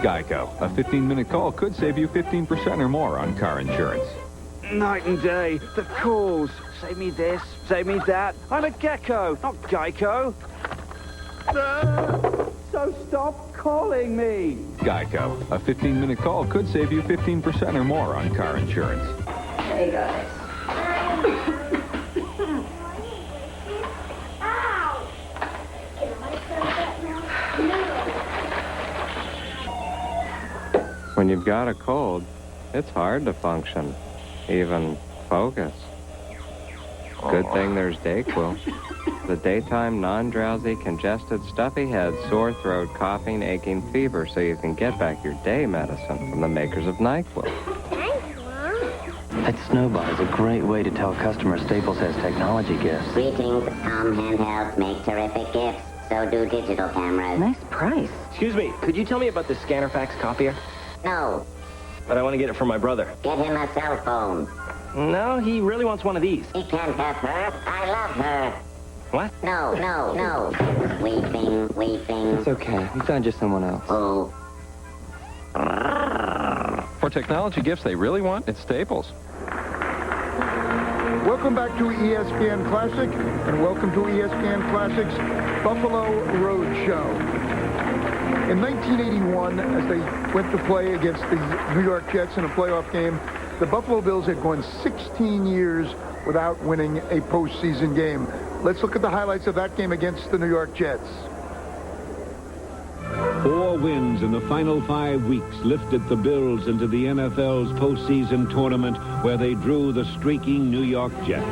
Speaker 2: Geico, a 15-minute call could save you 15% or more on car insurance.
Speaker 3: Night and day, the calls. Save me this, save me that. I'm a gecko, not Geico. So stop calling me.
Speaker 2: Geico, a 15-minute call could save you 15% or more on car insurance.
Speaker 11: Hey, guys.
Speaker 13: When you've got a cold, it's hard to function, even focus. Good thing there's Dayquil. The daytime, non-drowsy, congested, stuffy head, sore throat, coughing, aching, fever, so you can get back your day medicine from the makers of NyQuil.
Speaker 14: That snowball is a great way to tell customers Staples has technology gifts.
Speaker 15: Greetings. Some handhelds make terrific gifts. So do digital cameras.
Speaker 14: Nice price.
Speaker 16: Excuse me, could you tell me about the scanner fax copier?
Speaker 15: No.
Speaker 16: But I want to get it for my brother.
Speaker 15: Get him a cell phone.
Speaker 16: No, he really wants one of these.
Speaker 15: He can't have her. I love her.
Speaker 16: What?
Speaker 15: No. Weeping.
Speaker 16: It's okay. We found you someone else.
Speaker 15: Oh.
Speaker 2: For technology gifts they really want, it's Staples.
Speaker 1: Welcome back to ESPN Classic, and welcome to ESPN Classic's Buffalo Road Show. In 1981, as they went to play against the New York Jets in a playoff game, the Buffalo Bills had gone 16 years without winning a postseason game. Let's look at the highlights of that game against the New York Jets.
Speaker 17: 4 wins in the final 5 weeks lifted the Bills into the NFL's postseason tournament, where they drew the streaking New York Jets.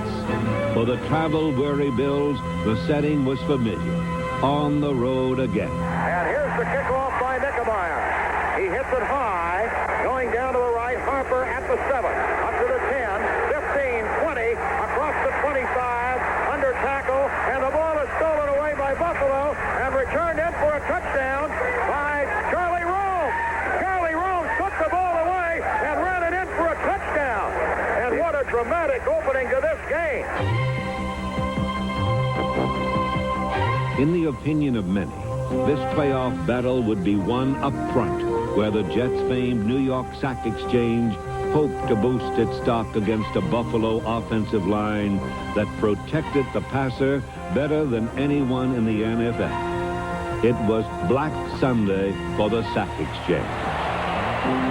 Speaker 17: For the travel-weary Bills, the setting was familiar. On the road again.
Speaker 24: And here's the kickoff by Nickemeyer. He hits it high, going down to the right. Harper at the 7, up to the 10, 15, 20, across the 25, under tackle, and the ball is stolen away by Buffalo and returned in for a touchdown by Charlie Rome. Charlie Rome took the ball away and ran it in for a touchdown. And what a dramatic opening to this game.
Speaker 17: In the opinion of many, this playoff battle would be won up front, where the Jets' famed New York Sack Exchange hoped to boost its stock against a Buffalo offensive line that protected the passer better than anyone in the NFL. It was Black Sunday for the Sack Exchange.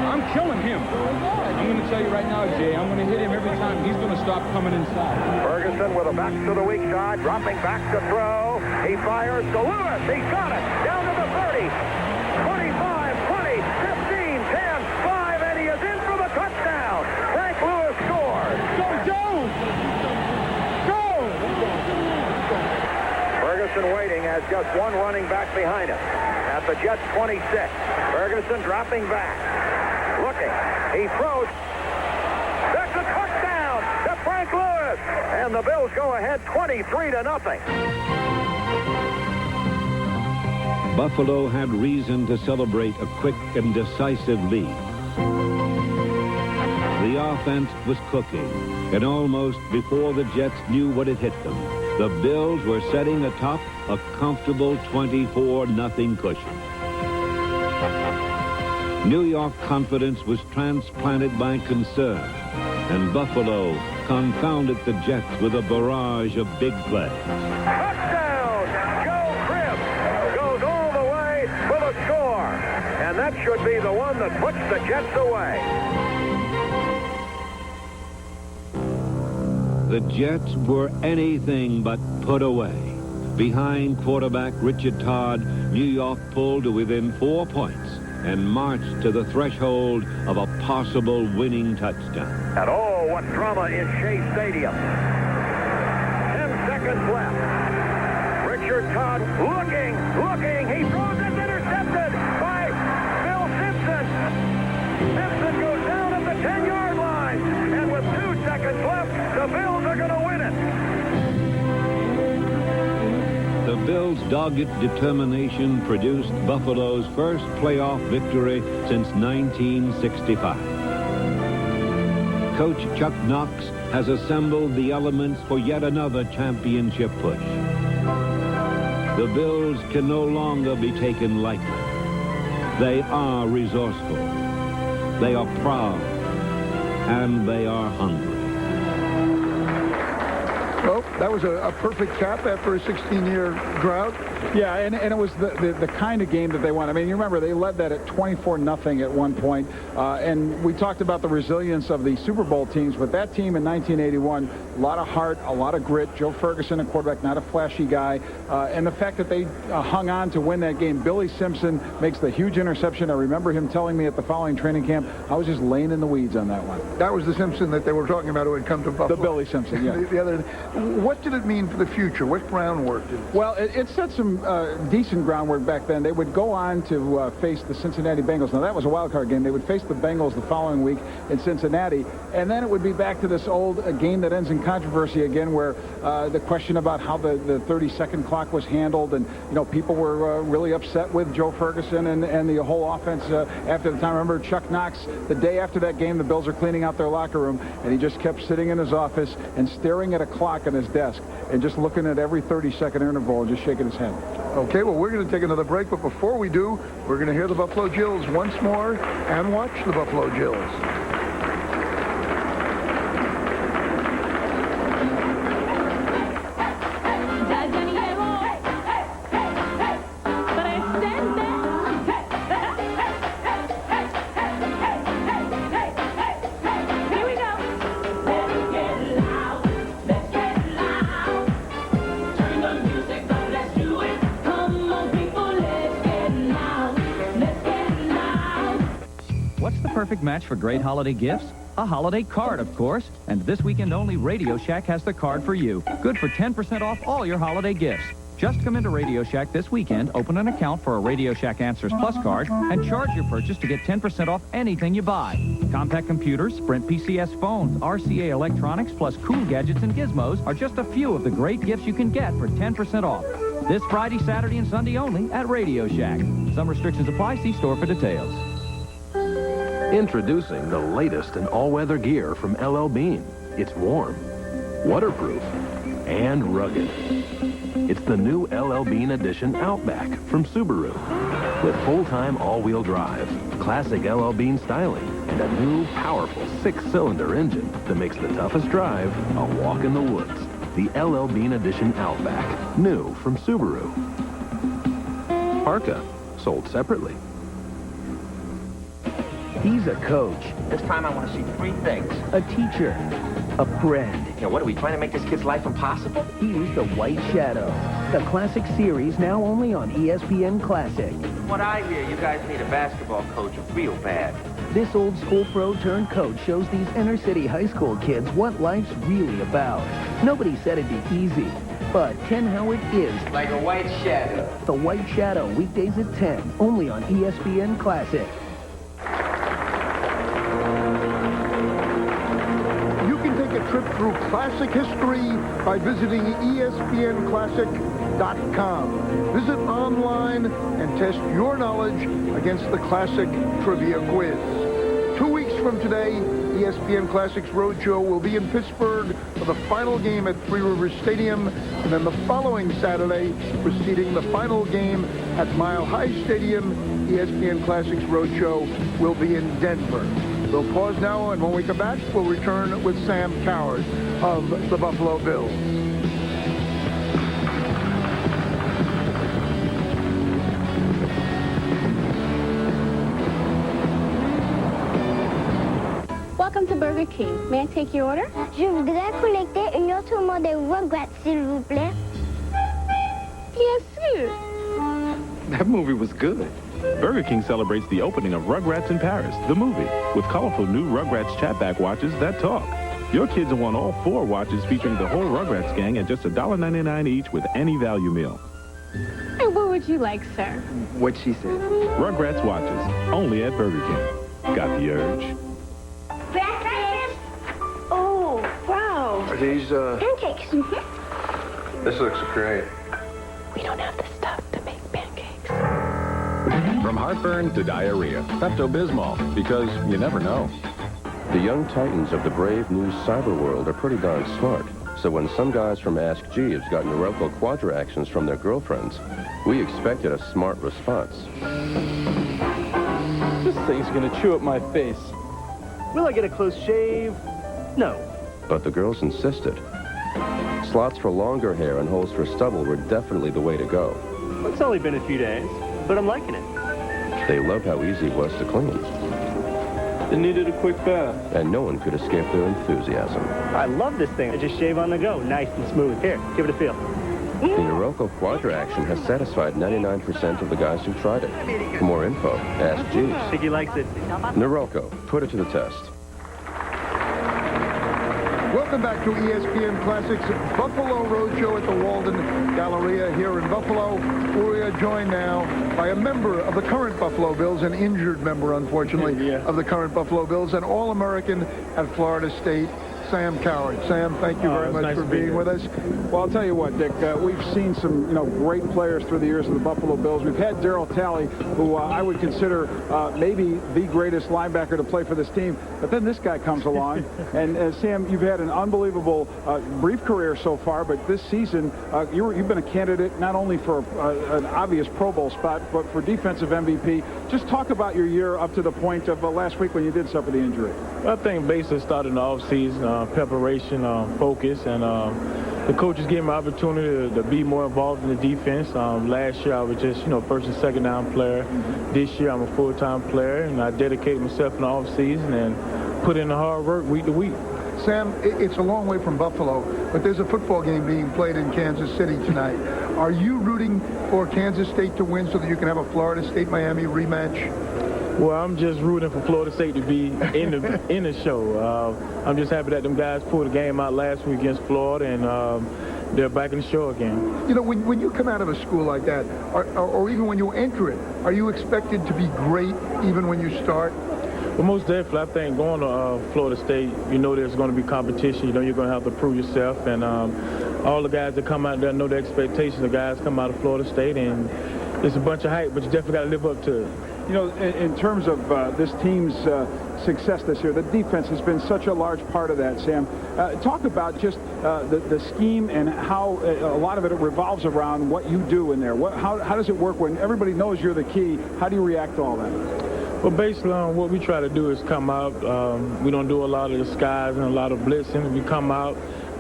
Speaker 12: I'm killing him. I'm going to tell you right now, Jay, I'm going to hit him every time. He's going to stop coming inside.
Speaker 24: Ferguson with a back to the weak side, dropping back to throw. He fires to Lewis. He's got it. Down to the 30. 25, 20, 15, 10, 5, and he is in for the touchdown. Frank Lewis scores. Go, Jones! Go! Ferguson waiting, has just one running back behind him. At the Jets 26. Ferguson dropping back. Looking. He throws. That's a touchdown to Frank Lewis. And the Bills go ahead 23-0.
Speaker 17: Buffalo had reason to celebrate a quick and decisive lead. The offense was cooking, and almost before the Jets knew what had hit them, the Bills were setting atop a comfortable 24-0 cushion. New York confidence was transplanted by concern, and Buffalo confounded the Jets with a barrage of big plays.
Speaker 24: Touchdown! Joe Cribb goes all the way for the score. And that should be the one that puts the Jets away.
Speaker 17: The Jets were anything but put away. Behind quarterback Richard Todd, New York pulled to within 4 points and marched to the threshold of a possible winning touchdown.
Speaker 24: And oh, what drama in Shea Stadium. 10 seconds left. Richard Todd looking. He throws it, intercepted by Bill Simpson. Simpson goes down at the 10-yard line. And with 2 seconds left, the Bills are going to win it.
Speaker 17: The Bills' dogged determination produced Buffalo's first playoff victory since 1965. Coach Chuck Knox has assembled the elements for yet another championship push. The Bills can no longer be taken lightly. They are resourceful. They are proud. And they are hungry.
Speaker 1: Well, that was a perfect cap after a 16-year drought.
Speaker 12: Yeah, and it was the kind of game that they won. I mean, you remember they led that at 24-0 at one point. And we talked about the resilience of the Super Bowl teams, but that team in 1981, a lot of heart, a lot of grit. Joe Ferguson, a quarterback, not a flashy guy. And the fact that they hung on to win that game. Billy Simpson makes the huge interception. I remember him telling me at the following training camp, I was just laying in the weeds on that one.
Speaker 1: That was the Simpson that they were talking about who had come to Buffalo.
Speaker 12: The Billy Simpson, yeah.
Speaker 1: The other, what did it mean for the future? What groundwork did it?
Speaker 12: Well, it set some decent groundwork back then. They would go on to face the Cincinnati Bengals. Now, that was a wild card game. They would face the Bengals the following week in Cincinnati, and then it would be back to this old game that ends in controversy again, where the question about how the 30-second clock was handled, and people were really upset with Joe Ferguson and the whole offense after the time. I remember Chuck Knox, the day after that game, the Bills are cleaning out their locker room, and he just kept sitting in his office and staring at a clock on his desk and just looking at every 30-second interval and just shaking his head.
Speaker 1: Okay, well, we're going to take another break, but before we do, we're going to hear the Buffalo Gills once more and watch the Buffalo Gills.
Speaker 5: Perfect match for great holiday gifts? A holiday card, of course. And this weekend only, Radio Shack has the card for you. Good for 10% off all your holiday gifts. Just come into Radio Shack this weekend, open an account for a Radio Shack Answers Plus card, and charge your purchase to get 10% off anything you buy. Compact computers, Sprint PCS phones, RCA electronics, plus cool gadgets and gizmos are just a few of the great gifts you can get for 10% off. This Friday, Saturday, and Sunday only at Radio Shack. Some restrictions apply. See store for details.
Speaker 20: Introducing the latest in all-weather gear from LL Bean. It's warm, waterproof, and rugged. It's the new LL Bean Edition Outback from Subaru. With full-time all-wheel drive, classic LL Bean styling, and a new, powerful 6-cylinder engine that makes the toughest drive a walk in the woods. The LL Bean Edition Outback, new from Subaru. Parka, sold separately.
Speaker 8: He's a coach.
Speaker 9: This time I want to see 3 things.
Speaker 8: A teacher. A friend.
Speaker 9: What are we trying to make this kid's life impossible?
Speaker 8: He's the White Shadow. The classic series now only on ESPN Classic.
Speaker 9: From what I hear, you guys need a basketball coach real bad.
Speaker 8: This old school pro turned coach shows these inner city high school kids what life's really about. Nobody said it'd be easy. But Ken Howard is.
Speaker 9: Like a white shadow.
Speaker 8: The White Shadow, weekdays at 10, only on ESPN Classic.
Speaker 1: Trip through classic history by visiting ESPNClassic.com. Visit online and test your knowledge against the Classic Trivia Quiz. 2 weeks from today, ESPN Classics Roadshow will be in Pittsburgh for the final game at Three Rivers Stadium, and then the following Saturday, preceding the final game at Mile High Stadium, ESPN Classics Roadshow will be in Denver. We'll pause now, and when we come back, we'll return with Sam Coward of the Buffalo Bills.
Speaker 11: Welcome to Burger King. May I take your order?
Speaker 18: Je voudrais collecter une autre modèle Rugrats, s'il vous plaît.
Speaker 11: Bien sûr.
Speaker 20: That movie was good. Burger King celebrates the opening of Rugrats in Paris, the movie, with colorful new Rugrats chatback watches that talk. Your kids will want all 4 watches featuring the whole Rugrats gang at just $1.99 each with any value meal.
Speaker 11: And what would you like, sir?
Speaker 20: What she said. Rugrats watches, only at Burger King. Got the urge.
Speaker 18: Breakfast? Oh, wow.
Speaker 19: Are these,
Speaker 18: pancakes? Mm-hmm.
Speaker 19: This looks great.
Speaker 11: We don't have the stuff to make pancakes.
Speaker 21: From heartburn to diarrhea, Pepto-Bismol, because you never know.
Speaker 22: The young titans of the brave new cyber world are pretty darn smart.
Speaker 19: So when some guys from Ask Jeeves got Norelco Quadra-Actions from their girlfriends, we expected a smart response.
Speaker 16: This thing's gonna chew up my face. Will I get a close shave? No.
Speaker 19: But the girls insisted. Slots for longer hair and holes for stubble were definitely the way to go.
Speaker 16: It's only been a few days, but I'm liking it.
Speaker 19: They loved how easy it was to clean.
Speaker 16: It needed a quick bath.
Speaker 19: And no one could escape their enthusiasm.
Speaker 16: I love this thing. I just shave on the go, nice and smooth. Here, give it a feel.
Speaker 19: The Norelco Quadra-Action has satisfied 99% of the guys who've tried it. For more info, ask Jeeves.
Speaker 16: I think he likes it.
Speaker 19: Norelco, put it to the test.
Speaker 1: Welcome back to ESPN Classics Buffalo Roadshow at the Walden Galleria here in Buffalo. We are joined now by a member of the current Buffalo Bills, an injured member, unfortunately, of the current Buffalo Bills, an All-American at Florida State, Sam Coward. Sam, thank you very much for being with us.
Speaker 12: Well, I'll tell you what, Dick, we've seen some, great players through the years of the Buffalo Bills. We've had Darryl Talley, who I would consider maybe the greatest linebacker to play for this team. But then this guy comes along. And Sam, you've had an unbelievable brief career so far, but this season you've been a candidate not only for an obvious Pro Bowl spot, but for defensive MVP. Just talk about your year up to the point of last week when you did suffer the injury.
Speaker 4: I think basically started in the offseason, preparation, focus, and the coaches gave me an opportunity to be more involved in the defense. Last year I was just, first and second down player. This year I'm a full-time player, and I dedicated myself in the offseason and put in the hard work week to week.
Speaker 1: Sam, it's a long way from Buffalo, but there's a football game being played in Kansas City tonight. Are you rooting for Kansas State to win so that you can have a Florida State-Miami rematch?
Speaker 4: Well, I'm just rooting for Florida State to be in the show. I'm just happy that them guys pulled the game out last week against Florida, and they're back in the show again.
Speaker 1: When you come out of a school like that, or even when you enter it, are you expected to be great even when you start?
Speaker 4: Well, most definitely. I think going to Florida State, there's going to be competition. You're going to have to prove yourself, and all the guys that come out there know the expectations. The guys come out of Florida State, and it's a bunch of hype, but you definitely got to live up to it.
Speaker 12: In terms of this team's success this year, the defense has been such a large part of that, Sam. Talk about just the scheme and how a lot of it revolves around what you do in there. How does it work when everybody knows you're the key? How do you react to all that?
Speaker 4: Well, basically, what we try to do is come out. We don't do a lot of disguise and a lot of blitzing. We come out,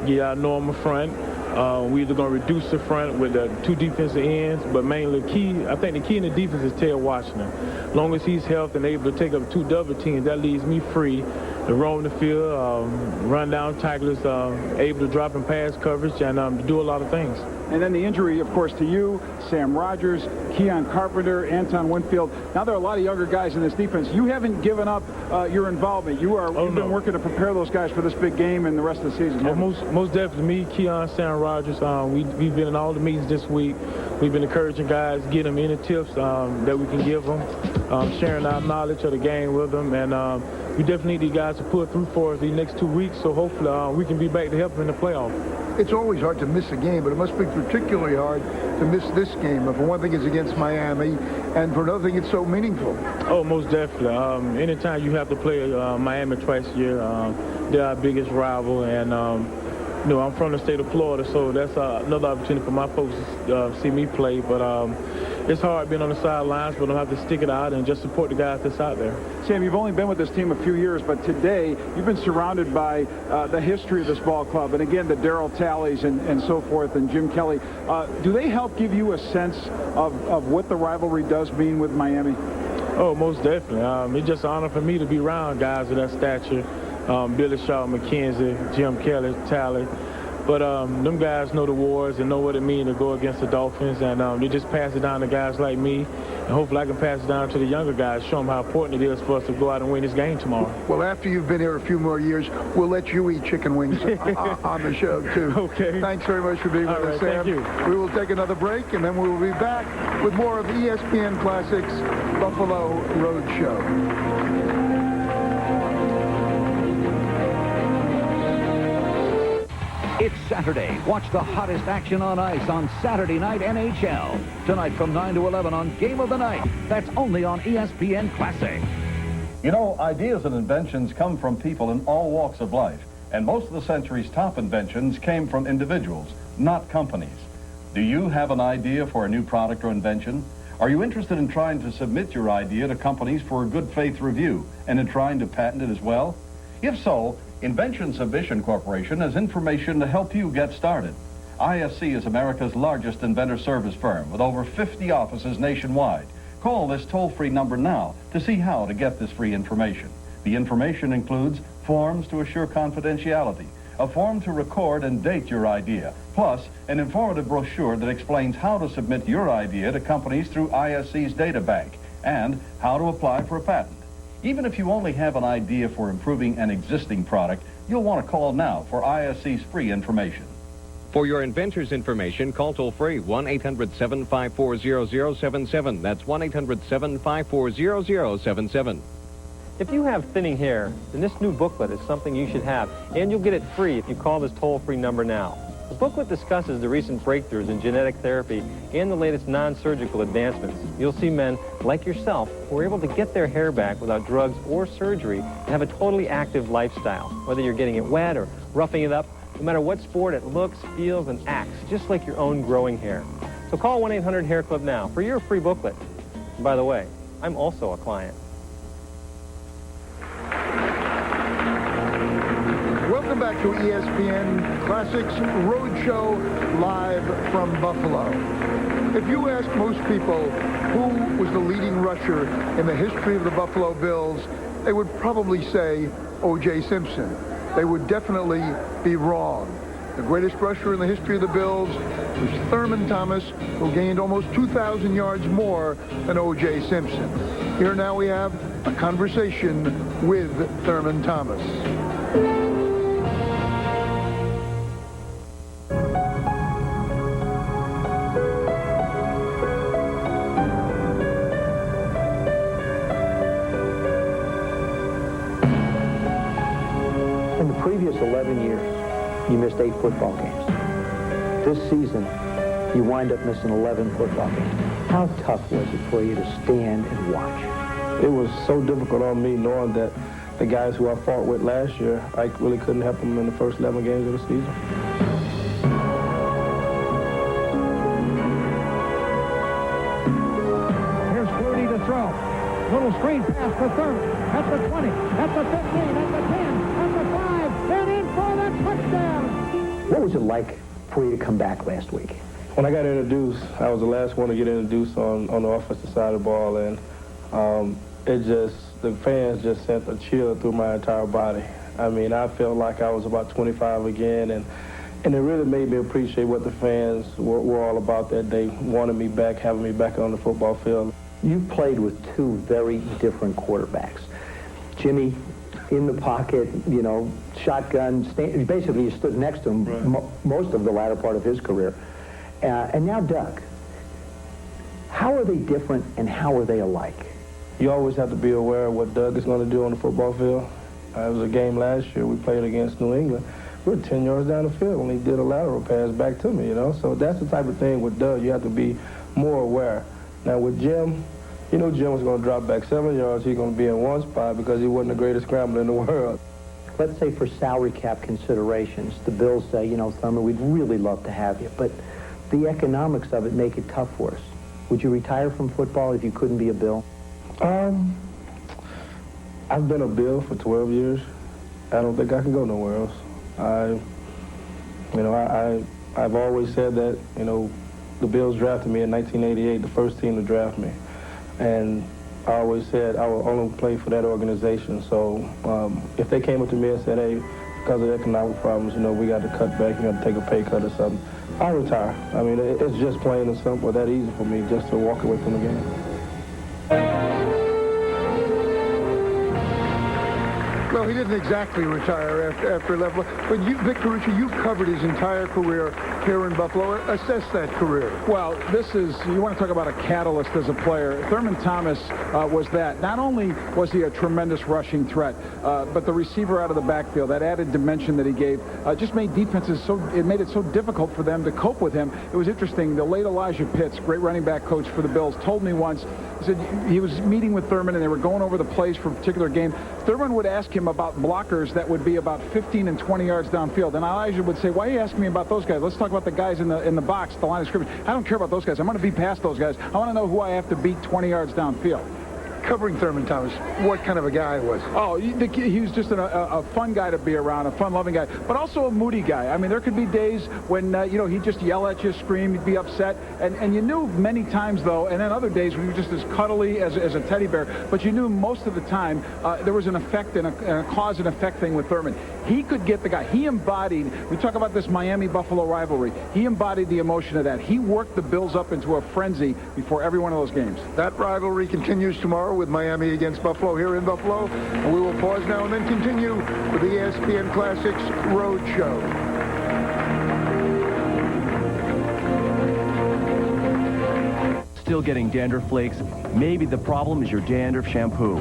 Speaker 4: get our normal front. We're either going to reduce the front with the two defensive ends, but mainly I think the key in the defense is Ted Washington. As long as he's healthy and able to take up two double teams, that leaves me free to roam the field, run down tacklers, able to drop in pass coverage, and do a lot of things.
Speaker 12: And then the injury, of course, to you, Sam Rogers, Keon Carpenter, Anton Winfield. Now there are a lot of younger guys in this defense. You haven't given up your involvement. You've been working to prepare those guys for this big game and the rest of the season.
Speaker 4: Well, most definitely me, Keon, Sam Rogers. We've been in all the meetings this week. We've been encouraging guys, getting them any tips that we can give them, sharing our knowledge of the game with them, and we definitely need these guys to pull through for us these next 2 weeks, so hopefully we can be back to help them in the playoff.
Speaker 1: It's always hard to miss a game, but it must be particularly hard to miss this game. For one thing, it's against Miami, and for another thing, it's so meaningful.
Speaker 4: Oh, most definitely. Anytime you have to play Miami twice a year, they're our biggest rival, and I'm from the state of Florida, so that's another opportunity for my folks to see me play. But it's hard being on the sidelines, but I'll have to stick it out and just support the guys that's out there.
Speaker 12: Sam, you've only been with this team a few years, but today you've been surrounded by the history of this ball club, and again, the Darryl Talleys and so forth, and Jim Kelly. Do they help give you a sense of what the rivalry does mean with Miami?
Speaker 4: Oh, most definitely. It's just an honor for me to be around guys of that stature. Billy Shaw, McKenzie, Jim Kelly, Talley. But them guys know the wars and know what it means to go against the Dolphins, and they just pass it down to guys like me, and hopefully I can pass it down to the younger guys, show them how important it is for us to go out and win this game tomorrow.
Speaker 1: Well, after you've been here a few more years, we'll let you eat chicken wings on the show, too.
Speaker 4: Okay.
Speaker 1: Thanks very much for being with us, Sam.
Speaker 4: Thank you.
Speaker 1: We will take another break, and then we will be back with more of ESPN Classics Buffalo Road Show.
Speaker 7: It's Saturday. Watch the hottest action on ice on Saturday Night NHL. Tonight from 9 to 11 on Game of the Night. That's only on ESPN Classic.
Speaker 22: Ideas and inventions come from people in all walks of life.
Speaker 6: And most of the century's top inventions came from individuals, not companies. Do you have an idea for a new product or invention? Are you interested in trying to submit your idea to companies for a good faith review and in trying to patent it as well? If so, Invention Submission Corporation has information to help you get started. ISC is America's largest inventor service firm with over 50 offices nationwide. Call this toll-free number now to see how to get this free information. The information includes forms to assure confidentiality, a form to record and date your idea, plus an informative brochure that explains how to submit your idea to companies through ISC's data bank and how to apply for a patent. Even if you only have an idea for improving an existing product, you'll want to call now for ISC's free information.
Speaker 10: For your inventor's information, call toll-free 1-800-754-0077. That's 1-800-754-0077.
Speaker 16: If you have thinning hair, then this new booklet is something you should have, and you'll get it free if you call this toll-free number now. The booklet discusses the recent breakthroughs in genetic therapy and the latest non-surgical advancements. You'll see men like yourself who are able to get their hair back without drugs or surgery and have a totally active lifestyle. Whether you're getting it wet or roughing it up, no matter what sport, it looks, feels, and acts just like your own growing hair. So call 1-800-HAIR-CLUB now for your free booklet. And by the way, I'm also a client.
Speaker 1: Welcome back to ESPN Classics Roadshow live from Buffalo. If you ask most people who was the leading rusher in the history of the Buffalo Bills, they would probably say O.J. Simpson. They would definitely be wrong. The greatest rusher in the history of the Bills was Thurman Thomas, who gained almost 2,000 yards more than O.J. Simpson. Here now we have a conversation with Thurman Thomas.
Speaker 22: In the previous 11 years, you missed 8 football games. This season, you wind up missing 11 football games. How tough was it for you to stand and watch?
Speaker 23: It was so difficult on me knowing that the guys who I fought with last year, I really couldn't help them in the first 11 games of the season.
Speaker 25: Here's Flutie to throw. Little screen pass for Thurman. At the 20, at the 15, at the 10, at the 5, and in for the touchdown.
Speaker 22: What was it like for you to come back last week?
Speaker 23: When I got introduced, I was the last one to get introduced on the offensive side of the ball, and the fans just sent a chill through my entire body. I mean, I felt like I was about 25 again, and it really made me appreciate what the fans were all about that day, wanting me back, having me back on the football field.
Speaker 22: You played with 2 very different quarterbacks. Jimmy in the pocket, you know, shotgun, basically you stood next to him most of the latter part of his career. And now Doug. How are they different and how are they alike?
Speaker 23: You always have to be aware of what Doug is going to do on the football field. It was a game last year we played against New England. We were 10 yards down the field when he did a lateral pass back to me, you know. So that's the type of thing with Doug. You have to be more aware. Now with Jim, you know Jim was going to drop back 7 yards. He's going to be in one spot because he wasn't the greatest scrambler in the world.
Speaker 22: Let's say for salary cap considerations, the Bills say, you know, Thurman, we'd really love to have you, but the economics of it make it tough for us. Would you retire from football if you couldn't be a Bill?
Speaker 23: I've been a Bill for 12 years. I don't think I can go nowhere else. I've always said that, you know, the Bills drafted me in 1988, the first team to draft me. And I always said I will only play for that organization. So if they came up to me and said, hey, because of economic problems, you know, we got to cut back, you got to take a pay cut or something, I'll retire. I mean, it's just plain and simple, that easy for me just to walk away from the game.
Speaker 1: Well, he didn't exactly retire after he left. But you, Victor Ritchie, you've covered his entire career here in Buffalo. Assess that career.
Speaker 12: Well, you want to talk about a catalyst as a player. Thurman Thomas was that. Not only was he a tremendous rushing threat, but the receiver out of the backfield, that added dimension that he gave, just made defenses it made it so difficult for them to cope with him. It was interesting. The late Elijah Pitts, great running back coach for the Bills, told me once, said he was meeting with Thurman, and they were going over the plays for a particular game. Thurman would ask him about blockers that would be about 15 and 20 yards downfield. And Elijah would say, why are you asking me about those guys? Let's talk about the guys in the box, the line of scrimmage. I don't care about those guys. I'm going to be past those guys. I want to know who I have to beat 20 yards downfield.
Speaker 1: Covering Thurman Thomas, what kind of a guy was he?
Speaker 12: Oh, he was just a fun guy to be around, a fun-loving guy, but also a moody guy. I mean, there could be days when, he'd just yell at you, scream, he'd be upset. And you knew many times, though, and then other days when he was just as cuddly as a teddy bear, but you knew most of the time there was an effect and a cause and effect thing with Thurman. He could get the guy. He embodied, we talk about this Miami-Buffalo rivalry, he embodied the emotion of that. He worked the Bills up into a frenzy before every one of those games.
Speaker 1: That rivalry continues tomorrow with Miami against Buffalo here in Buffalo. And we will pause now and then continue with the ESPN Classics Road Show.
Speaker 2: Still getting dandruff flakes? Maybe the problem is your dandruff shampoo.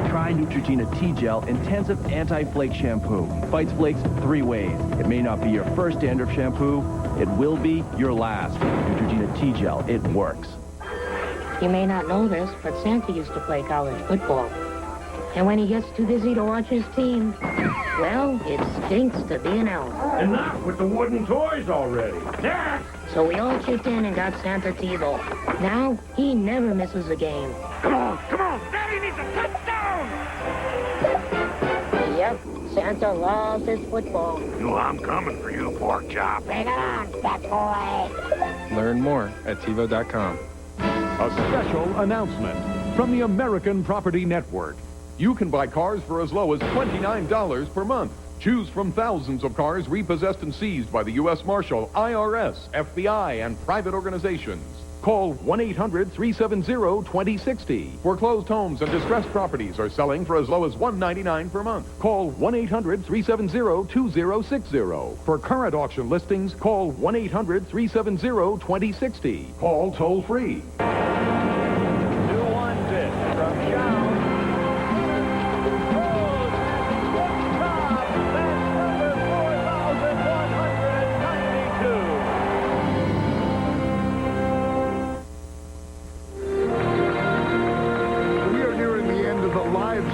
Speaker 2: Try Neutrogena T-Gel Intensive Anti-Flake Shampoo. Fights flakes 3 ways. It may not be your first dandruff shampoo. It will be your last. Neutrogena T-Gel. It works.
Speaker 3: You may not know this, but Santa used to play college football. And when he gets too busy to watch his team, well, it stinks to be an elf.
Speaker 24: Enough with the wooden toys already. Next!
Speaker 3: So we all chipped in and got Santa TiVo. Now, he never misses a game.
Speaker 24: Come on! Daddy needs a touchdown!
Speaker 3: Yep, Santa loves his football.
Speaker 24: You know I'm coming for you, pork chop.
Speaker 3: Bring it on, fat boy.
Speaker 21: Learn more at TiVo.com.
Speaker 13: A special announcement from the American Property Network. You can buy cars for as low as $29 per month. Choose from thousands of cars repossessed and seized by the U.S. Marshal, IRS, FBI, and private organizations. Call 1-800-370-2060. Foreclosed homes and distressed properties are selling for as low as $199 per month. Call 1-800-370-2060. For current auction listings, call 1-800-370-2060. Call toll-free.
Speaker 24: 2-1 pitch from Chow.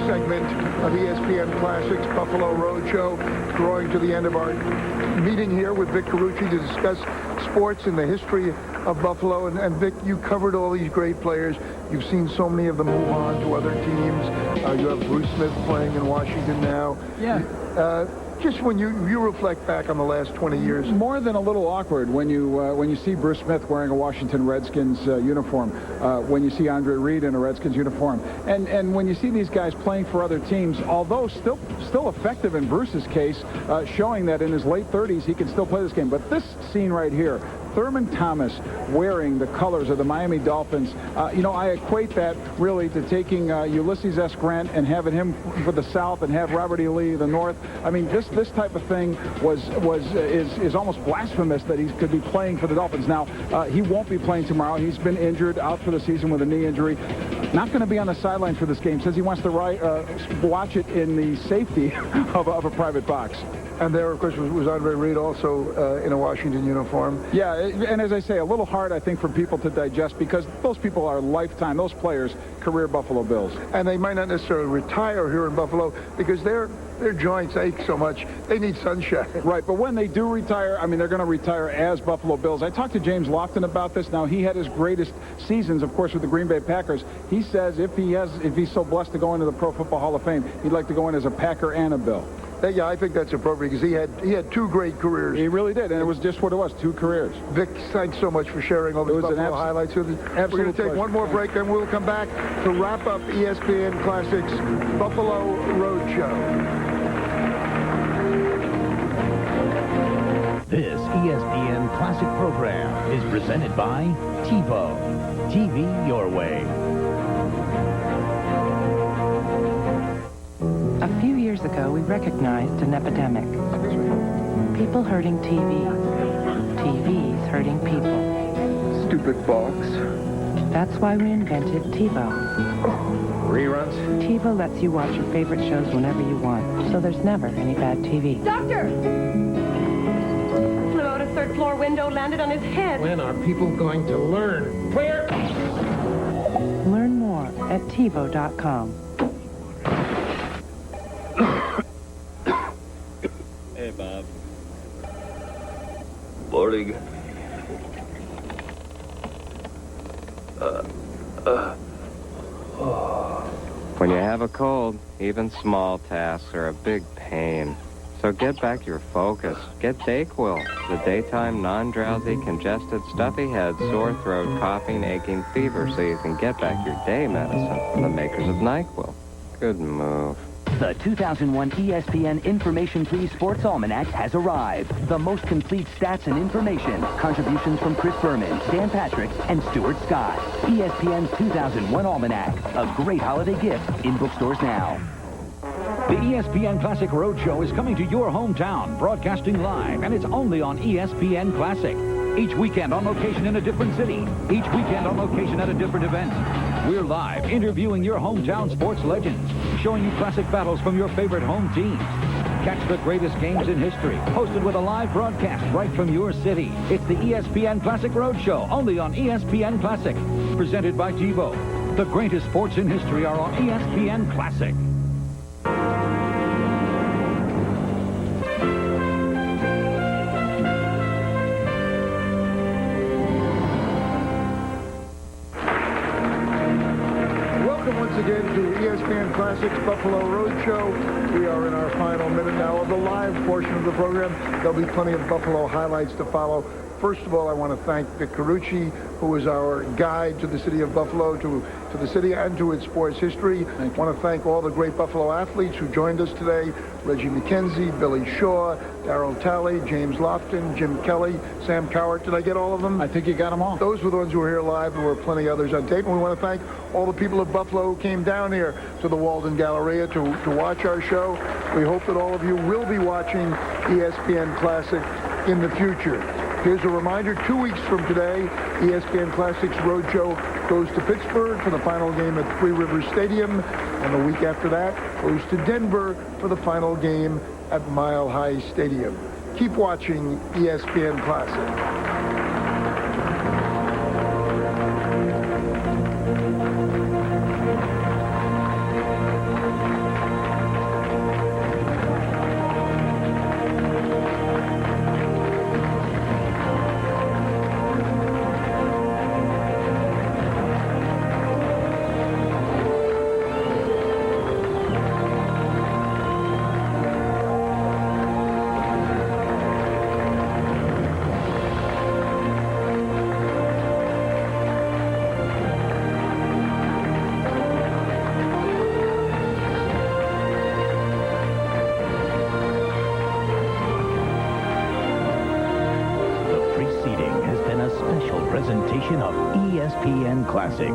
Speaker 1: Segment of ESPN Classics Buffalo Roadshow, drawing to the end of our meeting here with Vic Carucci to discuss sports and the history of Buffalo. And Vic, you covered all these great players. You've seen so many of them move on to other teams. You have Bruce Smith playing in Washington now.
Speaker 12: Yeah.
Speaker 1: Just when you reflect back on the last 20 years.
Speaker 12: More than a little awkward when you see Bruce Smith wearing a Washington Redskins uniform, when you see Andre Reed in a Redskins uniform, and when you see these guys playing for other teams, although still effective in Bruce's case, showing that in his late 30s he can still play this game. But this scene right here, Thurman Thomas wearing the colors of the Miami Dolphins, I equate that really to taking Ulysses S. Grant and having him for the South and have Robert E. Lee the North. I mean, this type of thing is almost blasphemous that he could be playing for the Dolphins. Now, he won't be playing tomorrow. He's been injured, out for the season with a knee injury. Not going to be on the sideline for this game. Says he wants to watch it in the safety of a private box.
Speaker 1: And there, of course, was Andre Reed also in a Washington uniform.
Speaker 12: Yeah, and as I say, a little hard, I think, for people to digest because those people are lifetime, those players, career Buffalo Bills.
Speaker 1: And they might not necessarily retire here in Buffalo because their joints ache so much. They need sunshine.
Speaker 12: Right, but when they do retire, I mean, they're going to retire as Buffalo Bills. I talked to James Lofton about this. Now, he had his greatest seasons, of course, with the Green Bay Packers. He says if he's so blessed to go into the Pro Football Hall of Fame, he'd like to go in as a Packer and a Bill.
Speaker 1: Yeah, I think that's appropriate because he had 2 great careers.
Speaker 12: He really did, and it was just what it was, 2 careers.
Speaker 1: Vic, thanks so much for sharing all these Buffalo highlights with us. We're going to take one more break, then we'll come back to wrap up ESPN Classics Buffalo Roadshow.
Speaker 7: This ESPN Classic program is presented by TiVo. TV your way.
Speaker 14: A few years ago, we recognized an epidemic. People hurting TV. TVs hurting people.
Speaker 1: Stupid box.
Speaker 14: That's why we invented TiVo.
Speaker 21: Reruns?
Speaker 14: TiVo lets you watch your favorite shows whenever you want, so there's never any bad TV.
Speaker 15: Doctor! Flew out a 3rd floor window, landed on his head.
Speaker 25: When are people going to learn?
Speaker 14: Learn more at TiVo.com.
Speaker 5: Hey, Bob.
Speaker 8: Morning.
Speaker 9: When you have a cold, even small tasks are a big pain. So get back your focus. Get Dayquil, the daytime non-drowsy, congested, stuffy head, sore throat, coughing, aching, fever season. Get back your day medicine from the makers of NyQuil. Good move.
Speaker 15: The 2001 ESPN Information Please Sports Almanac has arrived. The most complete stats and information. Contributions from Chris Berman, Dan Patrick, and Stuart Scott. ESPN's 2001 Almanac. A great holiday gift in bookstores now.
Speaker 7: The ESPN Classic Roadshow is coming to your hometown, broadcasting live, and it's only on ESPN Classic. Each weekend on location in a different city. Each weekend on location at a different event. We're live, interviewing your hometown sports legends, showing you classic battles from your favorite home teams. Catch the greatest games in history, hosted with a live broadcast right from your city. It's the ESPN Classic Roadshow, only on ESPN Classic. Presented by TiVo. The greatest sports in history are on ESPN Classic.
Speaker 1: Once again to ESPN Classics Buffalo Roadshow. We are in our final minute now of the live portion of the program. There'll be plenty of Buffalo highlights to follow. First of all, I want to thank Vic Carucci, who is our guide to the city of Buffalo, to the city and to its sports history. I want to thank all the great Buffalo athletes who joined us today. Reggie McKenzie, Billy Shaw, Darryl Talley, James Lofton, Jim Kelly, Sam Cowart. Did I get all of them?
Speaker 12: I think you got them all.
Speaker 1: Those were the ones who were here live. There were plenty others on tape. And we want to thank all the people of Buffalo who came down here to the Walden Galleria to watch our show. We hope that all of you will be watching ESPN Classic in the future. Here's a reminder, 2 weeks from today, ESPN Classics Roadshow goes to Pittsburgh for the final game at Three Rivers Stadium, and the week after that goes to Denver for the final game at Mile High Stadium. Keep watching ESPN Classic.
Speaker 17: Presentation of ESPN Classic.